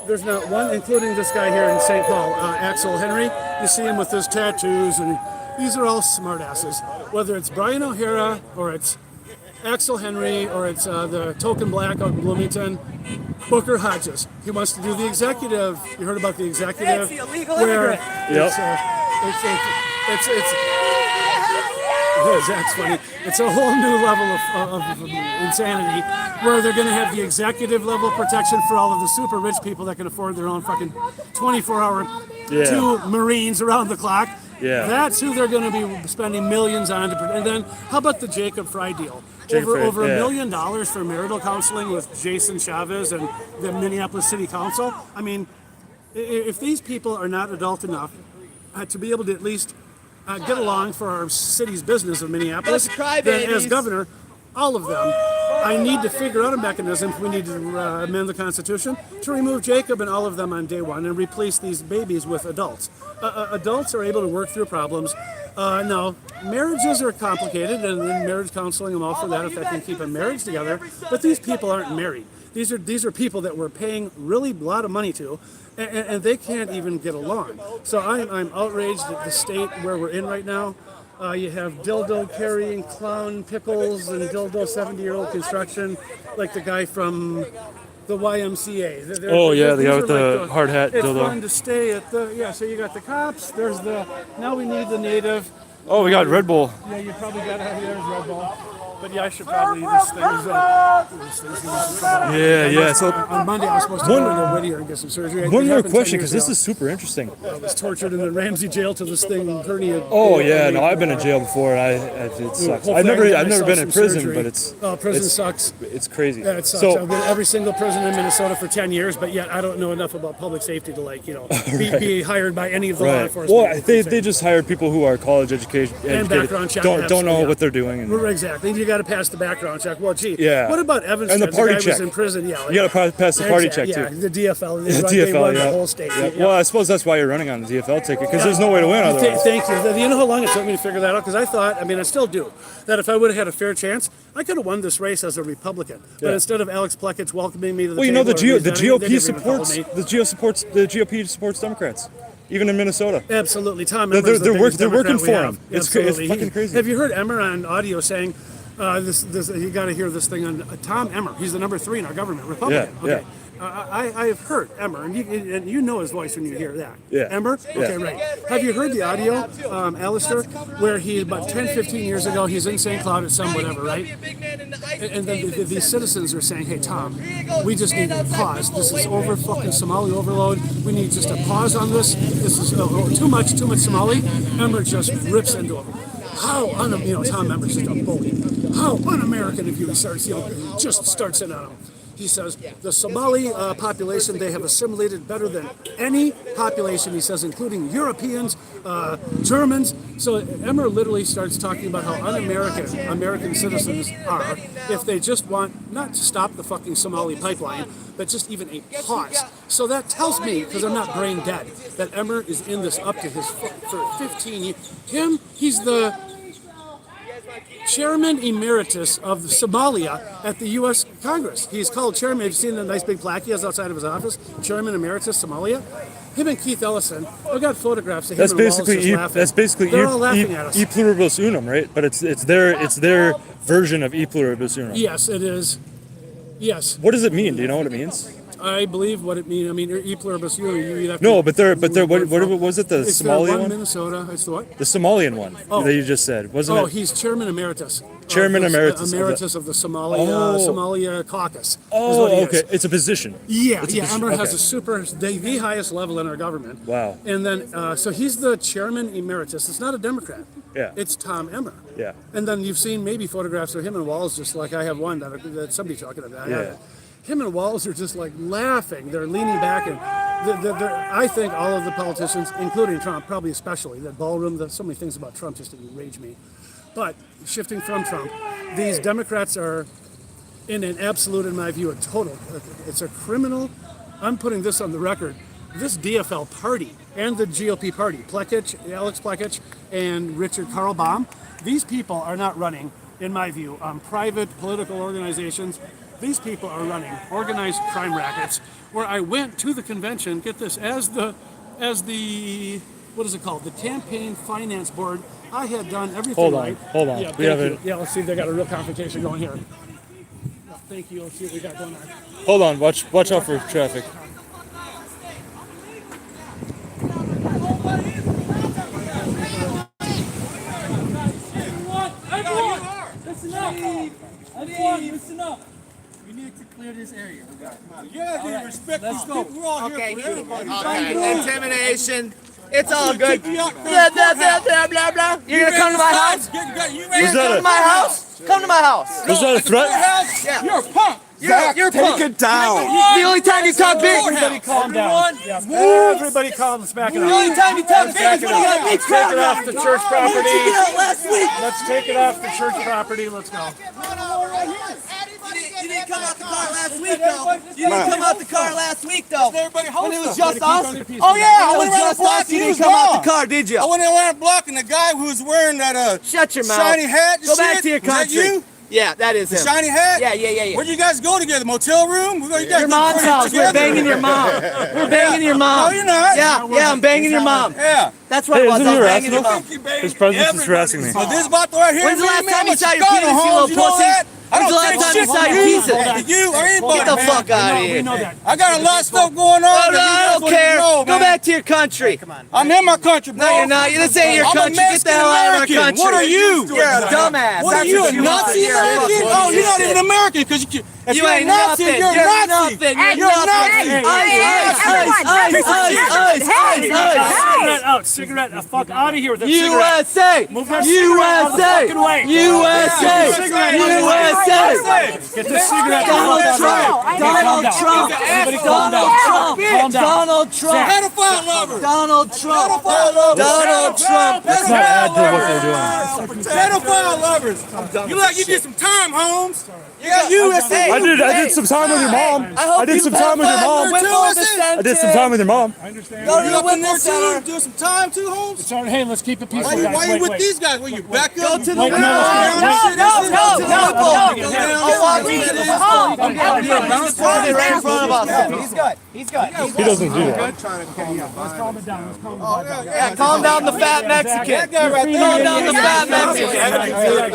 There's not one, including this guy here in St. Paul, Axel Henry. You see him with his tattoos, and these are all smartasses. Whether it's Brian O'Hara, or it's Axel Henry, or it's the token black out in Bloomington, Booker Hodges. He wants to do the executive. You heard about the executive? It's the illegal where immigrant. That's funny. It's a whole new level of insanity where they're going to have the executive level protection for all of the super rich people that can afford their own fucking 24-hour two Marines around the clock. Yeah. That's who they're going to be spending millions on. And then how about the Jacob Fry deal? Over $1 million for marital counseling with Jason Chavez and the Minneapolis City Council. I mean, if these people are not adult enough to be able to at least get along for our city's business of Minneapolis, then as governor, all of them, I need to figure out a mechanism if we need to amend the Constitution to remove Jacob and all of them on day one and replace these babies with adults. Adults are able to work through problems. No, marriages are complicated, and marriage counseling, I'm all for that if that can keep a marriage together, but these people aren't married. These are people that we're paying really a lot of money to, and they can't even get along. So I'm outraged at the state where we're in right now. You have dildo carrying clown pickles and dildo 70-year-old construction, like the guy from the YMCA. The guy with the hard hat it's dildo. It's fun to stay at the, so you got the cops, now we need the native. Oh, we got Red Bull. Yeah, you probably got to have yours, Red Bull. But yeah, I should probably this thing's So on Monday I was supposed to go to Whittier and get some surgery. One more question, because this is super interesting. I was tortured in the Ramsey jail till this thing herniated. Oh yeah, no, I've been in jail before. It sucks. I've never been in prison, surgery. But prison sucks. It's crazy. Yeah, it sucks. I've been in every single prison in Minnesota for 10 years, but yet I don't know enough about public safety to be hired by any of the law enforcement. Well, they just hired people who are college educated and background check. Don't know what they're doing. Exactly. You got to pass the background check. Well, gee. Yeah. What about Evanstad? And the party guy check. Was in prison. Yeah. You got to pass the party check too. Yeah, the DFL. They run the whole state. Yeah. Well, I suppose that's why you're running on the DFL ticket, because there's no way to win otherwise. Thank you. You know how long it took me to figure that out? Because I thought, I still do, that if I would have had a fair chance, I could have won this race as a Republican. But instead of Alex Plunkett welcoming me to the table, the GOP supports Democrats. Even in Minnesota. Absolutely. Tom they're working for him. It's fucking crazy. Have you heard Emmer on audio saying, you got to hear this thing on Tom Emmer. He's the number 3 in our government, Republican. Yeah, okay. I have heard Emmer, and you know his voice when you hear that. Yeah. Emmer? Okay, right. Have you heard the audio, Alistair, where he, about 10, 15 years ago, he's in St. Cloud at some whatever, right? And then these citizens are saying, hey, Tom, we just need to pause. This is over fucking Somali overload. We need just a pause on this. This is too much Somali. Emmer just rips into him. How Tom Emmer's just a bully. How un-American if you start, just starts in on him. He says, the Somali population, they have assimilated better than any population, he says, including Europeans, Germans. So Emmer literally starts talking about how un-American American citizens are if they just want not to stop the fucking Somali pipeline, but just even a pause. So that tells me, because I'm not brain dead, that Emmer is in this up to his for 15 years. He's the Chairman Emeritus of Somalia at the U.S. Congress. He's called Chairman. Have you seen the nice big plaque he has outside of his office? Chairman Emeritus Somalia. Him and Keith Ellison. I've got photographs of him and Wallace just laughing. That's basically They're all laughing at us. E pluribus unum, right? But it's their version of E pluribus unum. Yes, it is. Yes. What does it mean? Do you know what it means? I believe what it means. I mean, e pluribus unum. You have No, to, but they're what was it? The it's the Somalian one one? Minnesota. It's the what? The Somalian one that you just said, wasn't Oh, it? he's chairman emeritus. Chairman of the, emeritus of the Somalia caucus. Oh, okay. It's a position. Yeah, It's a position. Emmer has Okay. the highest level in our government. Wow. And then, so he's the chairman emeritus. It's not a Democrat. Yeah. It's Tom Emmer. Yeah. And then you've seen maybe photographs of him and Walz, just like I have one that somebody talking about. Yeah. Him and Walz are just like laughing. They're leaning back, and I think all of the politicians, including Trump, probably especially that ballroom. There's so many things about Trump just enrage me. But shifting from Trump, these Democrats are, in an absolute, in my view, a total. It's a criminal. I'm putting this on the record. This DFL party and the GOP party, Alex Plekich and Richard Karlbaum, these people are not running, in my view, private political organizations. These people are running organized crime rackets. Where I went to the convention, get this, as the what is it called? The campaign finance board. I had done everything right. Hold on. Yeah, We have thank you. Yeah, let's see if they got a real confrontation going here. No, thank you. Let's see what we got going on. Hold on. Watch out for traffic. Listen up. We need to clear this area. Yeah, respect let's go. We're all Okay, here for everybody. okay. Intimidation. It's all good. Blah, blah, blah, blah. You're gonna come to my house? Was that Come to my house? Come to my house. Was that a threat? Yeah. You're a punk. You're Take it down. The only time you talk big. Everybody calm down. Everybody calm. Let's back it The up. only time you talk big is when you got big Let's take it off crowd. the church property. You did it last week. Let's take it off the church property. Let's go. You didn't come out the car last week, though. You didn't come out the car last week, though. When it was just us. Oh yeah, I When went it around was the just block. us, you He didn't was come out gone. the car, did you? I went around the block and the guy who was wearing that Shut your mouth. shiny hat and Go back shit, to your was that country. you? Yeah, that is The him. shiny hat? Yeah. Where'd you guys go together? Motel room? Where you guys Your go mom's house. We're together? banging your mom. We're banging your mom. No, you're not. Yeah, I'm banging your mom. Yeah. That's what Hey, it was. isn't I he was banging your harassing mom. His presence is harassing me. So this about right here. When's the last man, time I'm you saw a your Chicago, penis, you Holmes, little know pussy? that? I When's don't the last take time you shit saw from your you, pieces? you or anybody. Get the man. fuck out of We here. know that. I got a lot of stuff going on. Oh, that no, you I guys don't wouldn't care. know, Go man. back to your country. I'm in my country, bro. No, you're not. This ain't your I'm country. a Get the hell out of our Mexican country. What are you? You're a dumbass. What are That's you, a you Nazi are. American? You're a Oh, you're not shit. even American because if You you're a ain't Nazi, nothing. you're a You're Nazi. nothing. You're a Nazi. Cigarette out. Cigarette. Fuck out of here with that cigarette. USA. Move that cigarette out of the fucking way. USA. Get the cigarette. Donald Trump. Donald Trump. Everybody calm down. Calm down. Donald Trump. Pedophile lover. Donald Trump. Pedophile lovers. Donald Trump. Let's not add to what they're doing. Pedophile lovers. You did some time, Holmes. You got USA. I did some time with your mom. I did some time with your mom. I did some time with your mom. I understand. Go to You the up in there Whipple Center. too? Do some time too, Holmes? It's all right. Hey, let's keep it peaceful, Why guys. you with Wait. these guys? Will you back up? Go to the Wait, Whipple no, Center. They right in front of us. He's good. He's good. He doesn't do that. Let's calm it down. Let's calm it down. Yeah, calm down the fat Mexican. Calm down the fat Mexican.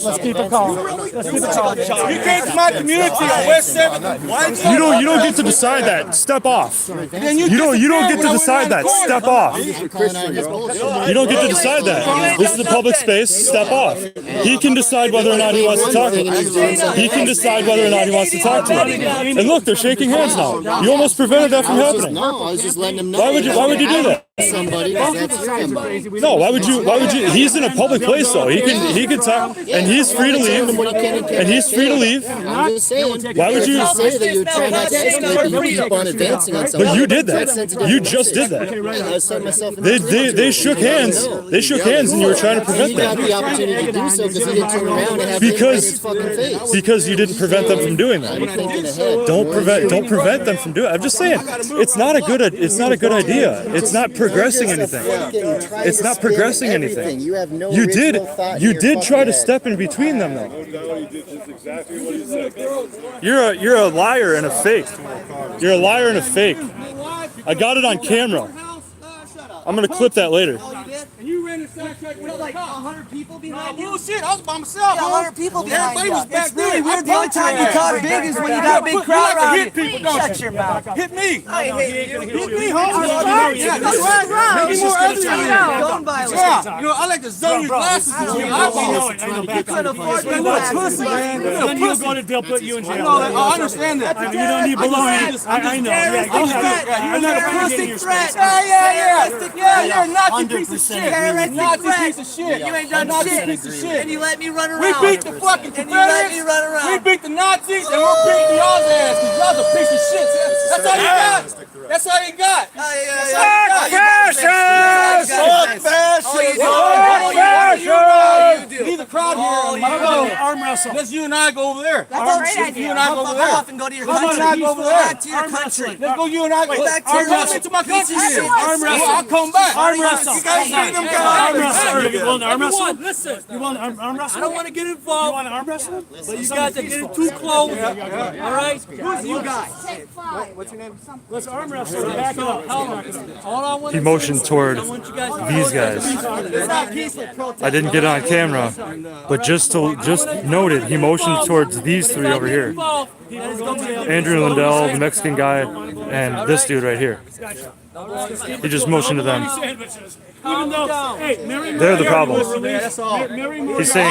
Let's keep it calm. Let's keep it calm. You came to my community on West 7th. Why You don't get to decide that. Step off. You don't get to decide that. Step off. You don't get to decide that. This is a public space. Step off. He can decide whether or not he wants to talk to you. He can decide whether or not he wants to talk to you. And look, they're shaking hands now. You almost prevented that from happening. No, I was just letting him know. Why would you do that? Somebody that's somebody. No, why would you? He's in a public place though. He can talk, and he's free to leave. And he's free to leave. I'm just saying. Why would you? Say that you're trying not to escalate, but you keep on advancing on something. But you did that. You just did that. I set myself in They shook hands. They shook hands, and you were trying to prevent He got that. the opportunity to do so because he didn't turn around and have him in his fucking face. Because you didn't prevent them from doing that. Thinking ahead. Don't prevent them from doing it. I'm just saying, it's not a good idea. It's not progressing anything. It's not progressing anything. You have no You original thought in you your did fucking try to head. step in between them though. You're a liar and a fake. You're a liar and a fake. I got it on camera. I'm gonna clip that later. And you ran like 100 people behind you? Bullshit, I was by myself. Yeah, 100 people behind Everybody you. was back It's really there. weird. The only time you talk big is when you got a big crowd around you. Hit people, don't Shut you? your mouth. Hit me. I ain't hitting you. Hit me, homie. Yeah, That's right. Make me more ugly. Gun violence. Yeah, you know, I like to zone your glasses into your eyeballs. You couldn't afford You're to a pussy, man. You're a pussy. They'll put you in jail. I understand that. You don't need baloney. I know. You're not a terroristic threat. Yeah, you're a Nazi piece of shit. Terroristic Nazi threat. piece of shit. You ain't done Nazi shit. piece of shit. And you let me run We around. beat the fucking And you let me Confederates. run around. We beat the Nazis, and we're beating y'all's ass because y'all's a piece of shit. That's all you got. That's all you got. Leave the crowd here. Arm wrestle. Let's you and I go over there. That's a great idea. You and I go over there. Off and go to your Come on, country. I go over there. Back to your country. Let's go. You and I go back to your country. to my country. Piece of shit. Arm wrestle. I'll come back. Arm wrestle. You guys see them Arm guys? wrestle. You willing to arm wrestle? Everyone, listen. You want to arm wrestle? I don't want to get involved. You want to arm wrestle? But you guys are getting too close. All right? Who's you guys? What's your name? Let's arm wrestle. Back it up. All I want He motioned toward these guys. It's not peaceful protest. I didn't get it on camera, but just noted, he motioned towards these three over here. Andrew Lindell, the Mexican guy, and this dude right here. He just motioned to them. Even though, hey, They're the problem.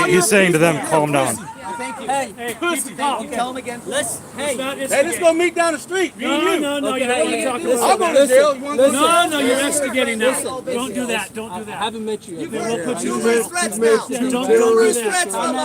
He's saying to them, calm down. Thank you. Hey, pussy. Tell them again. Hey, Let's go meet down the street. No, you don't want to talk about I'll go to jail. You want to go? No, you're instigating now. Don't do that. Don't do that. I haven't met you. Then we'll put you in You've threats now. Don't do that. Threats from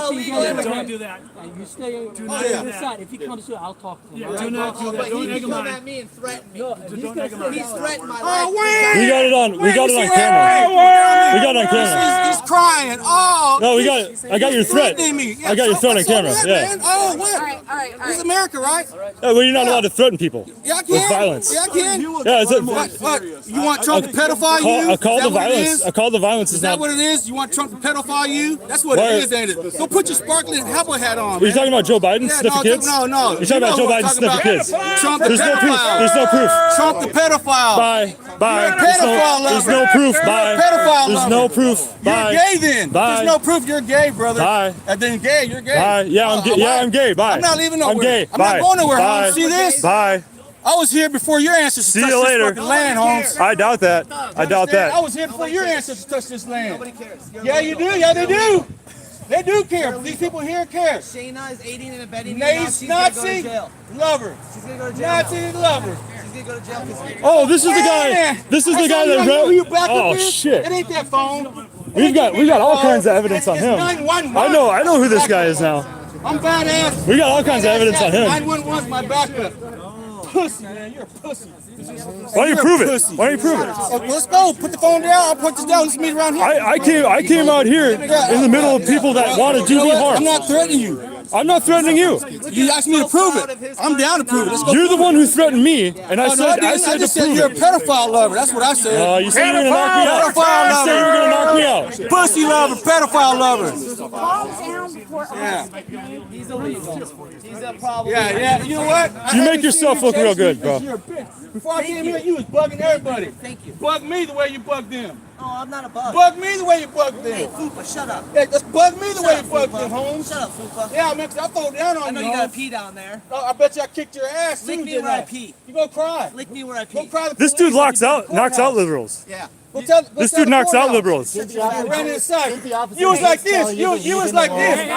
Don't do that. You stay Do not do that. inside. If he comes to, I'll talk to him. Do not do that. Don't egg him come on. at me and threaten me. Don't egg him on. He's threatened my Oh, life. We got it on. We got it on camera. We got it on camera. He's crying. Oh, No, we got it. I got your threat. I got your threat on camera. Yeah. Oh, what? All right. This is America, right? Well, you're not allowed to threaten people Yeah, I with can. violence. Yeah, I can. Yeah, it's What? You want Trump to pedophile you? a call Is to that what it violence. is? A call to violence Is is that not. what it is? You want Trump to pedophile you? That's what Why- it is, ain't it? Go put your sparkling cowboy hat on, Are you man. talking about Joe Biden Yeah, sniffing kids? No. You're talking about Joe Biden sniffing kids. Trump the There's no proof. pedophile. There's no proof. Trump the pedophile. Bye. Bye. You're a pedophile There's lover. no proof. You're a Bye. pedophile There's lover. no proof. You're Bye. gay then. Bye. There's no proof you're gay, brother. Bye. And then gay, you're gay. Bye. Yeah, I'm gay. Yeah, I'm gay. Bye. I'm not leaving nowhere. I'm gay. I'm Bye. not going nowhere, Bye. Holmes. See this? Bye. I was here before your ancestors See touched you this later. fucking land, Holmes. I doubt that. I doubt I that. was here before your ancestors touched this land. Nobody cares. Yeah, you do. Yeah, they do. They do care. These people here care. Shayna is aiding and abetting me. Now she's Nazi gonna go to jail. lover. She's gonna go to jail. Nazi lover. She's gonna go to jail because Oh, this is the guy. This is the guy that wrote. Oh It shit. ain't that phone. We got all kinds of evidence on him. I know who this guy is now. I'm badass. We got all kinds of evidence on him. 911's my backup. Pussy, man, you're a pussy. Why don't you prove it? Why don't you prove it? Let's go. Put the phone down. I'll put this down. Let's meet around here. I came out here in the middle of people that want to do me harm. I'm not threatening you. I'm not threatening you. You asked me to prove it. I'm down to prove it. Let's go. You're the one who threatened me, and I No, said I to just said prove you're a it. pedophile lover. That's what I said. You said you were gonna knock me out. Pedophile You said you were gonna knock me lover. out. Pussy lover. Pedophile lover. Calm down before Yeah. he's illegal. He's a problem. Yeah. You know what? You make yourself look real good, bro. You're a bitch. Before I came here, you was bugging everybody. Thank you. Bug me the way you bugged them. Oh, I'm not a bug. Bug me the way you bugged Hey, them. Fupa, shut up. Yeah, just bug me the Shut way up, you bugged Fupa. them, Holmes. Shut up, Fupa. Yeah, man, 'cause I throw down on I know you, you got Holmes. to pee down there. Oh, I bet you I kicked your ass Lick too, me didn't where I pee. You gonna cry. Lick me where I Go pee. cry to the This dude police. knocks out liberals. Yeah. Go tell This the dude knocks out courthouse. liberals. I ran inside. You was like this. You was like this.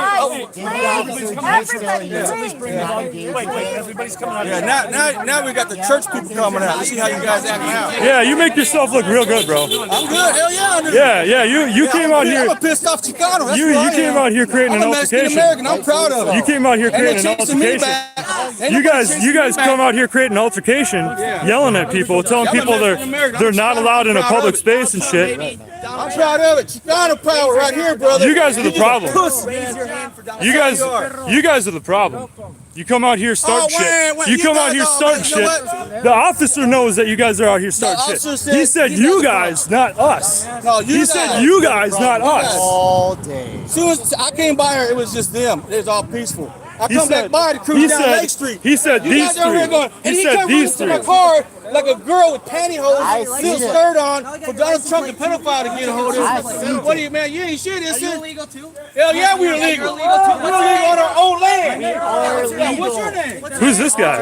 Wait, everybody's coming out. Yeah, now we got the church people coming out. Let's see how you guys acting out. Yeah, you make yourself look real good, bro. I'm good. Hell yeah, I'm Yeah, you came out here. I'm a pissed off Chicano. That's You who I came am. out here creating I'm an a Mexican altercation. American. I'm proud of it. You came out here Ain't creating no an chasing me altercation. back. Ain't You nobody guys chasing me back. come out here creating an altercation, yelling at people, telling I'm a people Mexican American. they're I'm not proud allowed in a of public it. space and shit. I'm proud of it. Chicano power right here, brother. You guys are the problem. Raise your hand for Donald You guys are the problem. You come out here starting Oh, wait, shit. You come out guys here are- starting you know shit. what? The officer knows that you guys are out here starting officer shit. said He said he's you not the guys, not us. No, you He guys. said you guys, not us. All day. As soon as I came by here, it was just them. It was all peaceful. I come back by to cruise down Lake Street. He said You these guys over here three. going, He and he said come these running to three. my car like a girl with pantyhose, I little see it. skirt on, for Donald Trump, the pedophile, to get a hold I of see you. it. What do you, man? You ain't shit, is Are you it? illegal too? Hell yeah, we're illegal. We're illegal on our own land. Yeah, what's your name? Who's this guy?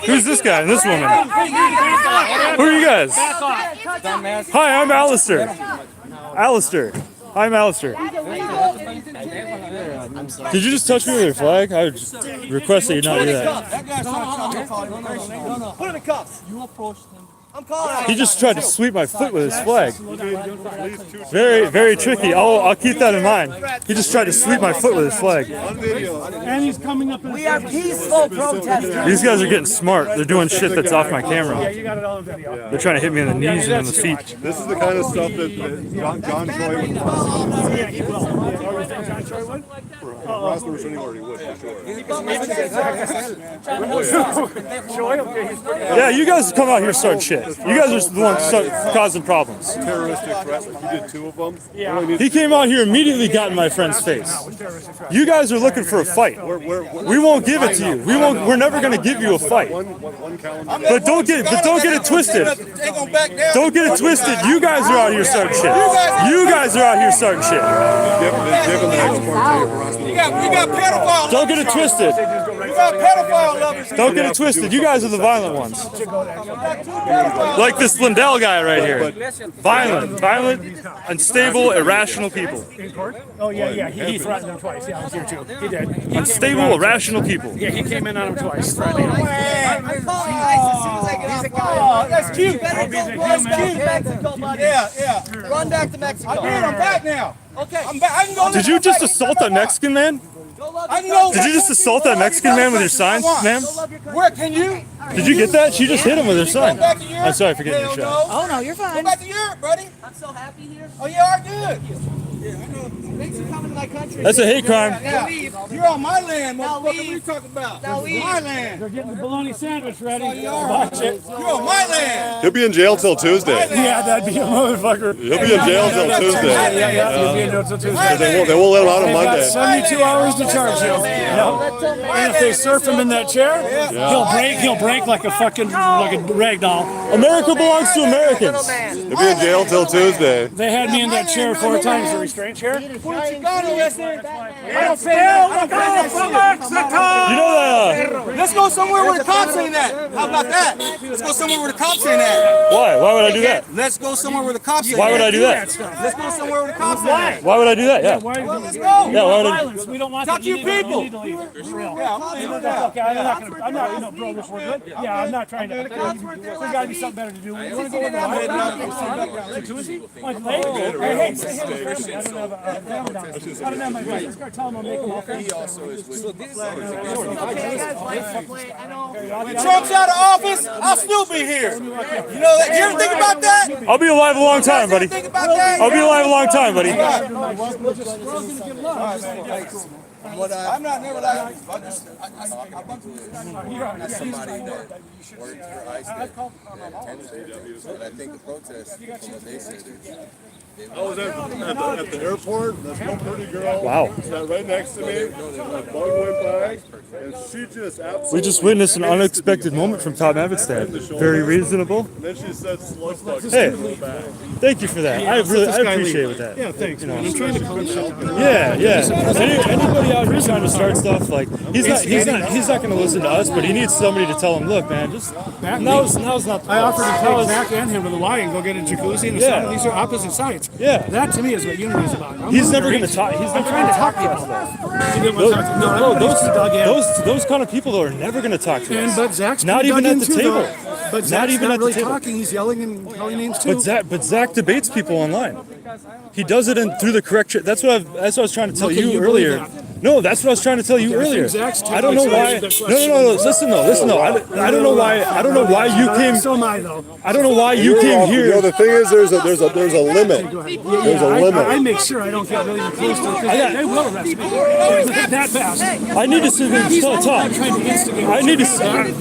Who's this guy and this woman? Who are you guys? Hi, I'm Alistair. Alistair. I'm Alistair. Did you just touch me with your flag? I would just request that you not do that. That guy's trying to call you. Put him in cuffs. You approached him. I'm calling. He just tried to sweep my foot with his flag. Very, very tricky. I'll keep that in mind. He just tried to sweep my foot with his flag. And he's coming up in We are peaceful protesters. These guys are getting smart. They're doing shit that's off my Yeah, camera. you got it all on video. They're trying to hit me in the knees and in the feet. This is the kind of stuff that John Troy would Yeah, he will. Oh, you think John Troy would? Ross Person already would, for sure. Yeah, you guys come out here starting shit. You guys are the ones causing problems. Terroristic threat, like you did 2 of them. He came out here immediately, got in my friend's face. You guys are looking for a fight. We won't give it to you. We're never going to give you a fight. One calendar. But don't get it twisted. Don't get it twisted. You guys are out here starting shit. You guys are out here starting shit. Given the next court date for Ross We got pedophile. Don't get it twisted. We got pedophile lovers. Don't get it twisted. You guys are the violent ones. Like this Lindell guy right here. Violent, unstable, irrational people. In court? Oh, yeah. He threatened him twice. Yeah, I was here too. He did. Unstable, irrational people. Yeah, he came in on him twice. Threatening him. I'm calling ICE as soon as I get off. Oh, that's cute. Yeah. Run back to Mexico. I'm back now. Okay. I'm back. I can go. Did you just assault that Mexican man? I can go. Did you just assault that Mexican man with your sign, ma'am? Where can you? Did you get that? She just hit him with her sign. I'm sorry for getting your shot. Oh no, you're Go fine. back to Europe, buddy. I'm so happy here. Oh, you are good. Yeah, I know. Thanks for coming to my country. That's a hate crime. Yeah. You're on my land, Now motherfucker. What are leave. you talking about? Now This is leave. my land. They're getting the bologna sandwich ready. Watch it. You're on my land. He'll be in jail till Tuesday. Yeah, that'd be a motherfucker. He'll be in jail till Tuesday. Yeah, he'll be in jail till Tuesday. They won't let him out on They've got Monday. 72 hours to charge him. And if they surf him in that chair, he'll break like a fucking rag doll. America belongs to Americans. He'll be in jail till Tuesday. They had me in that chair 4 times, the restraint chair. I don't say hell. I'm coming from Mexico. You know that? Let's go somewhere where the cops ain't at. How about that? Let's go somewhere where the cops ain't at. Why? Why would I do that? Let's go somewhere where the cops ain't at. Why would I do that? Let's go somewhere where the cops ain't at. Why would I do that? Yeah. Well, let's go. Yeah. Why would I? Violence. We don't want Talk that. to your people. You need to leave. For real. Yeah, Okay, I'm not gonna, bro, this we're good. Yeah, I'm not trying to. There's gotta be something better to do. You wanna go over the jacuzzi? My leg? Hey, say hey to family. I don't have a family down there. I don't have my wife. Let's go tell them I'll make them all family. When Trump's out of office, I'll still be here. You know that? You ever think about that? I'll be alive a long time, buddy. Think about that? I'll be alive a long time, buddy. I'm not never like. Somebody that works for ICE that attended, but I think the protest, from what they said, I was at the airport. This one pretty girl Wow. sat right next to me. A bug went by, and she just absolutely. We just witnessed an unexpected moment from Tom Evenstad. Very reasonable. And then she said, "Slug bug." Hey, thank you for that. I appreciate with that. Yeah, thanks. Man. I'm trying to calm down. Yeah. Anybody out here trying to start stuff like he's not going to listen to us, but he needs somebody to tell him, look, man, just now's not. I offered to take Zach and him to the Y and go get a jacuzzi and the sun. These are opposite sides. Yeah. That to me is what unity is about. He's never going to talk. He's never trying to talk to us. Those kind of people though are never going to talk to us. But Zach's not even at the table. But not even at the really table. talking. He's yelling and calling names too. But Zach debates people online. He does it through the correct. That's what I was trying to tell you earlier. No, that's what I was trying to tell you earlier. I don't know why. No. Listen though. I don't know why. I don't know why you came. So am I though. I don't know why you came here. You know, the thing is, there's a limit. There's a limit. I make sure I don't get really close to it. They will arrest me. That fast. I need to sit here and talk.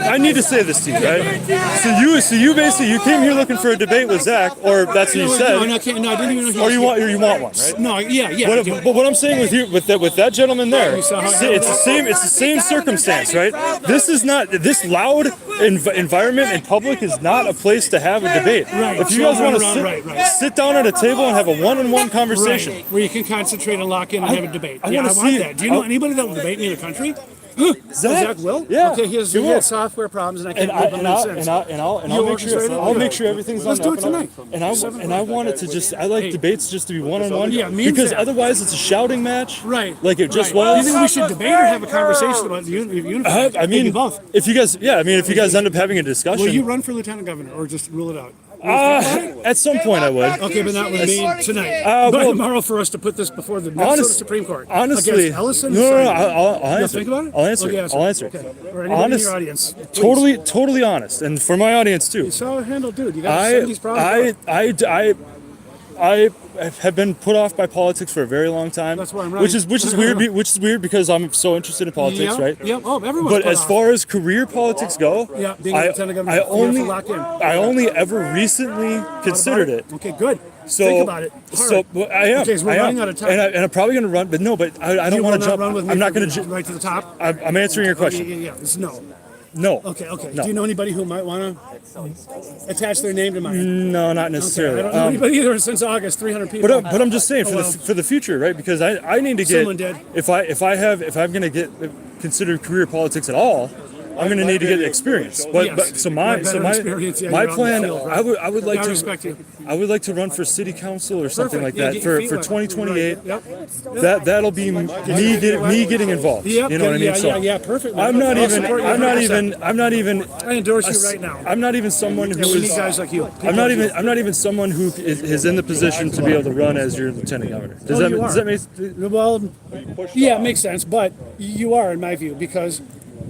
I need to say this to you, right? So you basically came here looking for a debate with Zach, or that's what you said. No, I didn't even know. Or you want one, right? No, yeah. But what I'm saying with that gentleman there. You saw how See, it's the same circumstance, right? This is not this loud environment in public is not a place to have a debate. Right. If you guys want to Right. sit down at a table and have a one-on-one conversation, Right. Where you can concentrate and lock in and have a debate. I I wanna want see- that. Do you know anybody that will debate me in the country? Zach will? Yeah. Okay, he will. had software problems, and I can't believe him I'll make sure everything's Let's on do up it and up. tonight. And I want it to just I like debates just to be one-on-one. Yeah, me and because Zach. otherwise it's a shouting match. Right. Like it just Do you was. think we should debate or have a conversation about the uniform? I mean, both. if you guys end up having a discussion. Will you run for lieutenant governor or just rule it out? At some point I would. Okay, but not with me tonight. But well, tomorrow for us to put this before the Minnesota Supreme Court. Honestly, Against Ellison. no, You'll I'll answer. think about it? I'll answer. Okay, I'll answer. Okay. Or anybody in your audience. Please. Totally honest, and for my audience too. It's all handled, dude. You got to send these problems. I have been put off by politics for a very long time. That's why I'm running. Which is weird. Which is weird because I'm so interested in politics, right? Yep. Oh, everyone's But put as off. far as career politics go, Yeah, being a lieutenant governor, I you have only to lock in. I only ever recently considered it. Okay, good. So think about it. So well, I am. Okay, so we're I am. running out of time. and I'm probably going to run, but no, but I don't want to jump. Run with me I'm not from going to. right to the top. I'm answering your question. Yeah. It's no. No. Okay. No. Do you know anybody who might want to attach their name to mine? No, not necessarily. I don't know anybody either. Since August, 300 people. But I'm just saying for the future, right? Because I need to get Someone did. if I'm going to get considered career politics at all, I'm going to need to get experience. But so my experience, yeah, my you're on the plan, field, right? I would like I to respect you. I would like to run for city council or something Perfect. like Yeah, that get your for feet wet. 2028. Yep. That'll be me getting involved. Yep. You know what I mean? So Yeah. Perfect. I'm not I'll even. support you I'm not 100%. even. I'm not even. I endorse you right now. I'm not even someone who Yeah, we is. need guys like you. I'm not even. I'm not even someone who is in the position to be able to run as your lieutenant governor. Does that make? Well, yeah, it makes sense. But you are, in my view, because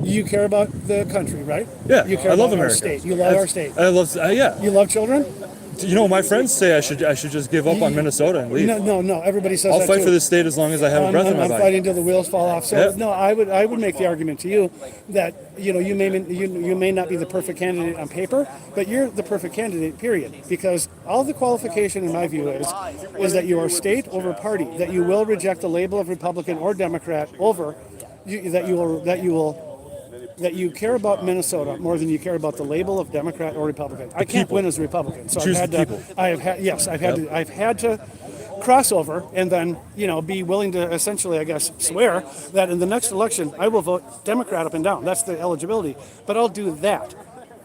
you care about the country, right? Yeah, You care I love about our America. state. You love our state. I love. Yeah. You love children? You know, my friends say I should just give up on Minnesota and leave. No. Everybody says I'll that fight too. for this state as long as I have a breath in my I'm body. fighting till the wheels fall off. So Yep. no, I would make the argument to you that you may not be the perfect candidate on paper, but you're the perfect candidate. Period. Because all the qualification in my view is that you are state over party. That you will reject the label of Republican or Democrat over that you care about Minnesota more than you care about the label of Democrat or Republican. I can't win as a Republican, so Choose I've the had people. I've had to cross over and then be willing to essentially, I guess, swear that in the next election I will vote Democrat up and down. That's the eligibility. But I'll do that.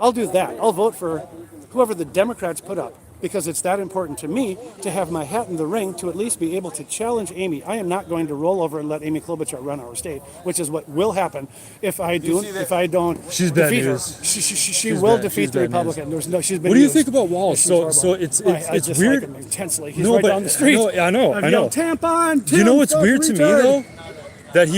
I'll vote for whoever the Democrats put up. Because it's that important to me to have my hat in the ring to at least be able to challenge Amy. I am not going to roll over and let Amy Klobuchar run our state, which is what will happen if I don't. She's bad defeat her. news. She will defeat the Republican. There's no. She's been. What do you used. think about Walls? She's So horrible. it's I just weird. Like him intensely. He's right down the street. No, I know. I've yelled, tampon. Do you know what's fuck, weird to me retard." though? That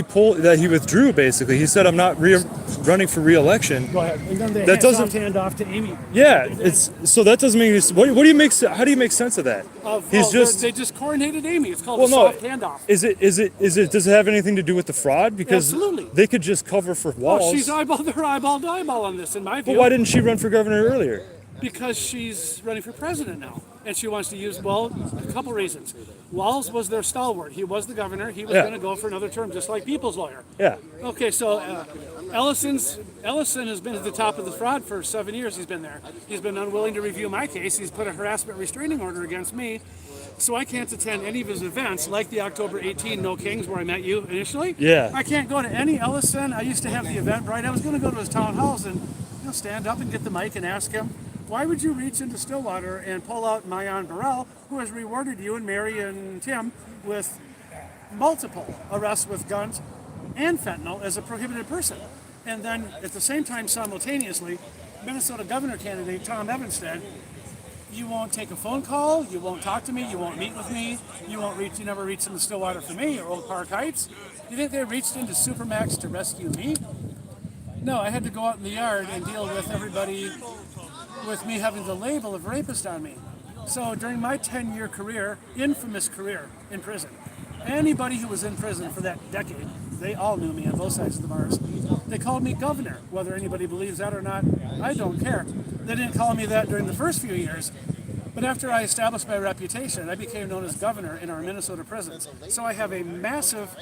he withdrew basically. He said I'm not running for re-election. Go ahead. And then they That doesn't. hand off to Amy. Yeah, it's so that doesn't make. What do you make? How do you make sense of that? He's just. They just coronated Amy. It's called Well, a no. soft handoff. Is it? Does it have anything to do with the fraud? Because Absolutely. they could just cover for Walls. Oh, she's eyeball to eyeball on this, in my view. But why didn't she run for governor earlier? Because she's running for president now, and she wants to use, a couple reasons. Walls was their stalwart. He was the governor. He was going to go for another term, just like People's lawyer. Yeah. Okay, so Ellison has been at the top of the fraud for 7 years. He's been there. He's been unwilling to review my case. He's put a harassment restraining order against me, so I can't attend any of his events, like the October 18 No Kings, where I met you initially. Yeah. I can't go to any Ellison. I used to have the Eventbrite. I was going to go to his town halls and stand up and get the mic and ask him, why would you reach into Stillwater and pull out Mayan Burrell, who has rewarded you and Mary and Tim with multiple arrests with guns and fentanyl as a prohibited person? And then at the same time, simultaneously, Minnesota governor candidate Tom Evenstad, you won't take a phone call, you won't talk to me, you won't meet with me, you never reached into Stillwater for me or Old Park Heights. You think they reached into Supermax to rescue me? No, I had to go out in the yard and deal with everybody with me having the label of rapist on me. So during my 10-year career, infamous career in prison, anybody who was in prison for that decade, they all knew me on both sides of the bars. They called me governor. Whether anybody believes that or not, I don't care. They didn't call me that during the first few years, but after I established my reputation, I became known as governor in our Minnesota prisons. So I have a massive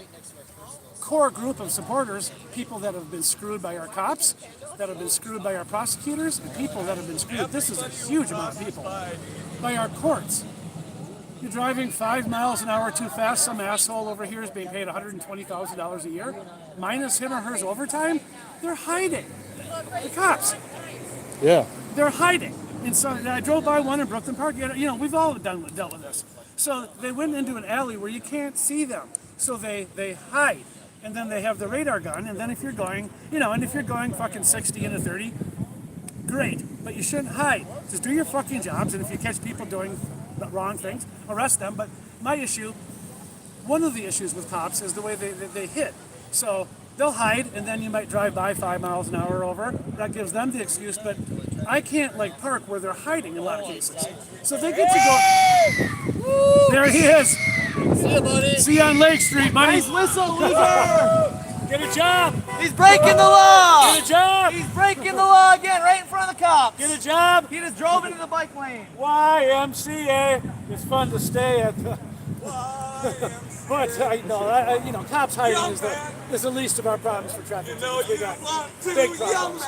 core group of supporters, people that have been screwed by our cops, that have been screwed by our prosecutors, and people that have been screwed. This is a huge amount of people by our courts. You're driving 5 miles an hour too fast. Some asshole over here is being paid $120,000 a year, minus him or her's overtime. They're hiding. The cops. Yeah. They're hiding. And so I drove by one in Brooklyn Park. You know, we've all dealt with this. So they went into an alley where you can't see them. So they hide. And then they have the radar gun. And then if you're going, and if you're going fucking 60 and a 30, great. But you shouldn't hide. Just do your fucking jobs. And if you catch people doing the wrong things, arrest them. But one of the issues with cops is the way they hit. So they'll hide, and then you might drive by 5 miles an hour over. That gives them the excuse, but I can't park where they're hiding in a lot of cases. So they get to go. There he is. See you, buddy. See you on Lake Street, buddy. Nice whistle, loser. Get a job. He's breaking the law. Get a job. He's breaking the law again, right in front of the cops. Get a job. He just drove into the bike lane. YMCA. It's fun to stay at the. But cops hiding is the least of our problems for traffic. We got big problems.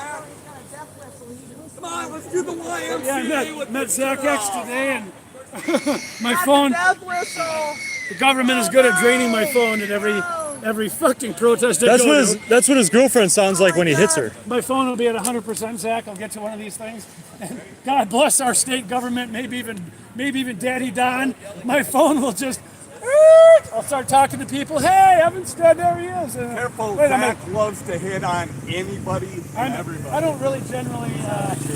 Come on, let's do the YMCA. Yeah, I met Zach X today, and my phone. The government is good at draining my phone at every fucking protest. That's what his girlfriend sounds like when he hits her. My phone will be at 100%, Zach. I'll get to one of these things. And God bless our state government, maybe even Daddy Don. My phone will just. I'll start talking to people. Hey, Evenstad, there he is. Careful, Zach loves to hit on anybody and everybody. I don't really generally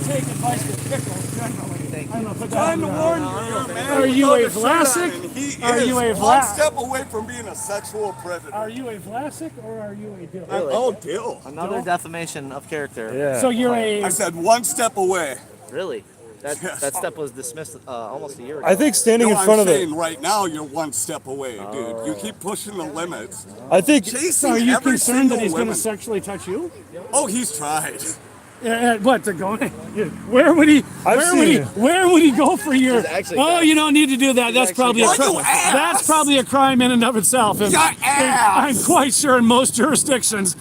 take advice with pickles, generally. I don't know, Time to warn you, man. Are you a Vlasic? Are you a one step away from being a sexual predator. Are you a Vlasic or are you a Dill? Oh, Dill. Another defamation of character. Yeah. So you're a... I said one step away. Really? That step was dismissed almost a year ago. I think standing in front of it. Right now, you're one step away, dude. You keep pushing the limits. I think. So are you concerned that he's going to sexually touch you? Oh, he's tried. What to go? Where would he? Where would he go for your? Oh, you don't need to do that. That's probably a crime. That's probably a crime in and of itself. And I'm quite sure in most jurisdictions,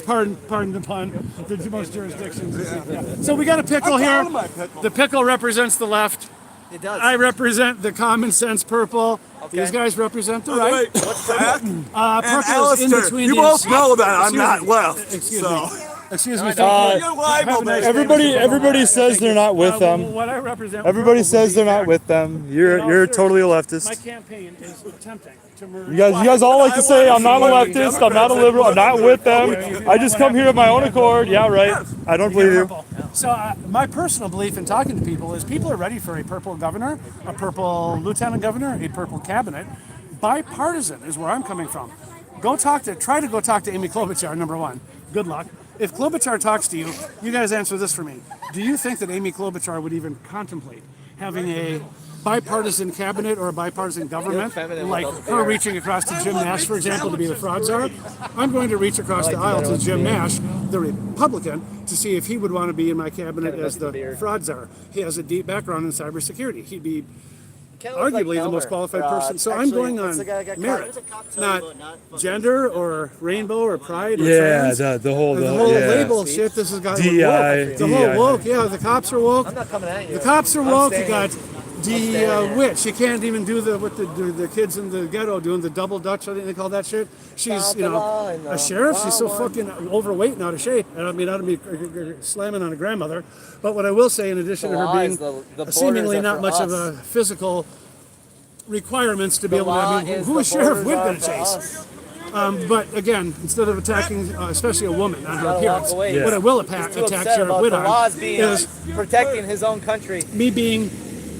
pardon the pun, most jurisdictions. So we got a pickle here. The pickle represents the left. It does. I represent the common sense purple. Okay. These guys represent the right. What's that? Purple is in between. You both know that I'm not left. Excuse me. Everybody says they're not with them. What I represent. Everybody says they're not with them. You're totally a leftist. My campaign is attempting to merge. You guys all like to say I'm not a leftist, I'm not a liberal, I'm not with them. I just come here of my own accord. Yeah, right. I don't believe you. So my personal belief in talking to people is people are ready for a purple governor, a purple lieutenant governor, a purple cabinet. Bipartisan is where I'm coming from. Try to go talk to Amy Klobuchar, number one. Good luck. If Klobuchar talks to you, you guys answer this for me. Do you think that Amy Klobuchar would even contemplate having a bipartisan cabinet or a bipartisan government, like her reaching across to Jim Nash, for example, to be the fraud czar? I'm going to reach across the aisle to Jim Nash, the Republican, to see if he would want to be in my cabinet as the fraud czar. He has a deep background in cybersecurity. He'd be arguably the most qualified person. So I'm going on merit, not gender or rainbow or pride or trans. The whole label shit. This has got woke. The whole woke. Yeah, the cops are woke. I'm not coming at you. The cops are woke. You got witch. You can't even do the kids in the ghetto doing the double Dutch. I think they call that shit. She's a sheriff. She's so fucking overweight and out of shape. I don't mean out of me slamming on a grandmother. But what I will say, in addition to her being seemingly not much of a physical requirements to be able to, who is Sheriff Witt going to chase? But again, instead of attacking, especially a woman on her appearance, what I will attack Sheriff Witt on is protecting his own country. Me being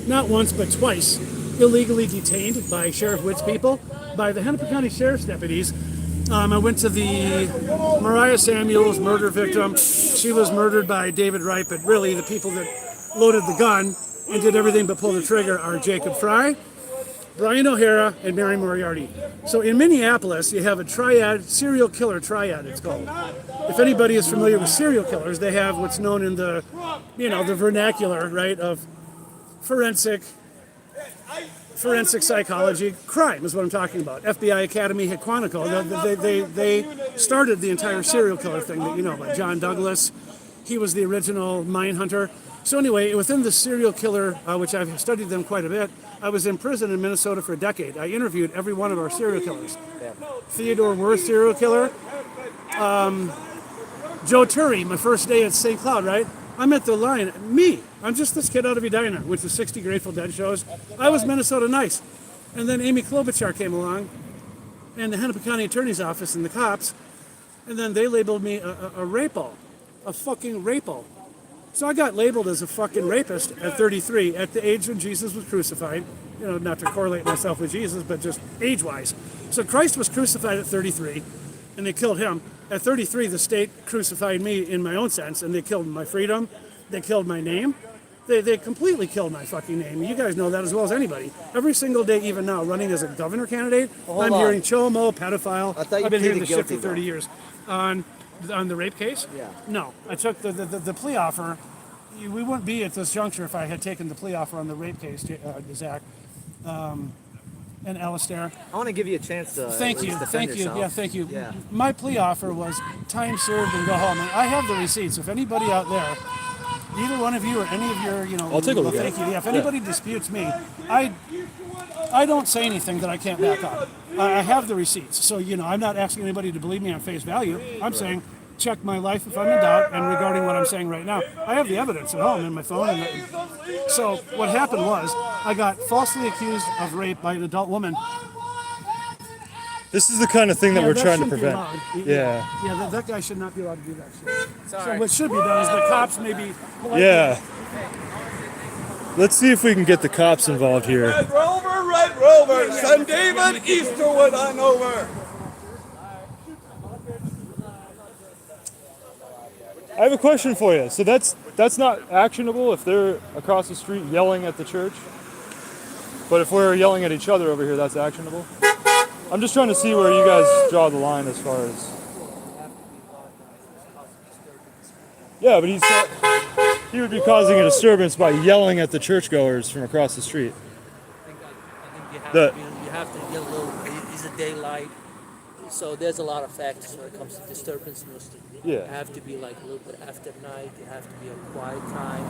not once but twice illegally detained by Sheriff Witt's people, by the Hennepin County Sheriff's deputies. I went to the Mariah Samuels murder victim. She was murdered by David Wright, but really the people that loaded the gun and did everything but pull the trigger are Jacob Fry, Brian O'Hara, and Mary Moriarty. So in Minneapolis, you have a triad, serial killer triad, it's called. If anybody is familiar with serial killers, they have what's known in the, the vernacular, right, of forensic, forensic psychology, crime is what I'm talking about. FBI Academy at Quantico, they started the entire serial killer thing that you know about. John Douglas, he was the original mine hunter. So anyway, within the serial killer, which I've studied them quite a bit, I was in prison in Minnesota for a decade. I interviewed every one of our serial killers. Theodore Wirth, serial killer. Joe Turry, my first day at St. Cloud, right? I'm at the line. I'm just this kid out of Edina, which is 60 Grateful Dead shows. I was Minnesota nice. And then Amy Klobuchar came along, and the Hennepin County Attorney's Office and the cops, and then they labeled me a rape-o, a fucking rape-o. So I got labeled as a fucking rapist at 33, at the age when Jesus was crucified. You know, not to correlate myself with Jesus, but just age-wise. So Christ was crucified at 33, and they killed him. At 33, the state crucified me in my own sense, and they killed my freedom. They killed my name. They completely killed my fucking name. You guys know that as well as anybody. Every single day, even now, running as a governor candidate, I'm hearing chomo, pedophile. I've been hearing this shit for 30 years. On the rape case? Yeah. No, I took the plea offer. We wouldn't be at this juncture if I had taken the plea offer on the rape case, Zach. And Alistair. I want to give you a chance to Thank you. yourself. Yeah, thank you. Yeah. My plea offer was time served and go home. And I have the receipts. If anybody out there, either one of you or any of your, I'll take a look at it. Yeah, if anybody disputes me, I don't say anything that I can't back up. I have the receipts. So, I'm not asking anybody to believe me on face value. I'm saying check my life if I'm in doubt, and regarding what I'm saying right now, I have the evidence at home in my phone. So what happened was I got falsely accused of rape by an adult woman. This is the kind of thing that we're trying to shouldn't be prevent. allowed. Yeah. That guy should not be allowed to do that shit. So what should be done is the cops maybe. Yeah. Let's see if we can get the cops involved here. Red Rover, send David Easterwood on over. I have a question for you. So that's not actionable if they're across the street yelling at the church. But if we're yelling at each other over here, that's actionable. I'm just trying to see where you guys draw the line as far as. Yeah, but he would be causing a disturbance by yelling at the churchgoers from across the street. I think you have to get a little. It's a daylight. So there's a lot of factors when it comes to disturbance. You have to be like a little bit after night. You have to be a quiet time.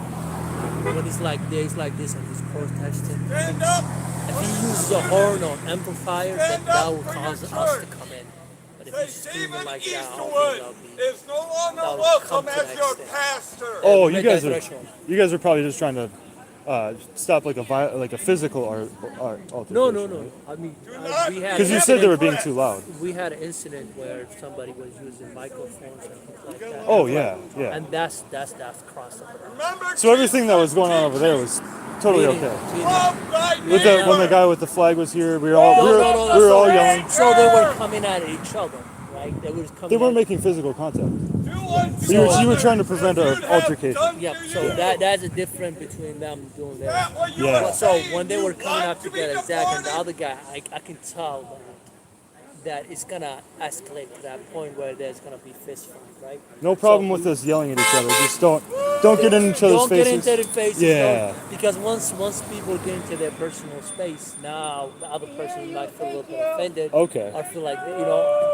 When it's like days like this and he's protesting, if he uses a horn or amplifier, then that will cause us to come in. But if he's screaming like that, I don't think is no longer welcome as your pastor. Oh, you guys are probably just trying to stop like a physical altercation. No. I mean, we had because you said they were being too loud. We had an incident where somebody was using microphones and things like that. Oh yeah. And that's crossover. So everything that was going on over there was totally okay. When the guy with the flag was here, we were all yelling. So they were coming at each other, right? They weren't making physical contact. You were trying to prevent an altercation. Yep. So that's a difference between them doing that. Yeah. So when they were coming up together, Zach and the other guy, I can tell that it's gonna escalate to that point where there's gonna be fist fight, right? No problem with us yelling at each other. Just don't get in each other's faces. Don't get into their faces. Yeah. Because once people get into their personal space, now the other person might feel a little bit offended. Okay. Or feel like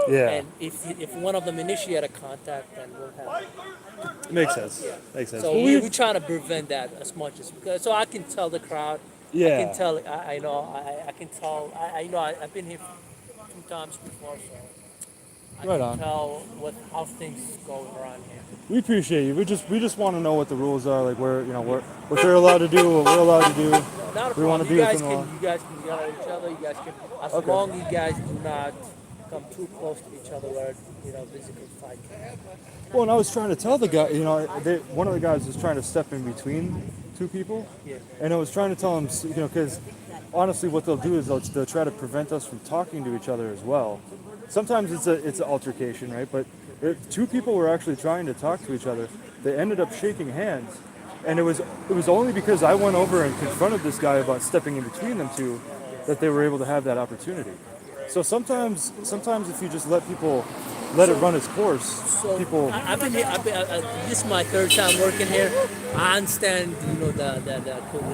Yeah. And if one of them initiate a contact, then we'll have. Makes sense. Yeah. Makes sense. So we're trying to prevent that as much as we can. So I can tell the crowd. Yeah. I can tell. I can tell. I've been here 2 times before, so I can tell how things go around here. We appreciate you. We just want to know what the rules are, like what they're allowed to do, what we're allowed to do. Not a we want to be you within the law. You guys can yell at each other. You guys can, as long as you guys do not come too close to each other, where physical fight. Well, and I was trying to tell the guy, one of the guys was trying to step in between 2 people, and I was trying to tell him, because honestly, what they'll do is they'll try to prevent us from talking to each other as well. Sometimes it's an altercation, right? But 2 people were actually trying to talk to each other. They ended up shaking hands, and it was only because I went over and confronted this guy about stepping in between them 2 that they were able to have that opportunity. So sometimes if you just let people let it run its course, So people. I've been here. This is my third time working here. I understand,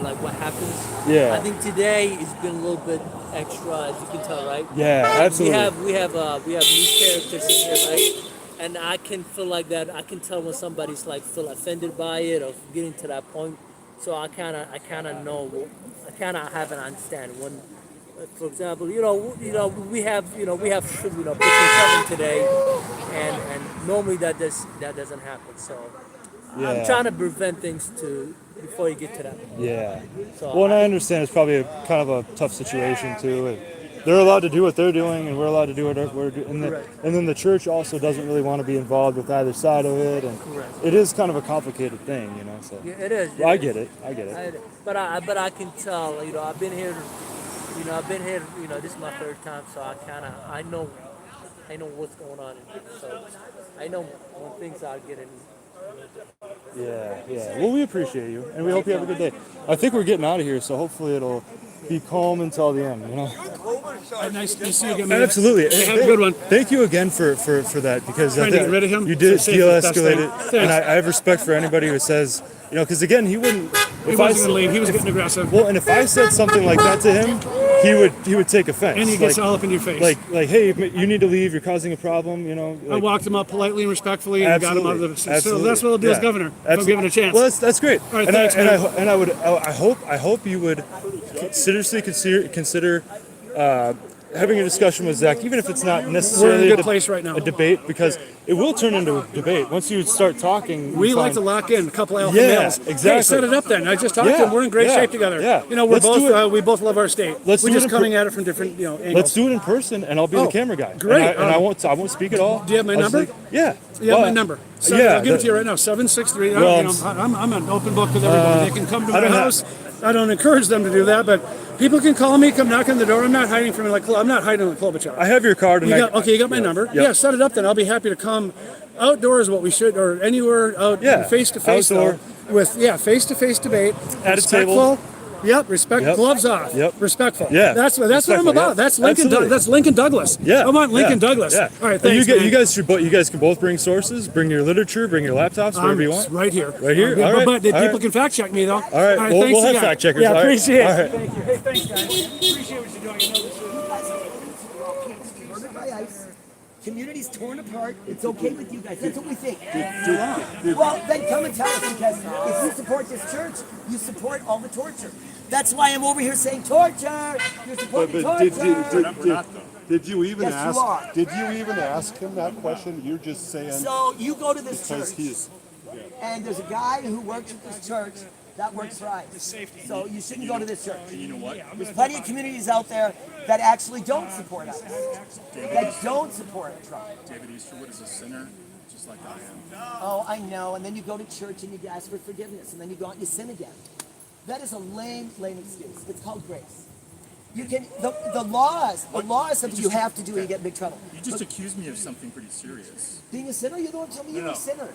like what happens. Yeah. I think today has been a little bit extra, as you can tell, right? Yeah, And absolutely. We have new characters in here, right? And I can feel like that. I can tell when somebody's like feel offended by it or getting to that point. So I kind of know. I kind of have an understanding when. For example, we have Brooklyn 7 today, and normally that doesn't happen. So I'm Yeah. trying to prevent things before you get to that point. Yeah. So Well, and I understand it's probably kind of a tough situation too. And they're allowed to do what they're doing, and we're allowed to do what we're doing. And then the church also doesn't really want to be involved with either side of it, and Correct. it is kind of a complicated thing, you know. So Yeah, it is. Well, I get it. I get it. But I can tell. I've been here. This is my third time, so I know what's going on in here. So I know when things are getting. Yeah, yeah. Well, we appreciate you, and we hope you have a good day. I think we're getting out of here, so hopefully it'll be calm until the end, you know? Nice to see you again, man. Absolutely. Hey, have a good one. Thank you again for that, because Trying to get rid of him. you did Safety is the best de-escalate thing. it, and I have respect for anybody who says, because again, he wouldn't. He wasn't going to leave. He was getting aggressive. Well, and if I said something like that to him, he would take offense. And he gets all up in your face. Like, hey, you need to leave. You're causing a problem. I walked him up politely and respectfully and got him out of the. So Absolutely. that's what I'll do as governor. If I'm given a chance. Well, that's great. All right, and thanks, I hope you would seriously consider having a discussion with Zach, even if it's not necessarily We're in a good place right now. a debate, because it will turn into a debate once you start talking. We like to lock in a couple alpha Yeah, males. exactly. Hey, set it up then. I just talked to him. We're in great shape together. Yeah. We both love our state. Let's We're do it just in coming at it from different angles. Let's do it in person, and I'll be the camera guy. Great. And I won't speak at all. Do you have my I'll just number? Yeah. You have my number. I'll give it to you right now. 763. Well, I'm an open book with everybody. They can come to I my don't house. I don't encourage them to do that, but people can call me, come knock on the door. I'm not hiding from I'm not hiding in the Klobuchar. I have your card. And you got my number. Yep. Yeah, set it up then. I'll be happy to come. Outdoors, what we should, or anywhere out, face to face, outdoor. With face to face debate. At a table. Yep, respect. Yep. Gloves off. Yep. Respectful. Yeah. That's what I'm about. Yeah. That's Lincoln. Absolutely. That's Lincoln Douglas. Yeah. I want Lincoln Douglas. Yeah. All right. And Thanks, man. you guys can both bring sources. Bring your literature. Bring your laptops. Wherever you want. Right here. Right here. Yeah, All right. but All people right. can fact check me though. All right. Thanks We'll have again. fact checkers. Yeah, All right. appreciate All it. right. Thank you. Hey, thanks, guys. Appreciate what you're doing. I know this is. Murdered by ICE. Communities torn apart. It's okay with you guys. That's what we think. Well, then come and tell us, because if you support this church, you support all the torture. That's why I'm over here saying torture. You're supporting torture. Did you even Yes, ask? you are. Did you even ask him that question? You're just saying. So you go to this because church, he's. and there's a guy who works at this church that works for ICE. So you shouldn't go to this church. You know what? There's plenty of communities out there that actually don't support ICE. That don't support Trump. David Easterwood is a sinner, just like I am. Oh, I know. And then you go to church and you ask for forgiveness, and then you go out and you sin again. That is a lame excuse. It's called grace. You can the laws of you have to do, and you get in big trouble. You just accused me of something pretty serious. Being a sinner? You're the one who told me you're a sinner.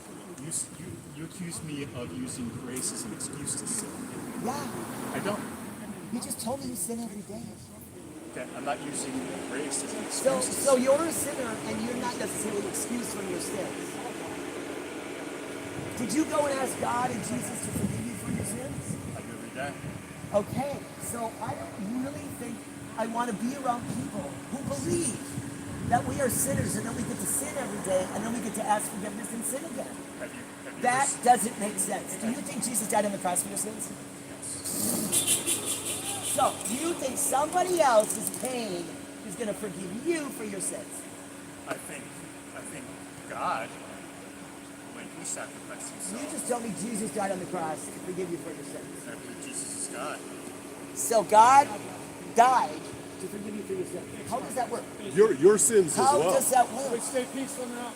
You accused me of using grace as an excuse to sin. Yeah. I don't. You just told me you sin every day. Okay, I'm not using grace as an excuse. So you're a sinner, and you're not necessarily excused from your sins. Did you go and ask God and Jesus to forgive you for your sins? I do every day. Okay, so I don't really think I want to be around people who believe that we are sinners and then we get to sin every day and then we get to ask forgiveness and sin again. That doesn't make sense. Do you think Jesus died on the cross for your sins? So, do you think somebody else's pain is going to forgive you for your sins? I think God, when he sacrificed himself. You just told me Jesus died on the cross to forgive you for your sins. I believe Jesus is God. So God died to forgive you for your sins. How does that work? Your sins as How well. does that work?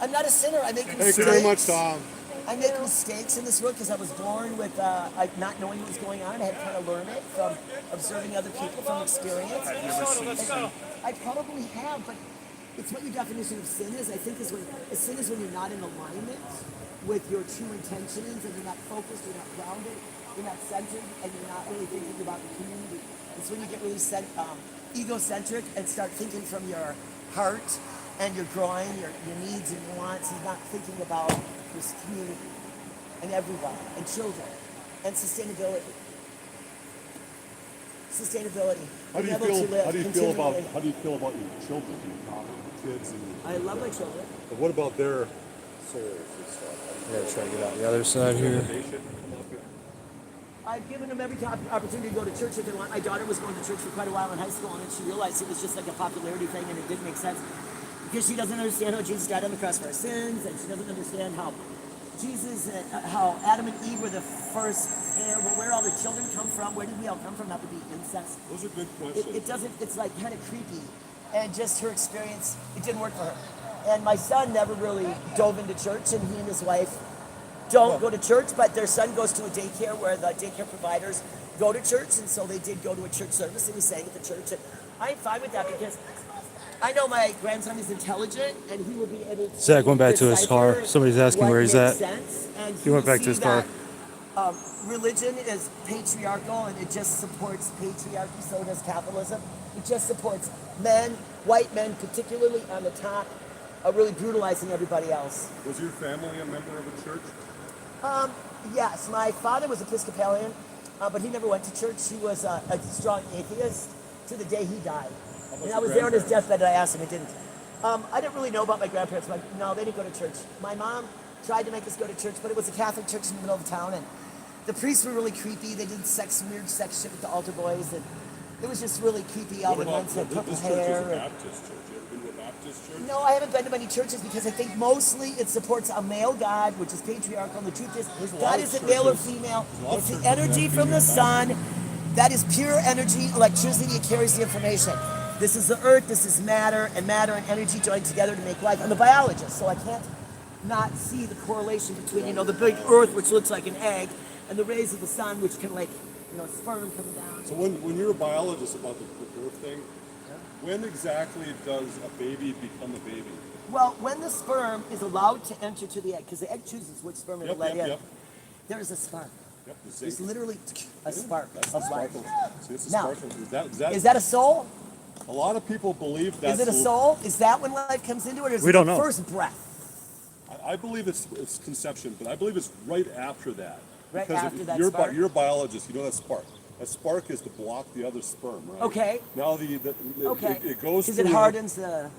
I'm not a sinner. I make mistakes. Thank you very much, Tom. I make mistakes in this world because I was born with not knowing what was going on. I had to kind of learn it from observing other people, from experience. Have you ever seen sin? I probably have, but it's what your definition of sin is. I think sin is when you're not in alignment with your true intentions, and you're not focused, you're not grounded, you're not centered, and you're not really thinking about the community. It's when you get really egocentric and start thinking from your heart and you're growing, your needs and your wants. He's not thinking about this community and everybody and children and sustainability. Sustainability. How do you feel about your children, kids? I love my children. But what about their souls and stuff? I gotta try to get out the other side here. I've given them every opportunity to go to church if they want. My daughter was going to church for quite a while in high school, and then she realized it was just like a popularity thing, and it didn't make sense because she doesn't understand how Jesus died on the cross for our sins, and she doesn't understand how Jesus, how Adam and Eve were the first pair, where all the children come from, where did we all come from, not to be incest. Those are good questions. It doesn't, it's like kind of creepy, and just her experience, it didn't work for her. And my son never really dove into church, and he and his wife don't go to church, but their son goes to a daycare where the daycare providers go to church, and so they did go to a church service, and he sang at the church, and I'm fine with that because I know my grandson is intelligent, and he will be able to Zach went back to his car. Somebody's asking where he's at. He went back to his car. Religion is patriarchal, and it just supports patriarchy, so does capitalism. It just supports men, white men, particularly on the top, really brutalizing everybody else. Was your family a member of a church? Yes, my father was Episcopalian, but he never went to church. He was a strong atheist to the day he died. And I was there on his deathbed, and I asked him, he didn't. I didn't really know about my grandparents, but no, they didn't go to church. My mom tried to make us go to church, but it was a Catholic church in the middle of town, and the priests were really creepy. They did weird sex shit with the altar boys, and it was just really creepy. All the nuns had purple hair. This church is a Baptist church. You ever been to a Baptist church? No, I haven't been to many churches because I think mostly it supports a male God, which is patriarchal. And the truth is, God isn't male or female. It's the energy from the sun. That is pure energy, electricity. It carries the information. This is the earth, this is matter and energy joined together to make life. I'm a biologist, so I can't not see the correlation between, the big earth, which looks like an egg, and the rays of the sun, which can sperm coming down. So when you're a biologist about the birth thing, when exactly does a baby become a baby? Well, when the sperm is allowed to enter to the egg, because the egg chooses which sperm it'll let in, there is a spark. Yep, There's literally a spark of life. Now, is that a soul? A lot of people believe that. Is it a soul? Is that when life comes into it, or is We it don't the know. first breath? I believe it's conception, but I believe it's right after that. Right because after that you're spark? You're a biologist, you know that spark. That spark is to block the other sperm, right? Okay. Now Okay. it goes through. Because it hardens the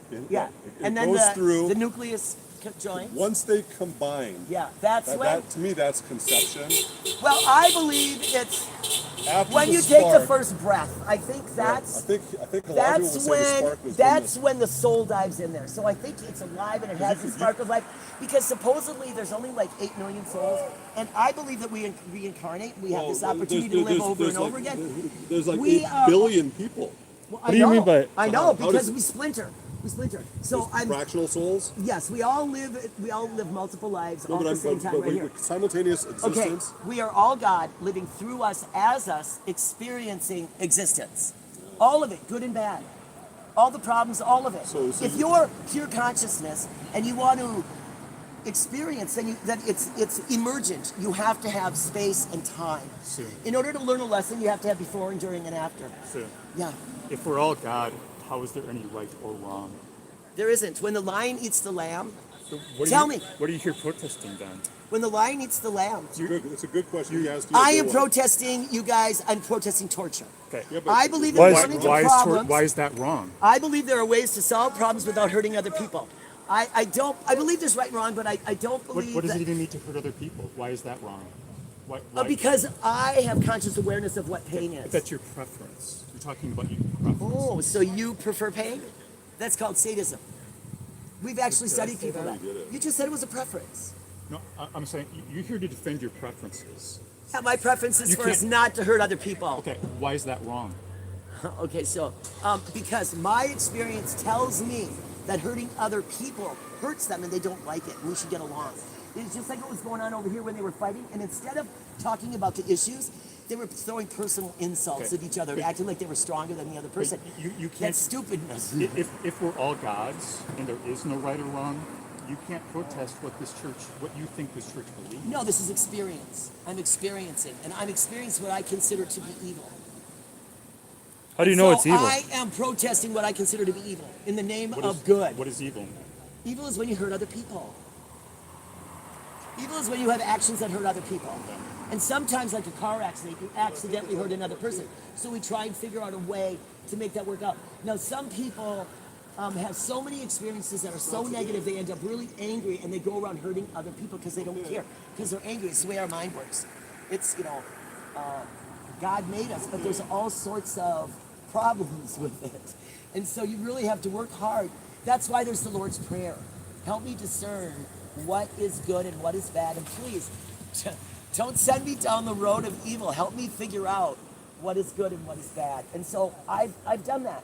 and then goes through the nucleus joins. Once they combine. Yeah, that's when. To me, that's conception. Well, I believe it's After when the you take spark, the first breath. I think that's. I think a lot of people would say the spark was that's when the soul dives in there. So I think it's alive and it has the spark of life because supposedly there's only like 8 million souls, and I believe that we reincarnate. We have this opportunity to live over and over again. There's like 8 billion people. Well, What do you mean by? I know because we splinter. So I'm fractional souls. Yes, we all live multiple lives all at the same time right here. Simultaneous existence. Okay, we are all God living through us as us, experiencing existence. All of it, good and bad. All the problems, all of it. So if you're pure consciousness and you want to experience, then it's emergent. You have to have space and time. Sure. In order to learn a lesson, you have to have before, and during, and after. Sure. Yeah. If we're all God, how is there any right or wrong? There isn't. When the lion eats the lamb, So tell me. What are you here protesting then? When the lion eats the lamb. It's a good question you asked. I am protesting, you guys, I'm protesting torture. Okay. I believe that one of the problems. Why is that wrong? I believe there are ways to solve problems without hurting other people. I believe there's right and wrong, but I don't believe What does that, it even need to hurt other people? Why is that wrong? Why? because I have conscious awareness of what pain is. That's your preference. You're talking about your preference. Oh, so you prefer pain? That's called sadism. We've actually studied people that. You just said it was a preference. No, I'm saying you're here to defend your preferences. Yeah, my preference is You for us can't- not to hurt other people. Okay, why is that wrong? Okay, so because my experience tells me that hurting other people hurts them and they don't like it, and we should get along. It's just like what was going on over here when they were fighting, and instead of talking about the issues, they were throwing personal insults at each other, acting like they were stronger than the other person. You can't. That's stupidness. If we're all gods and there is no right or wrong, you can't protest what you think this church believes. No, this is experience. I'm experiencing, and I'm experiencing what I consider to be evil. How do you know it's evil? I am protesting what I consider to be evil in the name What of is- good. What is evil? Evil is when you hurt other people. Evil is when you have actions that hurt other people. And sometimes, like a car accident, you accidentally hurt another person. So we try and figure out a way to make that work out. Now, some people have so many experiences that are so negative, they end up really angry and they go around hurting other people because they don't care. Because they're angry. It's the way our mind works. It's, God made us, but there's all sorts of problems with it. And so you really have to work hard. That's why there's the Lord's Prayer. Help me discern what is good and what is bad. And please, don't send me down the road of evil. Help me figure out what is good and what is bad. And so I've done that.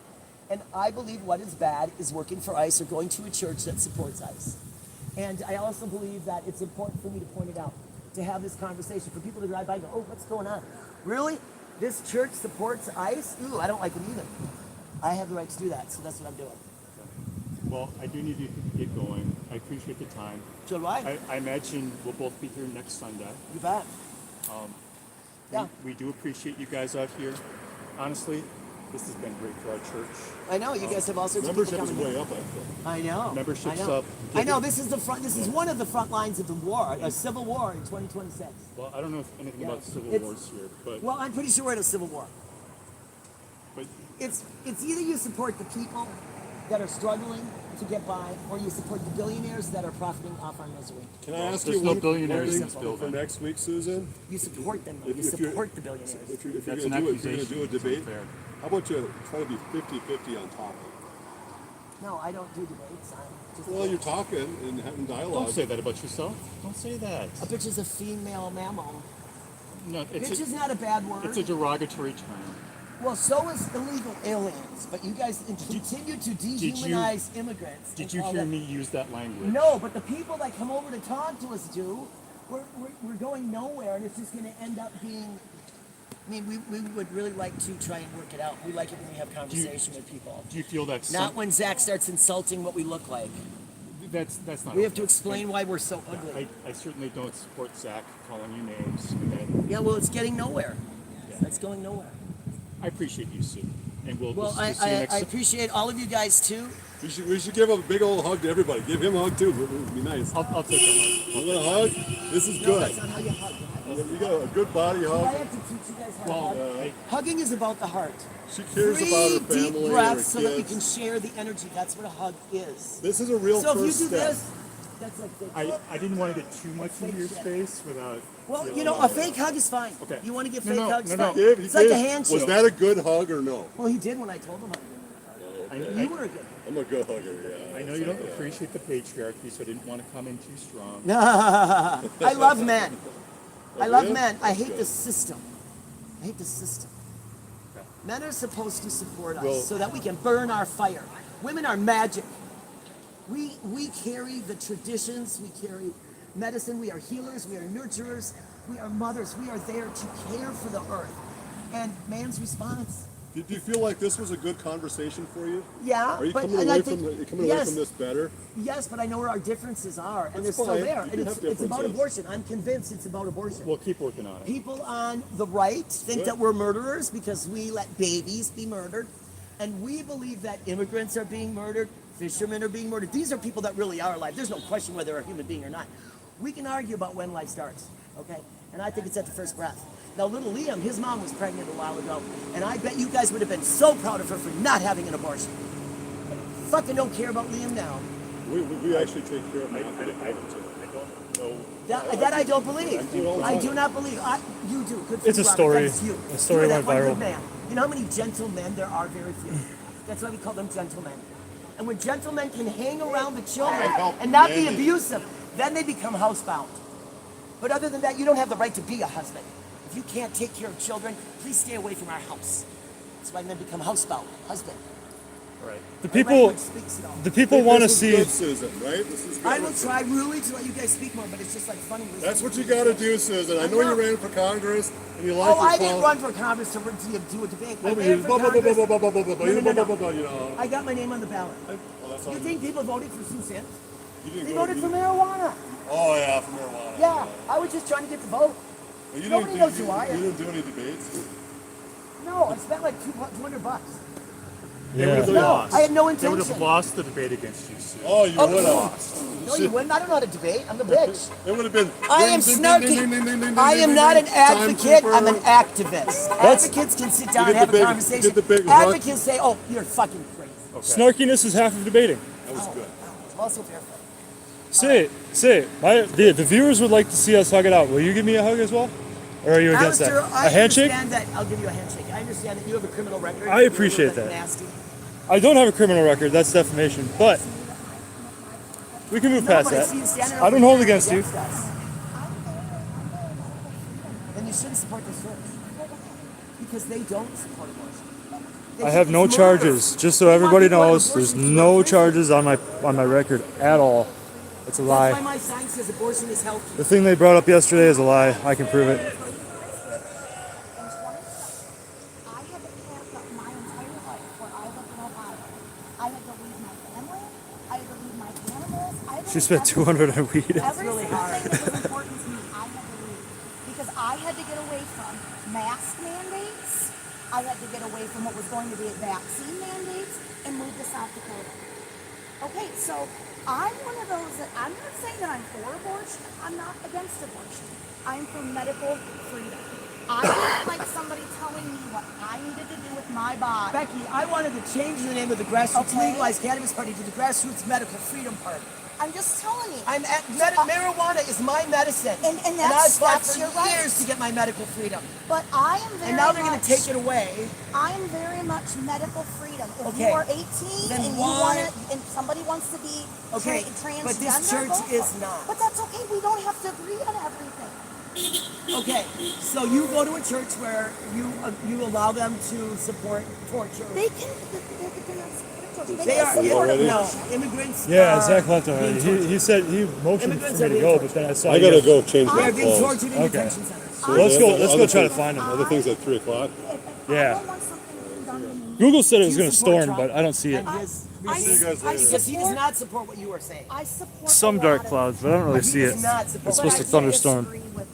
And I believe what is bad is working for ICE or going to a church that supports ICE. And I also believe that it's important for me to point it out, to have this conversation, for people to drive by and go, oh, what's going on? Really? This church supports ICE? Ooh, I don't like them either. I have the right to do that, so that's what I'm doing. Well, I do need you to get going. I appreciate the time. So do I. I imagine we'll both be here next Sunday. You bet. Yeah. We do appreciate you guys out here. Honestly, this has been great for our church. I know, you guys have all sorts of people Membership is coming way in. up, I think. I know. Membership's I know. up. I know, this is the front. This is one of the front lines of the war, a civil war in 2026. Well, I don't know anything Yeah. about civil It's- wars here, but Well, I'm pretty sure we're in a civil war. but It's either you support the people that are struggling to get by, or you support the billionaires that are profiting off our misery. Can I ask there's you no one billionaires in thing this building. for next week, Susan? You support them. If- You if you're- support the billionaires. If you're That's going an to accusation. do a It's debate, unfair. how about you try to be 50-50 on topic? No, I don't do debates. I'm just Well, you're talking and having dialogue. don't say that about yourself. Don't say that. A bitch is a female mammal. No, Bitch is not a bad word. It's a derogatory term. Well, so is illegal aliens, but you guys continue to dehumanize immigrants. Did and you call hear them- me use that language? No, but the people that come over to talk to us do. We're going nowhere, and it's just going to end up being. I mean, we would really like to try and work it out. We like it when we have conversation with people. Do you feel that's Not when Zach starts insulting what we look like. That's not. We have okay. to explain why we're so ugly. I certainly don't support Zach calling you names. And Yeah, well, it's getting nowhere. It's going nowhere. I appreciate you, Sue, and we'll Well, see you next. I appreciate all of you guys too. We should give a big old hug to everybody. Give him a hug too. It would be nice. I'll take a hug. You want a hug? This is No, good. that's not how you hug. You got a good body I hug. have to teach you guys how Well, to hug. Hugging is about the heart. She cares Three about her deep family, breaths her so that we kids. can share the energy. That's what a hug is. This is a real So if you first do step. this, that's like fake. I didn't want to get too much into your shit. space without. Well, you know, a fake hug is fine. Okay. You want to give No, fake no, hugs? no, no. Fine. He It's like a gave- handshake. Was that a good hug or no? Well, he did when I told him how to give I, him. You were a good. I'm a good hugger, yeah. I know you don't appreciate the patriarchy, so I didn't want to come in too strong. I love men. I love you? men. I hate the system. I hate the system. Men are supposed to support us Well- so that we can burn our fire. Women are magic. We carry the traditions. We carry medicine. We are healers. We are nurturers. We are mothers. We are there to care for the earth. And man's response. Do you feel like this was a good conversation for you? Yeah, Are you but coming and away I think, away yes, from this better? Yes, but I know where our differences are, and they're That's still fine. there. You And can it's have about differences. abortion. I'm convinced it's about abortion. We'll keep working on it. People on the right think Good. that we're murderers because we let babies be murdered. And we believe that immigrants are being murdered, fishermen are being murdered. These are people that really are alive. There's no question whether they're a human being or not. We can argue about when life starts, okay? And I think it's at the first breath. Now, little Liam, his mom was pregnant a while ago, and I bet you guys would have been so proud of her for not having an abortion. Fucking don't care about Liam now. We actually take care of I men. don't know. That I don't believe. I do all the I time. do not believe. You do. Good for It's you, a Robert. story. That's you. A story You're went that one viral. good man. You know how many gentlemen there are? Very few. That's why we call them gentlemen. And when gentlemen can hang around the children help and not be many. abusive, then they become housebound. But other than that, you don't have the right to be a husband. If you can't take care of children, please stay away from our house. That's why men become housebound. Husband. Right. The My people, language speaks it all. the people want to This is see. good, Susan, right? This is good. I will try really to let you guys speak more, but it's just like funny. That's what you got to do, Susan. I know you ran for Congress and you like Oh, your I didn't pol- run for Congress to do a debate. I Well, ran you- for blah, blah, blah, Congress. blah, blah, blah, blah, blah, No, no, no, blah, blah, no. you know. I got my name on the ballot. Well, that's all You think people voted for Sue Sims? you didn't They go- voted you for didn't- marijuana. Oh, yeah, for marijuana. Yeah, I was just trying to get the vote. Well, you Nobody didn't knows do, who I am. You didn't do any debates? No, I spent like $200. They would have No, lost. I had no They would intention. have lost the debate against you, Sue. Oh, you would have. lost. No, you wouldn't. I don't know how to debate. I'm the bitch. It would have been. I am snarky. I am not an advocate. I'm an activist. Advocates can sit down and have a conversation. Advocates say, "Oh, you're fucking crazy." Snarkiness is half of debating. That was good. I'm also barefoot. Say it. The viewers would like to see us hug it out. Will you give me a hug as well? Or are you against Alistair, that? A handshake? I understand that. I'll give you a handshake. I understand that you have a criminal record. I appreciate You're a little bit that. Nasty. I don't have a criminal record. That's defamation. But we can move past but I that. see you standing I don't over hold there against you. us. Then you shouldn't support the church. Because they don't support abortion. They I have no think it's murder. charges. Just so They want everybody people to have knows, there's abortions no for free. charges on my record at all. It's a That's why lie. my sign says abortion is healthy. The thing they brought up yesterday is a lie. I can prove it. I had to pack up my entire life where I lived in Ohio. I had to leave my family. I had to leave my animals. I had to She leave spent $200 on weed. every single thing that was important to me. I had to leave because I had to get away from mask mandates. I had to get away from what was going to be vaccine mandates and move to South Dakota. Okay, so I'm one of those that I'm not saying that I'm for abortion. I'm not against abortion. I'm for medical freedom. I don't like somebody telling me what I needed to do with my body. Becky, I wanted to change the name of the Grassroots Okay. Legalized Cannabis Party to the Grassroots Medical Freedom Party. I'm just telling you. Marijuana is my medicine. And I've that's fought that's for your right. years to get my medical freedom. But I am very And now they're going much- to take it away. I am very much medical freedom. If Okay. you are 18 Then and why- you want to, and somebody wants to be Okay, transgender, but this church go for is it. not. But that's okay. We don't have to agree on everything. Okay, so you go to a church where you allow them to support torture. They can. They are Already? no immigrants. Yeah, are Zach left being already. tortured. He said he motioned Immigrants for are me to being go, but then I saw. I gotta go change They're my being clothes. tortured in Okay. detention centers. So let's go. Let's go Other try to things- find him. Other things at 3 o'clock. Yeah. Google said it was going to support storm, Trump but I don't see it. Because he does not support what you are saying. I support Some dark clouds, but I don't really But he see it. does not support It's supposed to what I thunderstorm. disagree with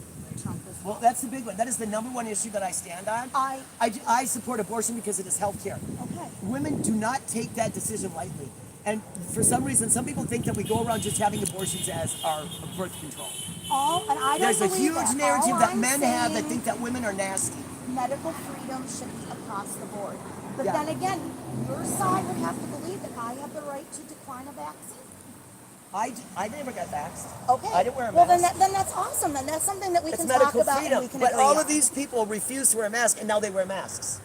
Trump as well. Well, that's the big one. That is the number one issue that I stand on. I support abortion because it is health care. Okay. Women do not take that decision lightly. And for some reason, some people think that we go around just having abortions as our birth control. And I don't There's a believe huge that. narrative All that I'm men have that saying- think that women are nasty. Medical freedom should be across the board. But Yeah. then again, your side would have to believe that I have the right to decline a vaccine. I never got vaxxed. Okay. I didn't wear a Well, mask. then that's awesome. Then that's something that we It's can talk medical about freedom. and we can But agree all on. of these people refuse to wear a mask, and now they wear masks.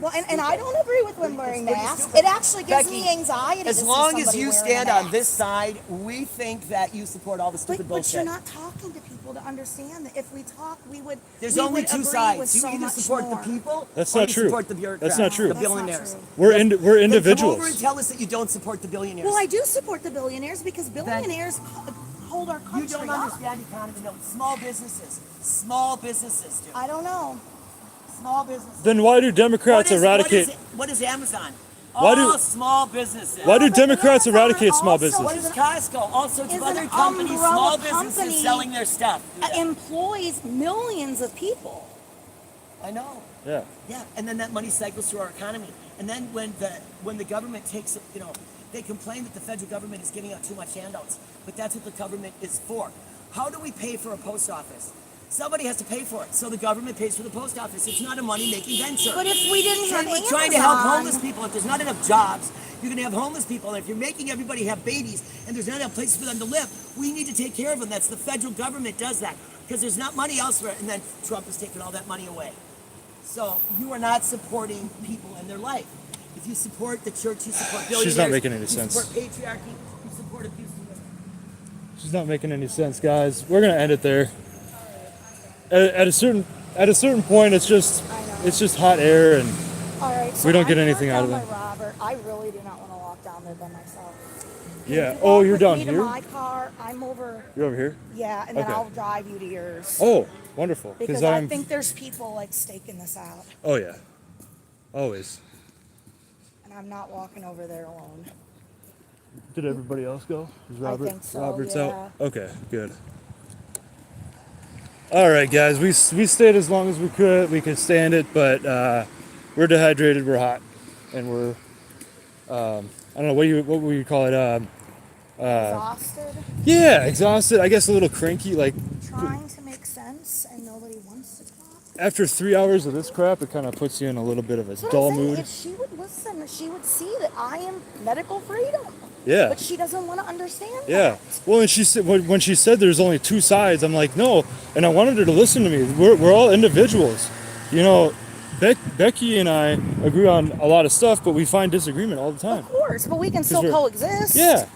Well, and I don't agree with women wearing pretty masks. stupid. It actually gives Becky, me anxiety. As to see long as somebody you wearing stand a on mask. this side, we think that you support all the stupid But bullshit. you're not talking to people to understand that if we talk, we would. There's we only would two agree sides. with You so either much support more. the people, That's or not you true. support the bureaucrats, That's not true. the That's not billionaires. true. We're Then come individuals. over and tell us that you don't support the billionaires. Well, I do support the billionaires because billionaires hold our country You don't up. understand economy. No, small businesses do. I don't know. Small businesses. Then why do Democrats eradicate? What is Amazon? Why do- All small businesses. Why do Democrats eradicate small What businesses? is Costco? All sorts of Is other an companies, umbrella small businesses company selling their stuff. employs millions of people. I know. Yeah. Yeah, and then that money cycles through our economy. And then when the government takes, they complain that the federal government is giving out too much handouts, but that's what the government is for. How do we pay for a post office? Somebody has to pay for it, so the government pays for the post office. It's not a money-making venture. But if we didn't have We're trying to help Amazon- homeless people. If there's not enough jobs, you're going to have homeless people. And if you're making everybody have babies and there's not enough places for them to live, we need to take care of them. That's the federal government does that because there's not money elsewhere. And then Trump has taken all that money away. So you are not supporting people in their life. If you support the church, you support billionaires. She's not making any sense. You support patriarchy. You support abuse of women. She's not making any sense, guys. We're gonna end it there. At a certain point, it's just hot air, and All right, so we don't get I anything parked out of down it. by Robert. I really do not want to walk down there by myself. Yeah. You Oh, walk you're with down me to here. my car. I'm over. You're over here. Yeah, and then Okay. I'll drive you to yours. Oh, wonderful. Because I think there's people like staking this out, Oh yeah. Always. and I'm not walking over there alone. Did everybody else go? Is I think so, Robert's yeah. out. Okay, good. All right, guys. We stayed as long as we could. We could stand it, but we're dehydrated, we're hot, and we're I don't know what would you call it? Exhausted, Yeah, exhausted. I guess a little cranky. Like trying to make sense, and nobody wants to talk. after 3 hours of this crap, it kind of puts you in a little bit of a That's what dull I'm saying. mood. If she would listen, she would see that I am medical freedom. Yeah. But she doesn't want to understand Yeah. that. Well, and she said when she said there's only two sides, I'm like, no. And I wanted her to listen to me. We're all individuals. You know, Becky and I agree on a lot of stuff, but we find disagreement all the time. Of course, but we can still we're- coexist. Yeah.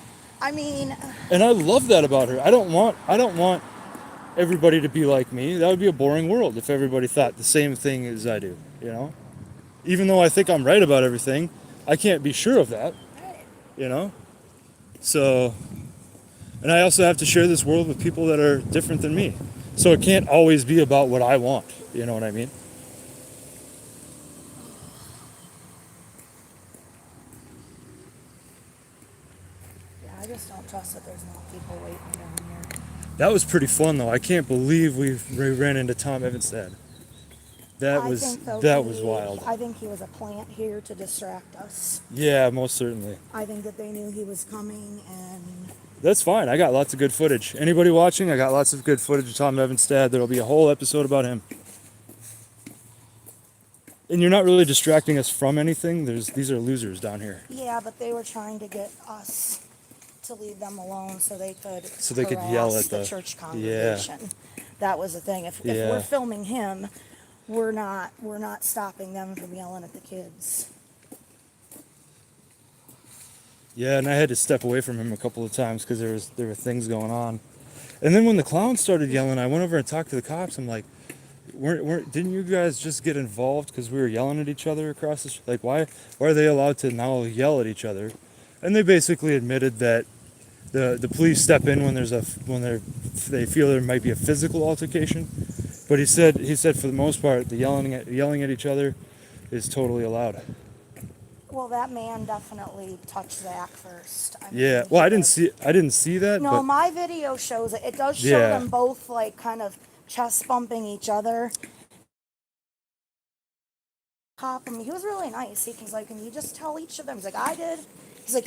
I mean, And I love that about her. I don't want everybody to be like me. That would be a boring world if everybody thought the same thing as I do, you know? Even though I think I'm right about everything, I can't be sure of that. You know? So, and I also have to share this world with people that are different than me. So it can't always be about what I want. You know what I mean? yeah, I just don't trust that there's no people waiting down here. That was pretty fun though. I can't believe we ran into Tom Evenstad. That was wild. I think he was a plant here to distract us. Yeah, most certainly. I think that they knew he was coming, and That's fine. I got lots of good footage. Anybody watching, I got lots of good footage of Tom Evenstad. There'll be a whole episode about him. And you're not really distracting us from anything. These are losers down here. yeah, but they were trying to get us to leave them alone so they could Yell harass at the the church congregation. That was the thing. If we're filming him, we're not stopping them from yelling at the kids. Yeah, and I had to step away from him a couple of times because there were things going on. And then when the clowns started yelling, I went over and talked to the cops. I'm like, didn't you guys just get involved because we were yelling at each other across the street? Like, why are they allowed to now yell at each other? And they basically admitted that the police step in when they feel there might be a physical altercation. But he said for the most part, the yelling at each other is totally allowed. Well, that man definitely touched Zach first. I mean, Yeah. Well, I didn't see that. No, but my video shows it. It does show them both like kind of chest bumping each other. Cop him. He was really nice. He was like, "Can you just tell each of them?" He's like, "I did." He's like,